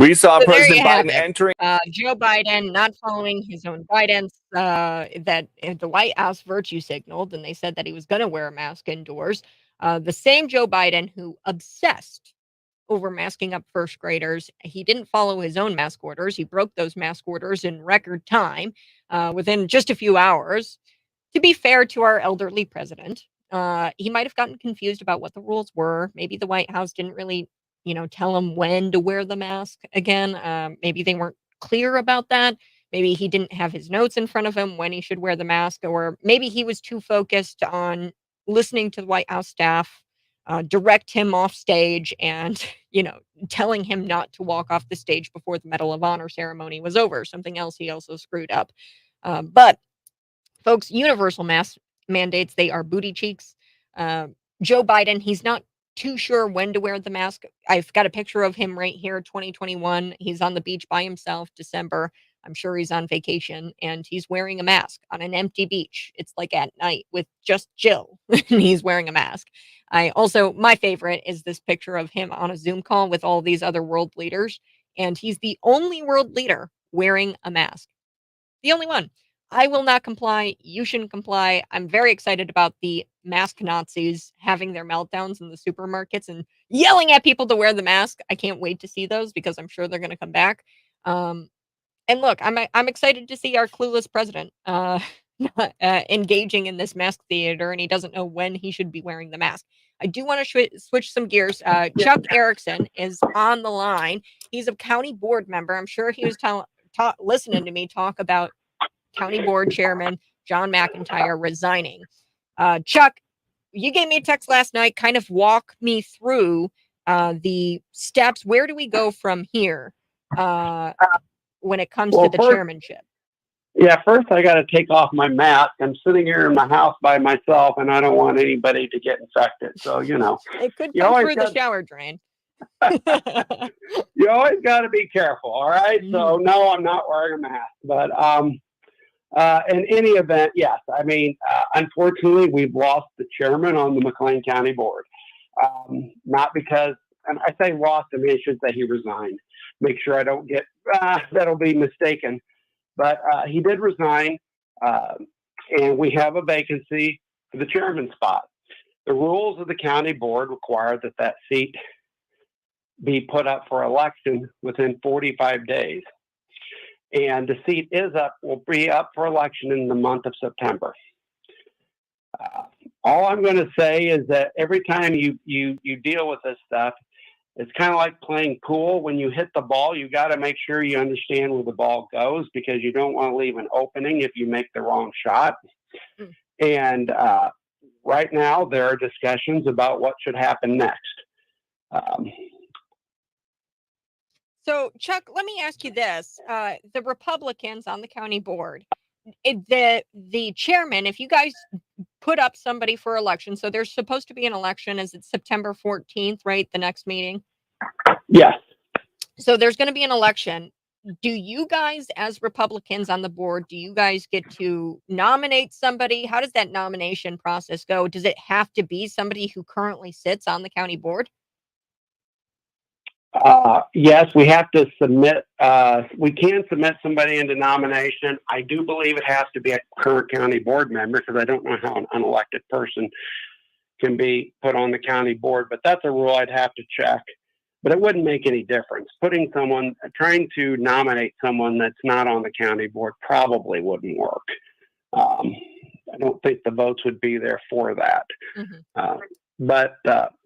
We saw President Biden entering. Joe Biden not following his own guidance that the White House virtue signaled, and they said that he was going to wear a mask indoors. The same Joe Biden who obsessed over masking up first graders. He didn't follow his own mask orders. He broke those mask orders in record time within just a few hours. To be fair to our elderly president, he might have gotten confused about what the rules were. Maybe the White House didn't really tell him when to wear the mask again. Maybe they weren't clear about that. Maybe he didn't have his notes in front of him when he should wear the mask, or maybe he was too focused on listening to the White House staff direct him off stage and, telling him not to walk off the stage before the Medal of Honor ceremony was over. Something else he also screwed up. But folks, universal mask mandates, they are booty cheeks. Joe Biden, he's not too sure when to wear the mask. I've got a picture of him right here, 2021. He's on the beach by himself, December. I'm sure he's on vacation, and he's wearing a mask on an empty beach. It's like at night with just Jill, and he's wearing a mask. My favorite is this picture of him on a Zoom call with all these other world leaders, and he's the only world leader wearing a mask. The only one. I will not comply. You shouldn't comply. I'm very excited about the mask Nazis having their meltdowns in the supermarkets and yelling at people to wear the mask. I can't wait to see those because I'm sure they're going to come back. And look, I'm excited to see our clueless president engaging in this mask theater, and he doesn't know when he should be wearing the mask. I do want to switch some gears. Chuck Erickson is on the line. He's a county board member. I'm sure he was listening to me talk about County Board Chairman John McIntyre resigning. Chuck, you gave me a text last night. Kind of walk me through the steps. Where do we go from here when it comes to the chairmanship? Yeah, first I got to take off my mask. I'm sitting here in my house by myself, and I don't want anybody to get infected. So, it could come through the shower drain. You always got to be careful. All right. So no, I'm not wearing a mask, but in any event, yes. I mean, unfortunately, we've lost the chairman on the McLean County Board. Not because, and I say lost, I mean, I should say he resigned. Make sure I don't get, that'll be mistaken. But he did resign, and we have a vacancy for the chairman spot. The rules of the county board require that that seat be put up for election within 45 days. And the seat will be up for election in the month of September. All I'm going to say is that every time you deal with this stuff, it's kind of like playing pool. When you hit the ball, you got to make sure you understand where the ball goes, because you don't want to leave an opening if you make the wrong shot. And right now, there are discussions about what should happen next. So, Chuck, let me ask you this. The Republicans on the county board, the chairman, if you guys put up somebody for election, so there's supposed to be an election, is it September 14th, right? The next meeting? Yes. So there's going to be an election. Do you guys, as Republicans on the board, do you guys get to nominate somebody? How does that nomination process go? Does it have to be somebody who currently sits on the county board? Yes, we have to submit. We can submit somebody into nomination. I do believe it has to be a current county board member, because I don't know how an unelected person can be put on the county board, but that's a rule I'd have to check. But it wouldn't make any difference. Trying to nominate someone that's not on the county board probably wouldn't work. I don't think the votes would be there for that. But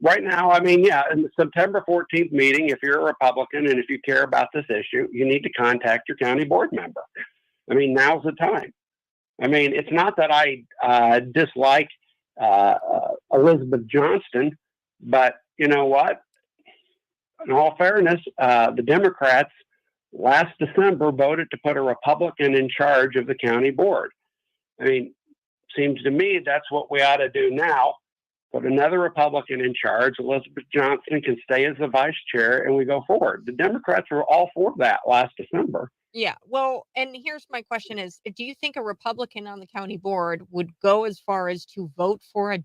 right now, I mean, yeah, in the September 14th meeting, if you're a Republican and if you care about this issue, you need to contact your county board member. I mean, now's the time. I mean, it's not that I dislike Elizabeth Johnston, but you know what? In all fairness, the Democrats last December voted to put a Republican in charge of the county board. I mean, seems to me that's what we ought to do now. Put another Republican in charge. Elizabeth Johnston can stay as the vice chair, and we go forward. The Democrats were all for that last December. Yeah. Well, and here's my question is, do you think a Republican on the county board would go as far as to vote for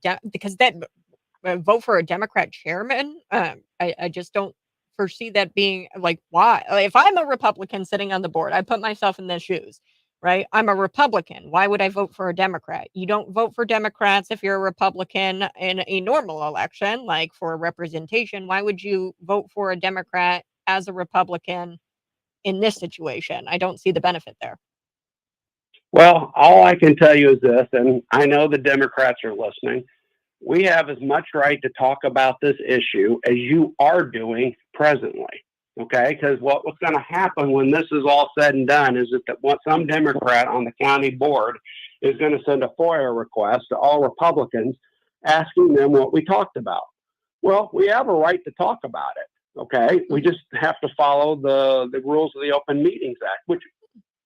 vote for a Democrat chairman? I just don't foresee that being like, why? If I'm a Republican sitting on the board, I put myself in their shoes. Right? I'm a Republican. Why would I vote for a Democrat? You don't vote for Democrats if you're a Republican in a normal election, like for representation. Why would you vote for a Democrat as a Republican in this situation? I don't see the benefit there. Well, all I can tell you is this, and I know the Democrats are listening. We have as much right to talk about this issue as you are doing presently. Okay, because what's going to happen when this is all said and done is that some Democrat on the county board is going to send a FOIA request to all Republicans asking them what we talked about. Well, we have a right to talk about it. Okay, we just have to follow the rules of the Open Meetings Act, which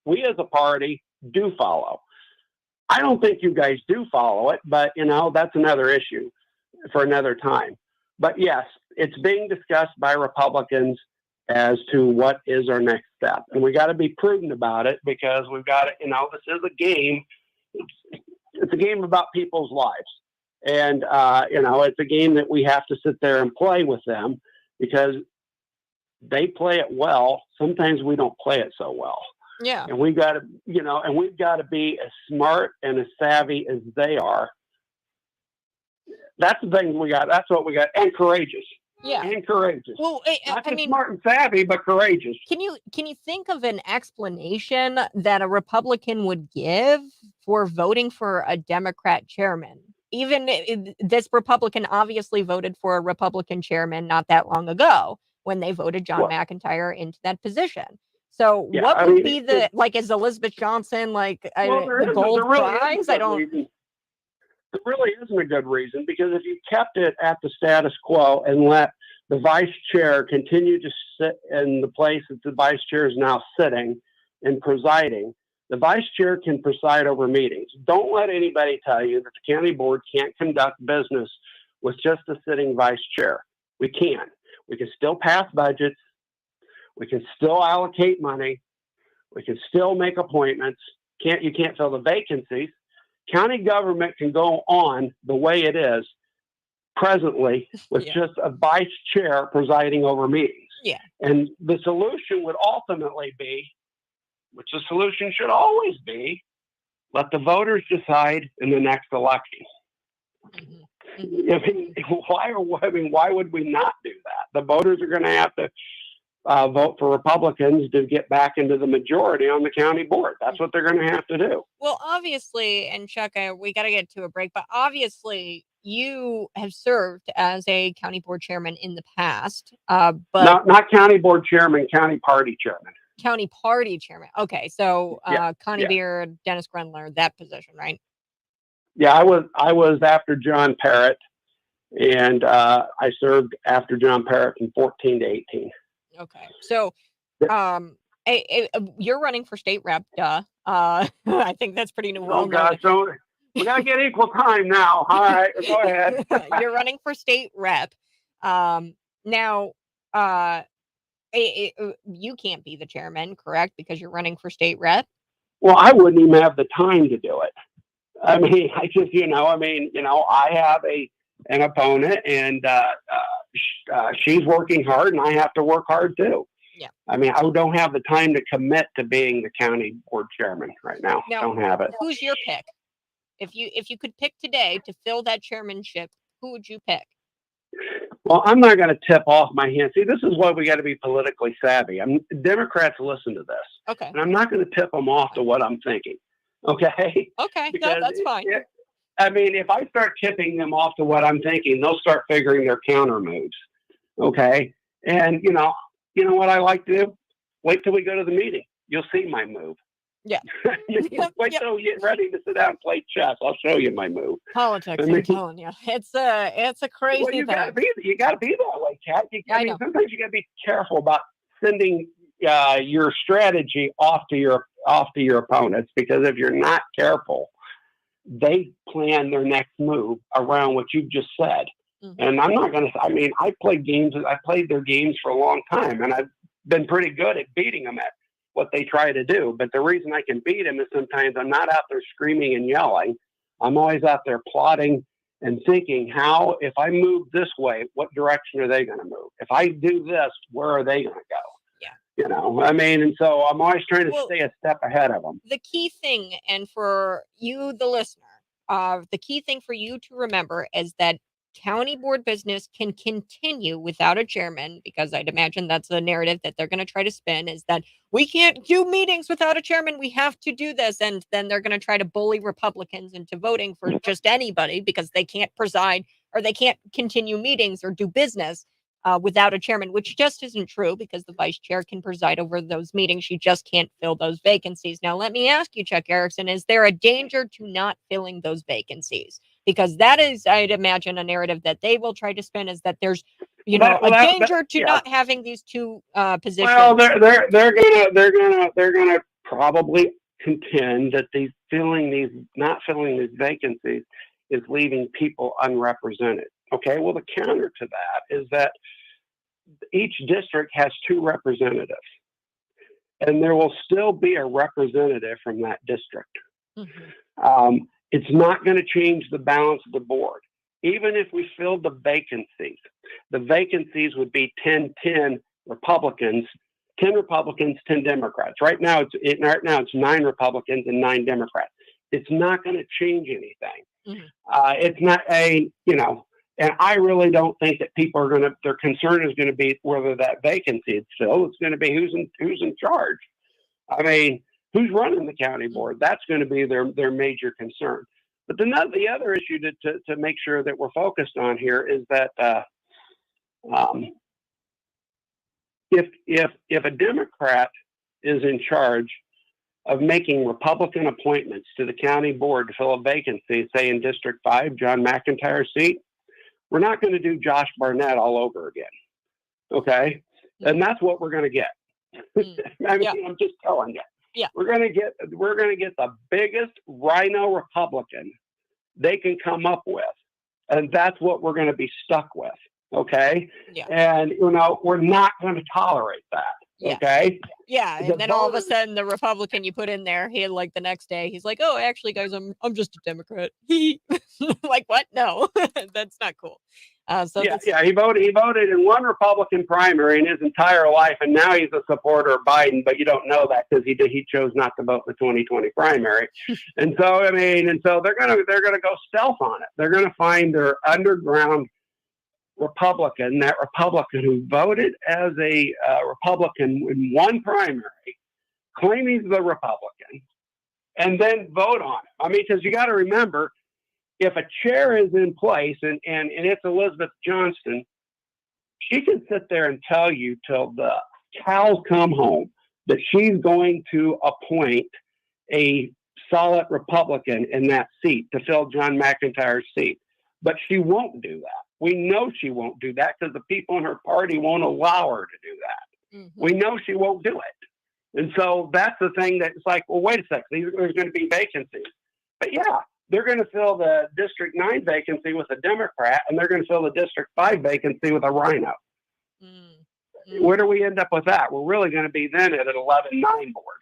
we as a party do follow. I don't think you guys do follow it, but that's another issue for another time. But yes, it's being discussed by Republicans as to what is our next step. And we got to be prudent about it, because we've got to, this is a game. It's a game about people's lives. And, it's a game that we have to sit there and play with them, because they play it well. Sometimes we don't play it so well. Yeah. And we've got to be as smart and as savvy as they are. That's the thing we got. That's what we got. And courageous. Yeah. And courageous. Well, Not just smart and savvy, but courageous. Can you think of an explanation that a Republican would give for voting for a Democrat chairman? Even this Republican obviously voted for a Republican chairman not that long ago when they voted John McIntyre into that position. So what would be is Elizabeth Johnson the gold prize? I don't. There really isn't a good reason, because if you kept it at the status quo and let the vice chair continue to sit in the place that the vice chair is now sitting and presiding, the vice chair can preside over meetings. Don't let anybody tell you that the county board can't conduct business with just a sitting vice chair. We can. We can still pass budgets. We can still allocate money. We can still make appointments. You can't fill the vacancies. County government can go on the way it is presently with just a vice chair presiding over meetings. Yeah. And the solution would ultimately be, which the solution should always be, let the voters decide in the next election. Why would we not do that? The voters are going to have to vote for Republicans to get back into the majority on the county board. That's what they're going to have to do. Well, obviously, and Chuck, we got to get to a break, but obviously you have served as a county board chairman in the past, but not county board chairman, county party chairman. County party chairman. Okay, so Connie Beard, Dennis Grendler, that position, right? Yeah, I was after John Parrott, and I served after John Parrott from 14 to 18. Okay, so you're running for state rep, duh. I think that's pretty new. Oh gosh, so we gotta get equal time now. All right, go ahead. You're running for state rep. Now, you can't be the chairman, correct? Because you're running for state rep. Well, I wouldn't even have the time to do it. I mean, I have an opponent, and she's working hard, and I have to work hard too. Yeah. I mean, I don't have the time to commit to being the county board chairman right now. Don't have it. Who's your pick? If you could pick today to fill that chairmanship, who would you pick? Well, I'm not going to tip off my hand. See, this is why we got to be politically savvy. Democrats listen to this. Okay. And I'm not going to tip them off to what I'm thinking. Okay. Okay. No, that's fine. If I start tipping them off to what I'm thinking, they'll start figuring their counter moves. Okay. And you know what I like to do? Wait till we go to the meeting. You'll see my move. Yeah. Wait till you get ready to sit down and play chess. I'll show you my move. Politics, I'm telling you. It's a crazy thing. You gotta be that way, Kat. Sometimes you gotta be careful about sending your strategy off to your opponents, because if you're not careful, they plan their next move around what you've just said. Mm-hmm. And I'm not gonna. I played their games for a long time, and I've been pretty good at beating them at what they try to do. But the reason I can beat them is sometimes I'm not out there screaming and yelling. I'm always out there plotting and thinking, how, if I move this way, what direction are they going to move? If I do this, where are they going to go? Yeah. And so I'm always trying to stay a step ahead of them. The key thing, and for you, the listener, the key thing for you to remember is that county board business can continue without a chairman, because I'd imagine that's the narrative that they're going to try to spin, is that we can't do meetings without a chairman. We have to do this. And then they're going to try to bully Republicans into voting for just anybody because they can't preside or they can't continue meetings or do business without a chairman, which just isn't true, because the vice chair can preside over those meetings. She just can't fill those vacancies. Now, let me ask you, Chuck Erickson, is there a danger to not filling those vacancies? Because that is, I'd imagine, a narrative that they will try to spin, is that there's, a danger to not having these two positions. Well, they're gonna probably contend that not filling these vacancies is leaving people unrepresented. Okay. Well, the counter to that is that each district has 2 representatives, and there will still be a representative from that district. Mm-hmm. It's not going to change the balance of the board. Even if we filled the vacancies would be 10-10 Republicans, 10 Republicans, 10 Democrats. Right now it's 9 Republicans and 9 Democrats. It's not going to change anything. Mm-hmm. It's not and I really don't think that people are their concern is going to be whether that vacancy is filled. It's going to be who's in charge. Who's running the county board? That's going to be their major concern. But the other issue to make sure that we're focused on here is that if a Democrat is in charge of making Republican appointments to the county board to fill a vacancy, say in District 5, John McIntyre's seat, we're not going to do Josh Barnett all over again. Okay? And that's what we're going to get. I'm just telling you. Yeah. We're going to get the biggest rhino Republican they can come up with. And that's what we're going to be stuck with. Okay. Yeah. And, we're not going to tolerate that. Yeah. Okay. Yeah. The And then all of a voters- sudden the Republican you put in there, he like the next day, he's like, oh, actually, guys, I'm just a Democrat. Like, what? No, that's not cool. So He voted in one Republican primary in his entire life, and now he's a supporter of Biden. But you don't know that because he chose not to vote in the 2020 primary. And so they're gonna go stealth on it. They're gonna find their underground Republican, that Republican who voted as a Republican in one primary, claim he's the Republican, and then vote on it. I mean, because you got to remember, if a chair is in place and it's Elizabeth Johnston, she can sit there and tell you till the cows come home that she's going to appoint a solid Republican in that seat to fill John McIntyre's seat. But she won't do that. We know she won't do that because the people in her party won't allow her to do that. Mm-hmm. We know she won't do it. And so that's the thing that's like, well, wait a second, there's going to be vacancies. But yeah, they're going to fill the District 9 vacancy with a Democrat, and they're going to fill the District 5 vacancy with a Rhino. Mm-hmm. Where do we end up with that? We're really going to be then at an 11-9 board.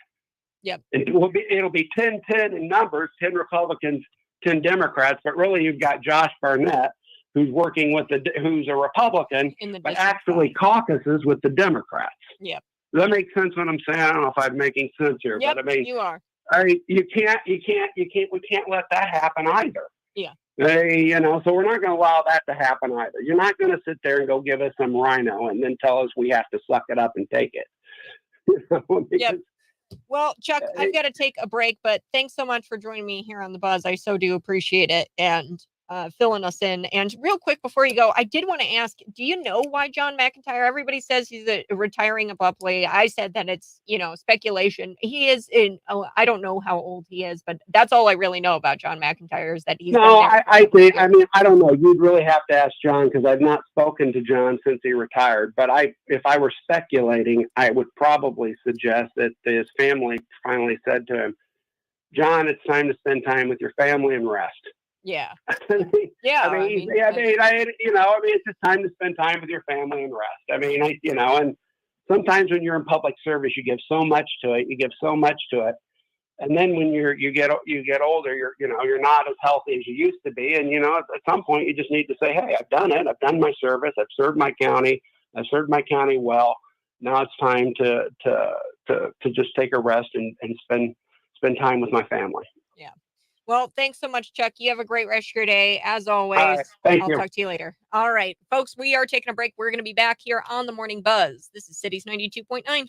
Yep. It'll be 10-10 in numbers, 10 Republicans, 10 Democrats, but really you've got Josh Barnett, who's working with who's a Republican, but actually caucuses with the Democrats. Yep. Does that make sense what I'm saying? I don't know if I'm making sense here, yep, but I mean, you are. We can't let that happen either. Yeah. So we're not going to allow that to happen either. You're not going to sit there and go give us some Rhino and then tell us we have to suck it up and take it. Yep. Well, Chuck, I've got to take a break, but thanks so much for joining me here on The Buzz. I so do appreciate it and filling us in. And real quick before you go, I did want to ask, do you know why John McIntyre, everybody says he's retiring abruptly. I said that it's, speculation. He is I don't know how old he is, but that's all I really know about John McIntyre is that he's I don't know. You'd really have to ask John because I've not spoken to John since he retired. But if I were speculating, I would probably suggest that his family finally said to him, John, it's time to spend time with your family and rest. Yeah. Yeah. It's just time to spend time with your family and rest. And sometimes when you're in public service, you give so much to it. And then when you get older, you're not as healthy as you used to be. And, at some point you just need to say, hey, I've done it. I've done my service. I've served my county. I've served my county well. Now it's time to just take a rest and spend time with my family. Yeah. Well, thanks so much, Chuck. You have a great rest of your day. As always, right, thank I'll you. talk to you later. All right, folks, we are taking a break. We're going to be back here on the Morning Buzz. This is Cities 92.9.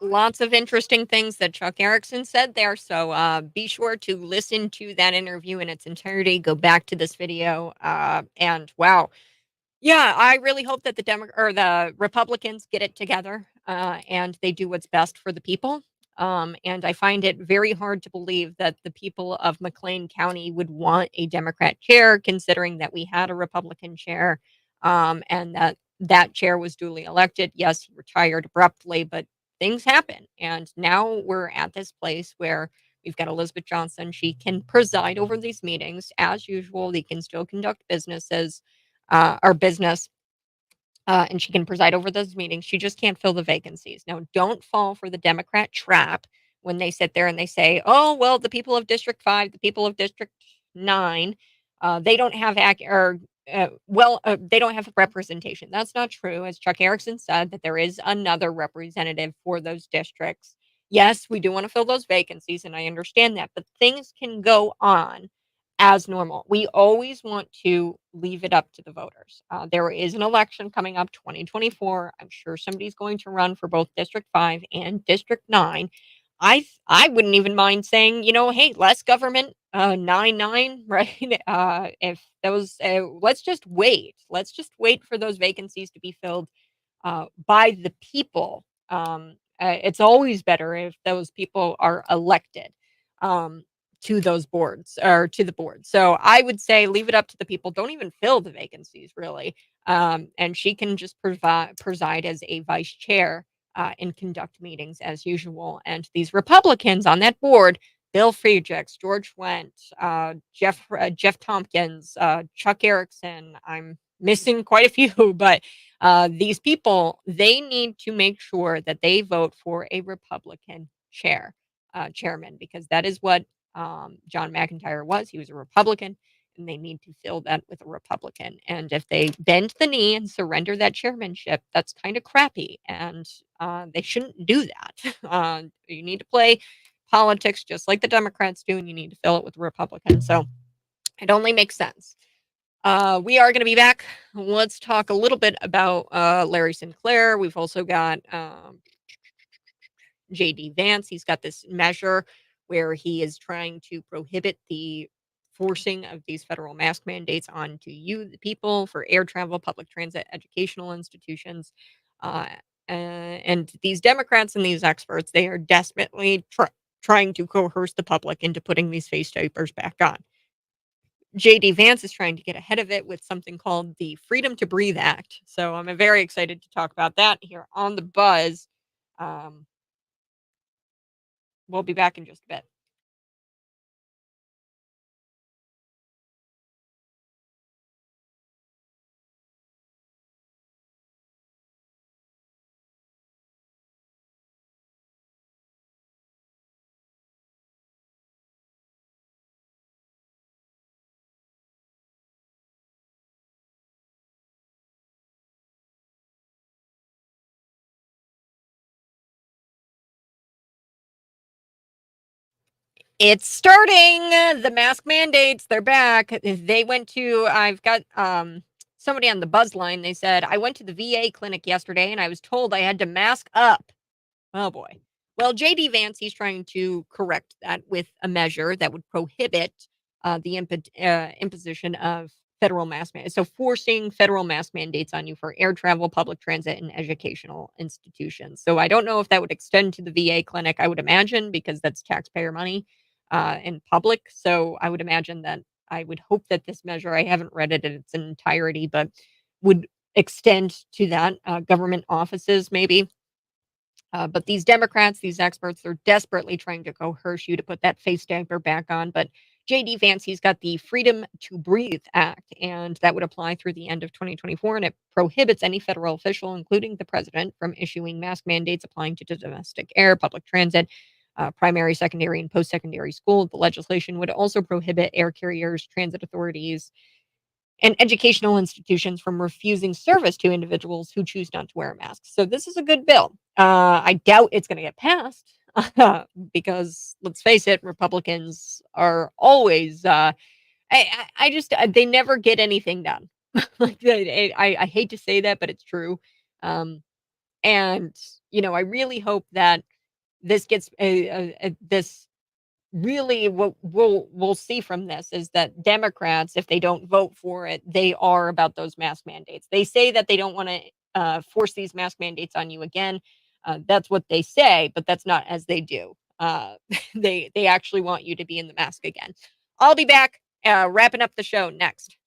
Lots of interesting things that Chuck Erickson said there. So be sure to listen to that interview in its entirety. Go back to this video. And wow. Yeah, I really hope that the Republicans get it together and they do what's best for the people. And I find it very hard to believe that the people of McLean County would want a Democrat chair, considering that we had a Republican chair and that chair was duly elected. Yes, he retired abruptly, but things happen. And now we're at this place where we've got Elizabeth Johnson. She can preside over these meetings as usual. They can still conduct business. And she can preside over those meetings. She just can't fill the vacancies. Now, don't fall for the Democrat trap when they sit there and they say, oh, well, the people of District 5, the people of District 9, they don't have they don't have representation. That's not true. As Chuck Erickson said, that there is another representative for those districts. Yes, we do want to fill those vacancies, and I understand that, but things can go on as normal. We always want to leave it up to the voters. There is an election coming up, 2024. I'm sure somebody's going to run for both District 5 and District 9. I wouldn't even mind saying, hey, less government, 9-9, right? If those, let's just wait. Let's just wait for those vacancies to be filled by the people. It's always better if those people are elected. to those boards or to the board. So I would say leave it up to the people. Don't even fill the vacancies really. And she can just preside as a vice chair and conduct meetings as usual. And these Republicans on that board, Bill Friedrichs, George Wendt, Jeff Tompkins, Chuck Erickson. I'm missing quite a few, but these people, they need to make sure that they vote for a Republican chairman, because that is what John McIntyre was. He was a Republican, and they need to fill that with a Republican. And if they bend the knee and surrender that chairmanship, that's kind of crappy, and they shouldn't do that. You need to play politics just like the Democrats do, and you need to fill it with Republicans. So it only makes sense. We are going to be back. Let's talk a little bit about Larry Sinclair. We've also got JD Vance. He's got this measure where he is trying to prohibit the forcing of these federal mask mandates onto you, the people, for air travel, public transit, educational institutions. And these Democrats and these experts, they are desperately trying to coerce the public into putting these face diapers back on. JD Vance is trying to get ahead of it with something called the Freedom to Breathe Act. So I'm very excited to talk about that here on The Buzz. We'll be back in just a bit. It's starting. The mask mandates, they're back. I've got somebody on the buzz line. They said, I went to the VA clinic yesterday and I was told I had to mask up. Oh boy. Well, JD Vance, he's trying to correct that with a measure that would prohibit the imposition of federal mask mandates. So forcing federal mask mandates on you for air travel, public transit, and educational institutions. So I don't know if that would extend to the VA clinic. I would imagine, because that's taxpayer money in public. So I would imagine that I would hope that this measure, I haven't read it in its entirety, but would extend to that government offices maybe. But these Democrats, these experts, they're desperately trying to coerce you to put that face diaper back on. But JD Vance, he's got the Freedom to Breathe Act, and that would apply through the end of 2024. And it prohibits any federal official, including the president, from issuing mask mandates applying to domestic air, public transit, primary, secondary, and post-secondary school. The legislation would also prohibit air carriers, transit authorities, and educational institutions from refusing service to individuals who choose not to wear a mask. So this is a good bill. I doubt it's going to get passed because let's face it, Republicans are always. I just they never get anything done. I hate to say that, but it's true. And I really hope that this gets this really what we'll see from this is that Democrats, if they don't vote for it, they are about those mask mandates. They say that they don't want to force these mask mandates on you again. That's what they say, but that's not as they do. They actually want you to be in the mask again. I'll be back wrapping up the show next.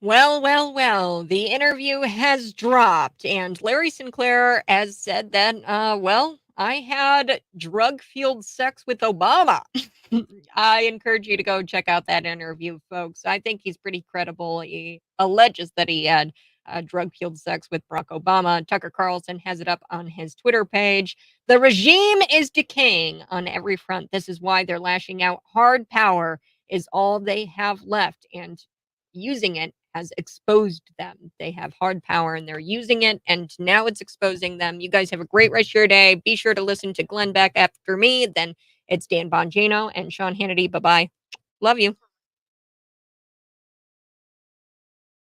Well. The interview has dropped, and Larry Sinclair has said that, I had drug-fueled sex with Obama. I encourage you to go check out that interview, folks. I think he's pretty credible. He alleges that he had drug-fueled sex with Barack Obama. Tucker Carlson has it up on his Twitter page. The regime is decaying on every front. This is why they're lashing out. Hard power is all they have left, and using it has exposed them. They have hard power and they're using it, and now it's exposing them. You guys have a great rest of your day. Be sure to listen to Glenn back after me. Then it's Dan Bongino and Sean Hannity. Bye-bye. Love you.